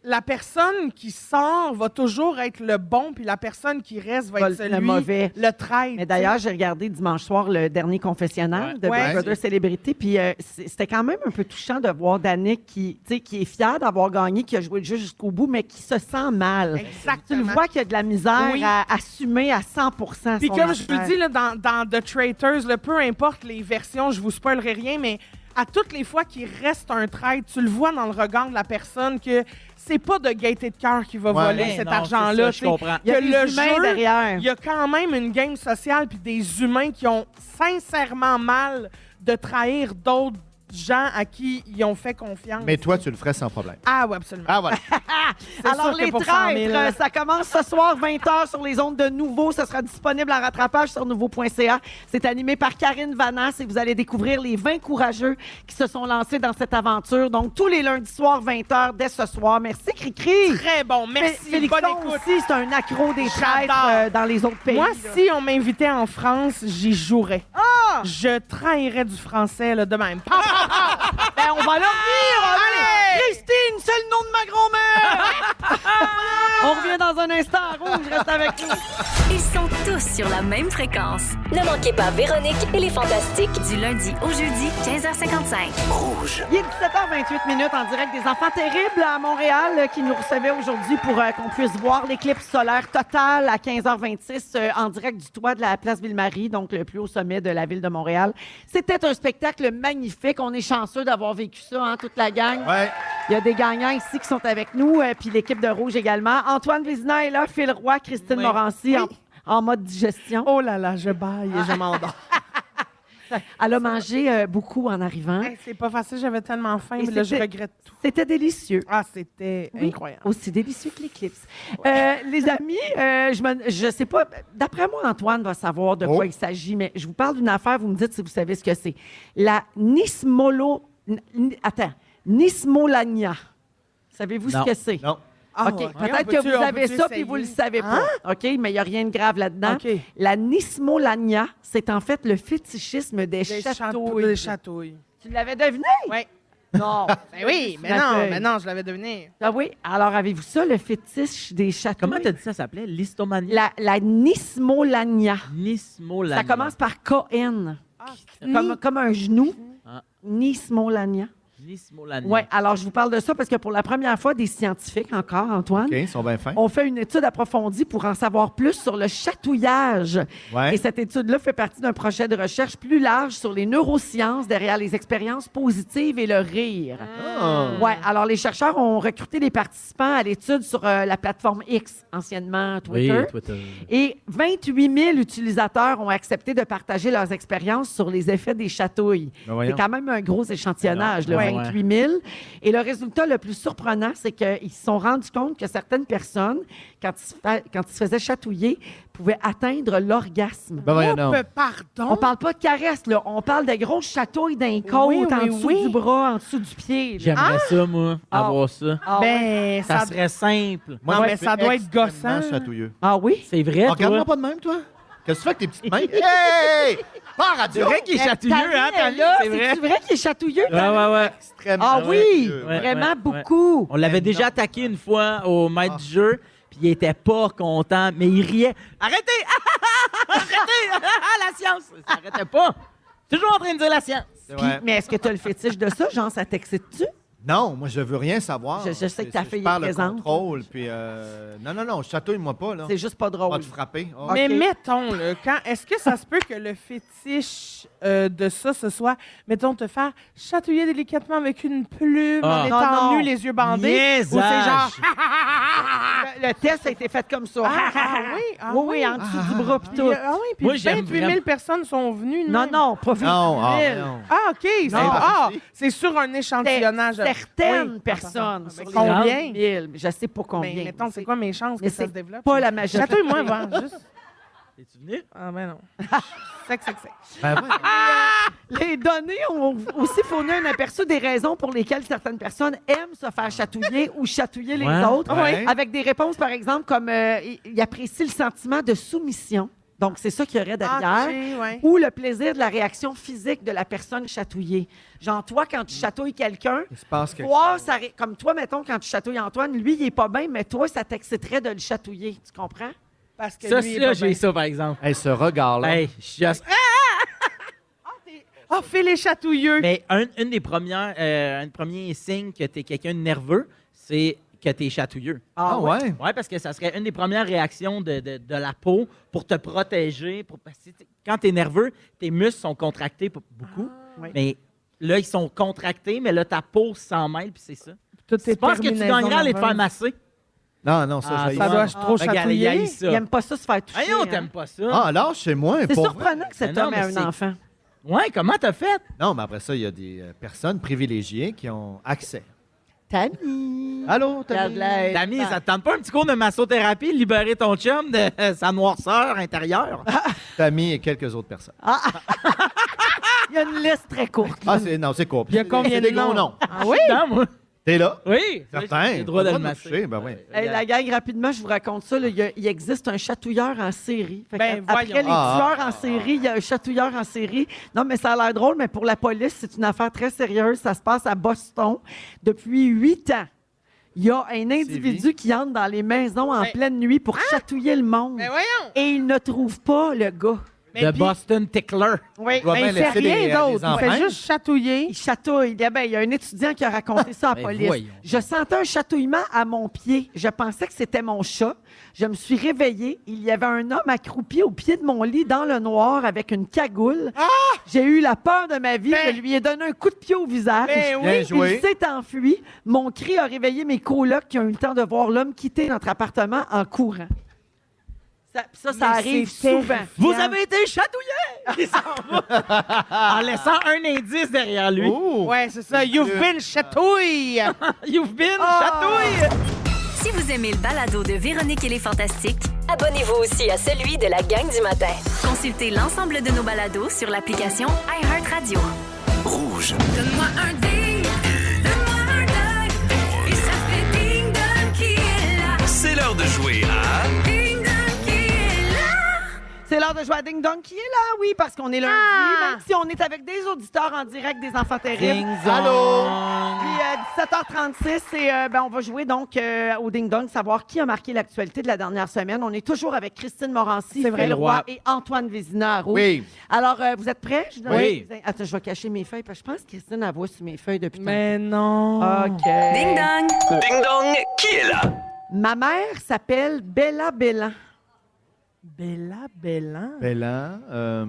S5: la personne qui sort va toujours être le bon, puis la personne qui reste va
S2: Va
S5: être celui,
S2: le mauvais.
S5: le traître.
S2: Mais d'ailleurs, j'ai regardé dimanche soir le dernier confessionnal de
S5: Ouais.
S2: Big Brother Célébrité, puis c'était quand même un peu touchant de voir Danick qui est fier d'avoir gagné, qui a joué le jeu jusqu'au bout, mais qui se sent mal.
S5: Exactement.
S2: Tu le vois qu'il y a de la misère
S5: Oui.
S2: à assumer à 100
S5: Puis
S2: son
S5: comme je vous
S2: affaire.
S5: dis, là, dans The Traitors, là, peu importe les versions, je vous spoilerai rien, mais à toutes les fois qu'il reste un traître, tu le vois dans le regard de la personne que c'est pas de gaieté de cœur qui va
S3: Ouais.
S5: voler
S4: Mais
S5: cet
S4: non,
S5: argent-là.
S4: c'est ça,
S5: tu
S4: je
S5: sais.
S4: comprends.
S2: Il y a
S5: que
S2: des
S5: le
S2: humains
S5: jeu,
S2: derrière.
S5: il y a quand même une game sociale puis des humains qui ont sincèrement mal de trahir d'autres gens à qui ils ont fait confiance.
S3: Mais toi, tu le ferais sans problème.
S5: Ah oui, absolument.
S3: Ah, voilà.
S5: C'est
S2: Alors,
S5: sûr que
S2: les
S5: pour 100 000,
S2: traîtres, ça commence ce soir, 20h, sur les ondes de Nouveau. Ça sera disponible en rattrapage sur nouveau.ca. C'est animé par Karine Vanasse et vous allez découvrir les 20 courageux qui se sont lancés dans cette aventure. Donc, tous les lundis soirs, 20h, dès ce soir. Merci, Cricri.
S5: Très bon, merci.
S2: Félixon
S5: Bonne écoute.
S2: aussi, c'est un accro des traîtres
S5: J'adore.
S2: dans les autres pays.
S5: Moi,
S2: là.
S5: si on m'invitait en France, j'y jouerais. Je trahirais du français là, de même.
S2: Ben, on va leur dire!
S5: Allez!
S2: Christine, c'est le nom de ma grand-mère! On revient dans un instant. Rouge, reste avec nous.
S1: Ils sont tous sur la même fréquence. Ne manquez pas Véronique et les Fantastiques du lundi au jeudi 15h55.
S2: Il est 17h28 en direct des Enfants Terribles à Montréal qui nous recevaient aujourd'hui pour qu'on puisse voir l'éclipse solaire totale à 15h26 en direct du toit de la place Ville-Marie, donc le plus haut sommet de la ville de Montréal. C'était un spectacle magnifique. On est chanceux d'avoir vécu ça, hein, toute la gang.
S3: Ouais.
S2: Il y a des gagnants ici qui sont avec nous, puis l'équipe de Rouge également. Antoine Vézina est là, Phil Roy, Christine
S5: Oui.
S2: Morancy en mode digestion.
S5: Oh là là, je baille et je m'endors.
S2: Elle a mangé beaucoup en arrivant.
S5: Hey, c'est pas facile, j'avais tellement faim,
S2: Et
S5: mais là, je
S2: c'était-
S5: regrette tout.
S2: C'était délicieux.
S5: Ah, c'était
S2: Oui,
S5: incroyable.
S2: Aussi délicieux que l'éclipse. Les amis, je sais pas. D'après moi, Antoine va savoir de quoi
S3: Oh.
S2: il s'agit, mais je vous parle d'une affaire, vous me dites si vous savez ce que c'est. La Nismolania. Savez-vous
S4: Non.
S2: ce que c'est?
S3: Non.
S5: Ah,
S2: OK.
S5: ouais.
S2: Peut-être que vous avez ça puis vous ne le savez pas. OK? Mais il n'y a rien de grave là-dedans.
S5: OK.
S2: La Nismolania, c'est en fait le fétichisme des
S5: Des
S2: chatouilles.
S5: Des chatouilles.
S2: Tu l'avais deviné?
S5: Oui.
S2: Non.
S5: Ben oui, mais
S2: Ma
S5: non,
S2: feuille.
S5: mais non, je l'avais deviné.
S2: Ah oui? Alors, avez-vous ça, le fétiche des chatouilles?
S4: Comment t'as dit ça s'appelait? L'histomanie?
S2: La nismolania.
S4: Nismolania.
S2: Ça commence par KN.
S5: Ah,
S2: Comme un genou.
S4: Ah.
S2: Nismolania.
S4: Nismolania.
S2: Oui, alors je vous parle de ça parce que pour la première fois, des scientifiques encore, Antoine,
S3: OK, ils sont bien fins.
S2: ont fait une étude approfondie pour en savoir plus sur le chatouillage.
S3: Ouais.
S2: Et cette étude-là fait partie d'un projet de recherche plus large sur les neurosciences derrière les expériences positives et le rire.
S3: Ah.
S2: Oui, alors les chercheurs ont recruté les participants à l'étude sur la plateforme X, anciennement Twitter.
S4: Oui, Twitter.
S2: Et 28 000 utilisateurs ont accepté de partager leurs expériences sur les effets des chatouilles.
S3: Ben
S2: C'est
S3: voyons.
S2: quand même un gros échantillonnage, le
S4: Ouais.
S2: 28 000. Et le résultat le plus surprenant, c'est qu'ils se sont rendus compte que certaines personnes, quand ils se faisaient chatouiller, pouvaient atteindre l'orgasme.
S3: Ben voyons donc.
S5: Pardon?
S2: On parle pas de caresses, là. On parle de grosses chatouilles d'un côte,
S5: Oui,
S2: en
S5: oui,
S2: dessous
S5: oui.
S2: du bras, en dessous du pied. là.
S4: J'aimerais ça, moi,
S2: Ah.
S4: avoir ça.
S2: Ah, ouais.
S5: Ben,
S4: Ça serait simple.
S5: Non, mais
S3: je
S5: ça
S3: fais
S5: doit être
S3: extrêmement
S5: gossant.
S3: chatouilleux.
S2: Ah oui?
S4: C'est vrai,
S3: Ah, regarde-moi
S4: toi?
S3: pas de même, toi. Qu'est-ce que tu fais avec tes petites mains? Hey! Pas en
S4: C'est
S3: radio!
S4: vrai qu'il est chatouilleux, hein,
S2: T'as
S4: Tony?
S2: là,
S4: C'est vrai.
S2: C'est vrai qu'il est chatouilleux?
S4: Ouais.
S3: Extrêmement
S2: Ah oui,
S3: chatouilleux.
S4: Ouais.
S2: vraiment
S4: ouais.
S2: beaucoup.
S4: On l'avait déjà attaqué une fois au maître du jeu, puis il était pas content, mais il riait. Arrêtez! Arrêtez! La science! Ça arrêtait pas. Toujours en train de dire la science.
S3: C'est
S2: Puis,
S3: vrai.
S2: mais est-ce que tu as le fétiche de ça? Genre, ça t'excite-tu?
S3: Non, moi, je veux rien savoir.
S2: Je sais que ta fille
S3: Je parle
S2: est
S3: de
S2: présente.
S3: contrôle, puis... Non, chatouille-moi pas, là.
S2: C'est juste pas
S3: On va
S2: drôle.
S3: te frapper. Oh.
S5: Mais
S2: OK.
S5: mettons, là, est-ce que ça se peut que le fétiche de ça, ce soit, mettons, te faire chatouiller délicatement avec une plume
S4: Ah.
S5: en étant
S2: Non, non.
S5: nu, les yeux bandés?
S4: Niaisage.
S5: Ou c'est genre...
S2: Le test a été fait comme ça.
S5: Ah
S2: oui, oui, en dessous du bras pis tout.
S5: Ah oui, puis
S4: Moi, j'aime
S5: 28 000
S4: vraiment.
S5: personnes sont venues.
S2: Non, non, pas 28 000.
S3: Non.
S5: Ah, OK.
S3: Non.
S5: C'est sur un échantillonnage.
S2: Certaines
S5: Oui.
S2: personnes.
S5: Mais
S2: sur les
S5: combien?
S2: 30 000. Je sais pas combien.
S5: Mais mettons, c'est quoi mes chances
S2: Mais
S5: que ça
S2: c'est
S5: se développe?
S2: pas la majorité.
S5: Chatouille-moi, voir, juste.
S4: Es-tu venu?
S5: Ah, ben non. Sec.
S3: Ben ouais.
S2: Les données ont aussi fourni un aperçu des raisons pour lesquelles certaines personnes aiment se faire chatouiller ou chatouiller les
S4: Ouais.
S2: autres.
S3: Ouais.
S2: Avec des réponses, par exemple, comme ils apprécient le sentiment de soumission. Donc, c'est ça qu'il y aurait derrière.
S5: OK, ouais.
S2: Ou le plaisir de la réaction physique de la personne chatouillée. Genre, toi, quand tu chatouilles quelqu'un,
S3: Il se passe quelque
S2: toi,
S3: chose.
S2: comme toi, mettons, quand tu chatouilles Antoine, lui, il est pas bien, mais toi, ça t'exciterait de le chatouiller. Tu comprends?
S5: Parce que
S4: Ça,
S5: lui, il est
S4: ça,
S5: pas
S4: j'ai
S5: bien.
S4: ça, par exemple.
S3: Hey, ce regard-là.
S4: Hey, je suis juste...
S5: Ah, fais les chatouilleux.
S4: Mais une des premières, un premier signe que tu es quelqu'un de nerveux, c'est que tu es chatouilleux.
S3: Ah ouais?
S4: Oui, parce que ça serait une des premières réactions de la peau pour te protéger. Parce que quand tu es nerveux, tes muscles sont contractés beaucoup.
S2: Oui.
S4: Mais là, ils sont contractés, mais là, ta peau s'en mêle, puis c'est ça.
S5: Toutes
S4: Tu penses que tu gagnerais à aller te faire masser?
S3: Non, ça,
S4: Ah,
S3: j'ai-
S5: Ça doit trop
S4: Regarde, il
S5: chatouiller.
S4: haït ça.
S2: Il aime pas ça se faire toucher.
S4: Ah non,
S2: hein.
S4: t'aimes pas ça?
S3: Ah, alors, chez moi,
S2: C'est
S3: pour
S2: surprenant que cet
S4: Mais non,
S2: homme
S4: mais
S2: ait un
S4: c'est-
S2: enfant.
S4: Ouais, comment t'as fait?
S3: Non, mais après ça, il y a des personnes privilégiées qui ont accès.
S2: Tammy.
S3: Allô,
S2: Regarde
S3: Tammy?
S2: là.
S4: Dami, ça te tente pas un petit cours de massothérapie, libérer ton chum de sa noirceur intérieure?
S3: Tammy et quelques autres personnes.
S2: Il y a une liste très courte.
S3: Ah, c'est court.
S5: Il y a combien
S3: C'est
S5: de
S3: des gros
S5: noms?
S3: noms.
S5: Ah oui?
S4: Non, moi.
S3: T'es là?
S4: Oui.
S3: Certain.
S4: J'ai le droit de
S3: T'as
S4: le
S3: me
S4: masser.
S3: toucher, ben oui.
S2: Hey, la gang, rapidement, je vous raconte ça. Là. Il existe un chatouilleur en série. Fait
S5: Ben,
S2: après
S5: voyons.
S2: les tueurs en série, il y a un chatouilleur en série. Non, mais ça a l'air drôle, mais pour la police, c'est une affaire très sérieuse. Ça se passe à Boston depuis 8 ans. Il y a un individu qui entre dans les maisons en
S5: Ben,
S2: pleine nuit pour chatouiller le monde.
S5: Mais voyons.
S2: Et il ne trouve pas le gars.
S5: Mais
S4: De
S5: puis-
S4: Boston Tickler.
S2: Oui.
S3: Il doit
S5: Mais
S3: bien
S5: il fait
S3: laisser
S5: rien
S3: des
S5: d'autre. Il fait
S3: empreintes.
S5: juste chatouiller.
S2: Il chatouille. Il y a un étudiant qui a raconté ça à la
S4: Ben
S2: police.
S4: voyons.
S2: Je sentais un chatouillement à mon pied. Je pensais que c'était mon chat. Je me suis réveillée. Il y avait un homme accroupi au pied de mon lit dans le noir avec une cagoule. J'ai eu la peur de ma vie.
S5: Ben-
S2: Je lui ai donné un coup de pied au visage.
S5: Ben
S3: Bien
S5: oui.
S3: joué.
S2: Il s'est enfui. Mon cri a réveillé mes colocs qui ont eu le temps de voir l'homme quitter notre appartement en courant. Ça
S5: Mais
S2: arrive
S5: c'est
S2: souvent.
S5: terrifiant.
S4: Vous avez été chatouillé! Il s'en va. En laissant un indice derrière lui.
S3: Oh!
S5: Ouais, c'est ça. You've been chatouille.
S4: You've been
S5: Ah.
S4: chatouille!
S1: Si vous aimez le balado de Véronique et les Fantastiques, abonnez-vous aussi à celui de la gang du matin. Consultez l'ensemble de nos balados sur l'application iHeartRadio.
S6: Rouge.
S7: Donne-moi un ding, donne-moi un dog, et ça fait ding dong qui est là,
S6: C'est l'heure de jouer à...
S7: ding dong qui est là.
S2: C'est C'est l'heure de jouer à Ding Dong qui est là, oui, parce qu'on est lundi, même si on est avec des auditeurs en direct des Enfants Terribles.
S4: Ding
S3: Allô?
S2: Puis 17h36, et on va jouer donc au Ding Dong, savoir qui a marqué l'actualité de la dernière semaine. On est toujours avec Christine Morancy, Phil Roy et Antoine Vézina.
S4: Oui.
S2: Alors, vous êtes prêts?
S4: Oui.
S2: Attends, je vais cacher mes feuilles, parce que je pense que Christine a voix sur mes feuilles depuis
S5: Mais non.
S2: OK.
S1: Ding dong!
S6: Ding dong, qui est là?
S2: Ma mère s'appelle Bella Bellan.
S5: Bella, Bella.
S3: Bella.
S5: Bella,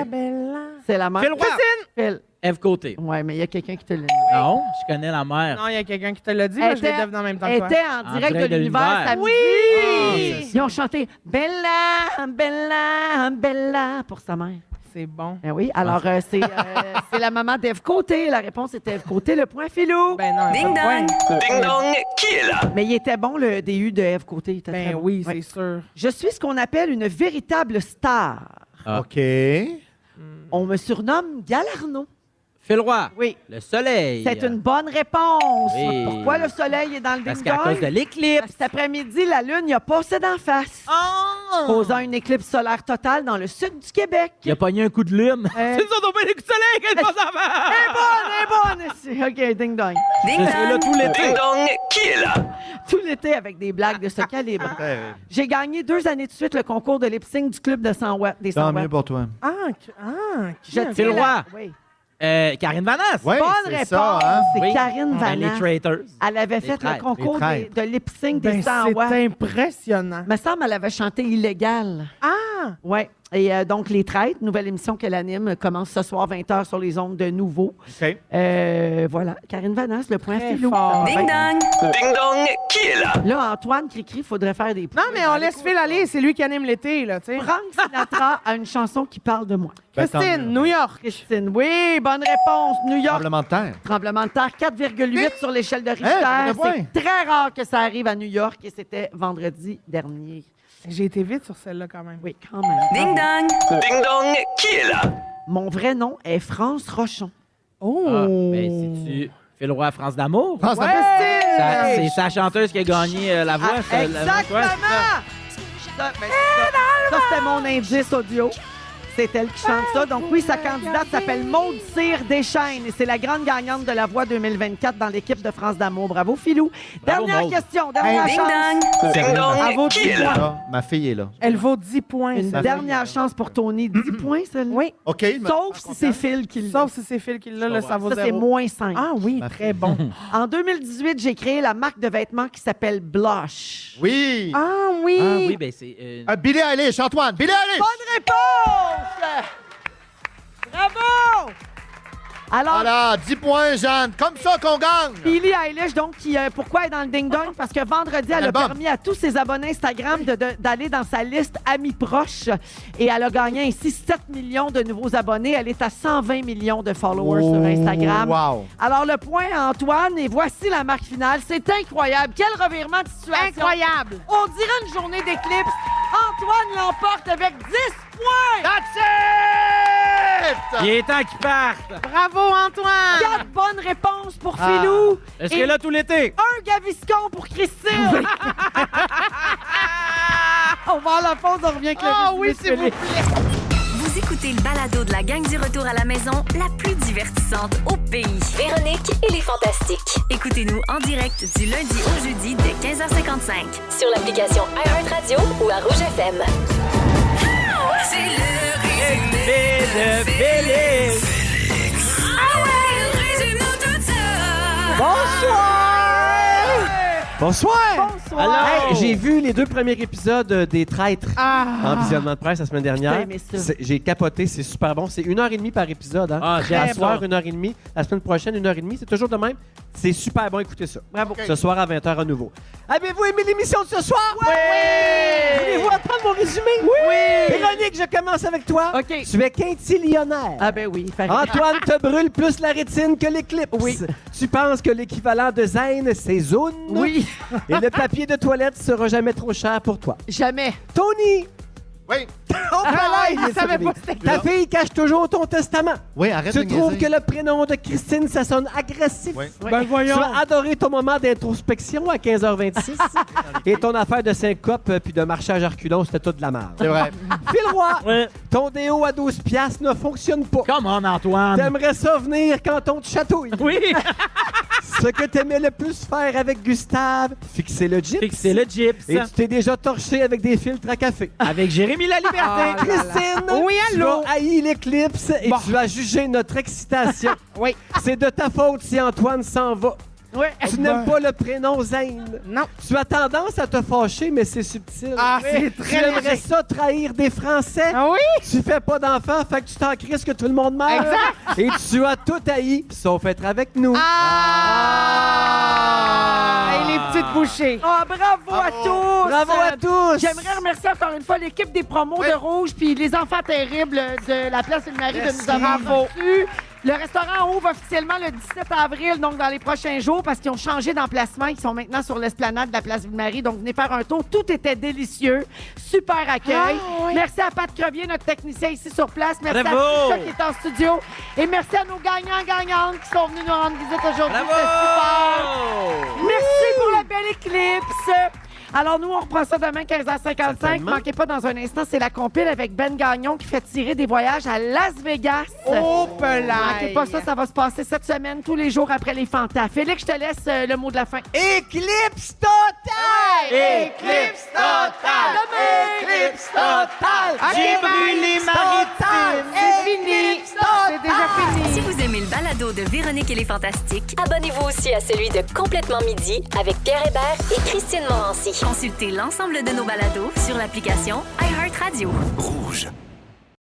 S3: ok.
S5: Bella.
S2: C'est la mère.
S4: Phil Roy.
S2: Phil.
S4: Eve Côté.
S2: Ouais, mais il y a quelqu'un qui te l'a dit.
S4: Non, je connais la mère.
S5: Non, il y a quelqu'un qui te l'a dit, mais je l'ai deviné en même temps que
S2: Elle
S5: toi.
S2: était en direct de l'univers samedi.
S5: Oui!
S2: Ils ont chanté Bella, Bella, Bella pour sa mère.
S5: C'est bon.
S2: Ben oui, alors c'est la maman d'Ève Côté. La réponse était Ève Côté, le point Philou.
S5: Ben non,
S1: Ding dong!
S6: Ding dong, qui est là?
S2: Mais il était bon, le DU de Ève Côté. Il était très
S5: Ben
S2: bon.
S5: oui,
S2: Ouais.
S5: c'est sûr.
S2: Je suis ce qu'on appelle une véritable star.
S4: Ah.
S3: OK.
S2: On me surnomme Galarno.
S4: Phil Roy.
S2: Oui.
S4: Le soleil.
S2: C'est une bonne réponse.
S4: Oui.
S2: Pourquoi le soleil est dans le
S4: Parce
S2: ding-dong?
S4: qu'à cause de l'éclipse.
S2: Cet après-midi, la Lune y a passé d'en face, causant une éclipse solaire totale dans le sud du Québec.
S4: Il a pogné un coup de lune.
S2: Euh,
S4: C'est ça, on pas les coups de soleil qu'elle passe avant.
S2: Elle est bonne! OK, ding-dong.
S1: Ding
S4: Je serai là
S1: dong!
S4: tout l'été.
S6: Ding dong, qui est là?
S2: Tout l'été avec des blagues de ce calibre. J'ai gagné 2 années de suite le concours de lip-sync du club de 100 watts. Des 100
S3: Tant
S2: watts.
S3: mieux pour toi.
S5: Qui
S2: Je
S5: a-
S2: tiens
S4: C'est le
S2: la-
S4: roi.
S2: Oui.
S4: Karine Vanasse.
S3: Ouais,
S2: Bonne
S3: c'est
S2: réponse.
S3: ça, hein?
S2: C'est
S4: Oui.
S2: Karine
S4: Les
S2: Vanasse.
S4: Traitors.
S2: Elle avait
S4: Les
S2: fait le
S4: traîtres,
S2: concours
S3: les traîtres.
S2: de lip-sync des
S5: Ben,
S2: 100 watts.
S5: c'est impressionnant.
S2: Me semble elle avait chanté Illégal.
S5: Ah!
S2: Oui. Et donc, Les Traîtres, nouvelle émission qu'elle anime, commence ce soir 20h sur les ondes de Nouveau.
S3: OK.
S2: Voilà. Karine Vanasse, le point
S5: Très
S2: Philou.
S5: fort.
S1: Ding dong!
S6: Ding dong, qui est là?
S2: Là, Antoine Cricri, il faudrait faire des points.
S5: Non, mais on laisse Phil aller. C'est lui qui anime l'été, là, tu sais.
S2: Frank Sinatra a une chanson qui parle de moi.
S3: Ben, tant
S5: Christine,
S3: mieux.
S5: New York.
S2: Christine, oui, bonne réponse. New York,
S3: Tremblement de terre.
S2: tremblement de terre, 4,8 sur l'échelle de Richter.
S3: Hein,
S2: C'est très rare que ça arrive à New York et c'était vendredi dernier.
S5: J'ai été vite sur celle-là, quand même.
S2: Oui, quand même.
S1: Ding dong!
S6: Ding dong, qui est là?
S2: Mon vrai nom est France Rochon.
S5: Oh!
S4: Ah, ben, c'est-tu Phil Roy, France d'amour?
S3: France
S2: Ouais!
S4: C'est sa chanteuse qui a gagné la voix.
S2: Ah, exactement! Ça, ben, ça, c'était mon indice audio. C'est elle qui chante ça. Donc oui, sa candidate s'appelle Maude Cyr Deschaines et c'est la grande gagnante de la Voix 2024 dans l'équipe de France d'amour. Bravo, Philou.
S4: Bravo,
S2: Dernière
S4: Maude.
S2: question, dernière
S1: Ding
S2: chance.
S1: dong!
S6: Ding dong,
S2: Bravo,
S6: qui est là?
S3: Ah, ma fille est là.
S5: Elle vaut 10 points.
S2: Une
S5: celle-là.
S2: dernière chance pour Tony. 10 points, celle-là.
S5: Oui,
S3: OK. il me-
S2: Sauf si c'est Phil qui l'a.
S5: sauf si c'est Phil qui l'a, là, ça vaut
S2: Ça, c'est
S5: zéro.
S2: moins 5.
S5: Ah oui,
S3: Ma
S5: très
S3: fille.
S5: bon.
S2: En 2018, j'ai créé la marque de vêtements qui s'appelle Blush.
S3: Oui.
S5: Ah oui!
S4: Ah oui, ben c'est...
S3: Billie Eilish, Antoine. Billie Eilish.
S2: Bonne réponse! Bravo! Alors,
S3: Voilà, 10 points, Jeanne. Comme ça qu'on gagne.
S2: Billie Eilish, donc, pourquoi elle est dans le ding-dong? Parce que vendredi, elle a
S3: Album.
S2: permis à tous ses abonnés Instagram d'aller dans sa liste Amis proches. Et elle a gagné ainsi 7 millions de nouveaux abonnés. Elle est à 120 millions de followers sur Instagram.
S3: Wow.
S2: Alors, le point à Antoine, et voici la marque finale. C'est incroyable. Quel revirement de situation.
S5: Incroyable!
S2: On dirait une journée d'éclipse. Antoine l'emporte avec 10 points.
S3: That's it!
S4: Il est temps qu'il parte.
S5: Bravo, Antoine!
S2: 4 bonnes réponses pour
S3: Ah.
S2: Philou.
S4: Est-ce
S2: Et
S4: qu'elle est là tout l'été?
S2: un Gaviscon pour Christine. On va à la pause, on revient avec le
S5: Ah
S2: résumé
S5: oui,
S2: de
S5: s'il vous
S2: Philippe.
S5: plaît!
S1: Vous écoutez le balado de la gang du retour à la maison, la plus divertissante au pays. Véronique et les Fantastiques. Écoutez-nous en direct du lundi au jeudi dès 15h55. Sur l'application iHeartRadio ou à Rouge FM. C'est le résumé
S4: de Félix.
S1: Ah ouais, résume-nous tout ça.
S9: Bonsoir!
S2: Bonsoir.
S4: Alors,
S9: Hey, j'ai vu les 2 premiers épisodes des Traîtres en visionnement de presse la semaine dernière.
S2: T'as aimé ça.
S9: J'ai capoté, c'est super bon. C'est 1h30 par épisode. Hein?
S4: Ah, j'ai
S9: À
S4: hâte.
S9: soir, 1h30. La semaine prochaine, 1h30. C'est toujours de même. C'est super bon, écoutez ça.
S2: Bravo.
S9: Ce soir à 20h à nouveau. Avez-vous aimé l'émission de ce soir? Oui! Voulez-vous apprendre mon résumé? Oui! Véronique, je commence avec toi.
S2: OK.
S9: Tu es quintillionnaire.
S2: Ah ben oui. Fait-
S9: Antoine te brûle plus la rétine que l'éclipse.
S2: Oui.
S9: Tu penses que l'équivalent de zen, c'est zone?
S2: Oui.
S9: Et le papier de toilette sera jamais trop cher pour toi.
S2: Jamais.
S9: Tony,
S3: Oui.
S9: Oh,
S5: il savait pas c'était
S9: Ta fille cache toujours ton testament.
S3: Oui, arrête
S9: Tu
S3: de
S9: trouves
S3: niaiser.
S9: que le prénom de Christine, ça sonne agressif.
S3: Oui.
S5: Ben
S9: Tu
S5: voyons.
S9: as adoré ton moment d'introspection à 15h26 et ton affaire de syncope puis de marchage à reculons, c'était toute de la merde.
S3: C'est vrai.
S9: Phil Roy,
S4: Ouais.
S9: ton déo à 12 piastres ne fonctionne pas.
S4: Come on, Antoine.
S9: T'aimerais ça venir quand on te chatouille.
S4: Oui.
S9: Ce que t'aimais le plus faire avec Gustave, fixer le gyps.
S4: Fixer le gyps.
S9: Et tu t'es déjà torché avec des filtres à café.
S4: Avec Jérémy La Liberté.
S5: Ah,
S9: Christine,
S5: Oui,
S9: tu
S5: allô?
S9: as haï l'éclipse et
S5: Bon.
S9: tu as jugé notre excitation.
S5: Oui.
S9: C'est de ta faute si Antoine s'en va.
S2: Oui.
S9: Tu n'aimes pas le prénom Zane.
S5: Non.
S9: Tu as tendance à te fâcher, mais c'est subtil.
S5: Ah, c'est
S9: Tu
S5: très
S9: aimerais
S5: léger.
S9: ça trahir des Français.
S5: Ah oui?
S9: Tu fais pas d'enfants, fait que tu t'en crises que tout le monde meurt.
S5: Exact.
S9: Et tu as tout haï, sauf être avec nous.
S5: Ah! Et les petites bouchées.
S2: Ah, bravo à tous!
S9: Bravo à tous!
S2: J'aimerais remercier encore une fois l'équipe des promos de Rouge puis les enfants terribles de la place Ville-Marie de nous avoir reçus. Le restaurant ouvre officiellement le 17 avril, donc dans les prochains jours, parce qu'ils ont changé d'emplacement. Ils sont maintenant sur l'esplanade de la place Ville-Marie. Donc, venez faire un tour. Tout était délicieux. Super accueil.
S5: Ah, oui.
S2: Merci à Pat Crevier, notre technicien ici sur place. Merci
S4: Bravo.
S2: à Trisha qui est en studio. Et merci à nos gagnants-gagnantes qui sont venus nous rendre visite aujourd'hui.
S4: Bravo.
S2: C'est super. Merci pour la belle éclipse. Alors, nous, on reprend ça demain, 15h55.
S9: Certainement.
S2: Manquez pas dans un instant, c'est la compile avec Ben Gagnon qui fait tirer des voyages à Las Vegas.
S5: Oh,
S2: Manquez pas ça, ça va se passer cette semaine, tous les jours après les fantas. Félix, je te laisse le mot de la fin.
S9: Éclipse totale! Éclipse totale! Éclipse totale!
S4: J'ai brûlé Maritime.
S2: C'est fini. C'est déjà fini.
S1: Si vous aimez le balado de Véronique et les Fantastiques, abonnez-vous aussi à celui de Complètement Midi avec Pierre Hébert et Christine Morancy. Consultez l'ensemble de nos balados sur l'application iHeartRadio.
S6: Rouge.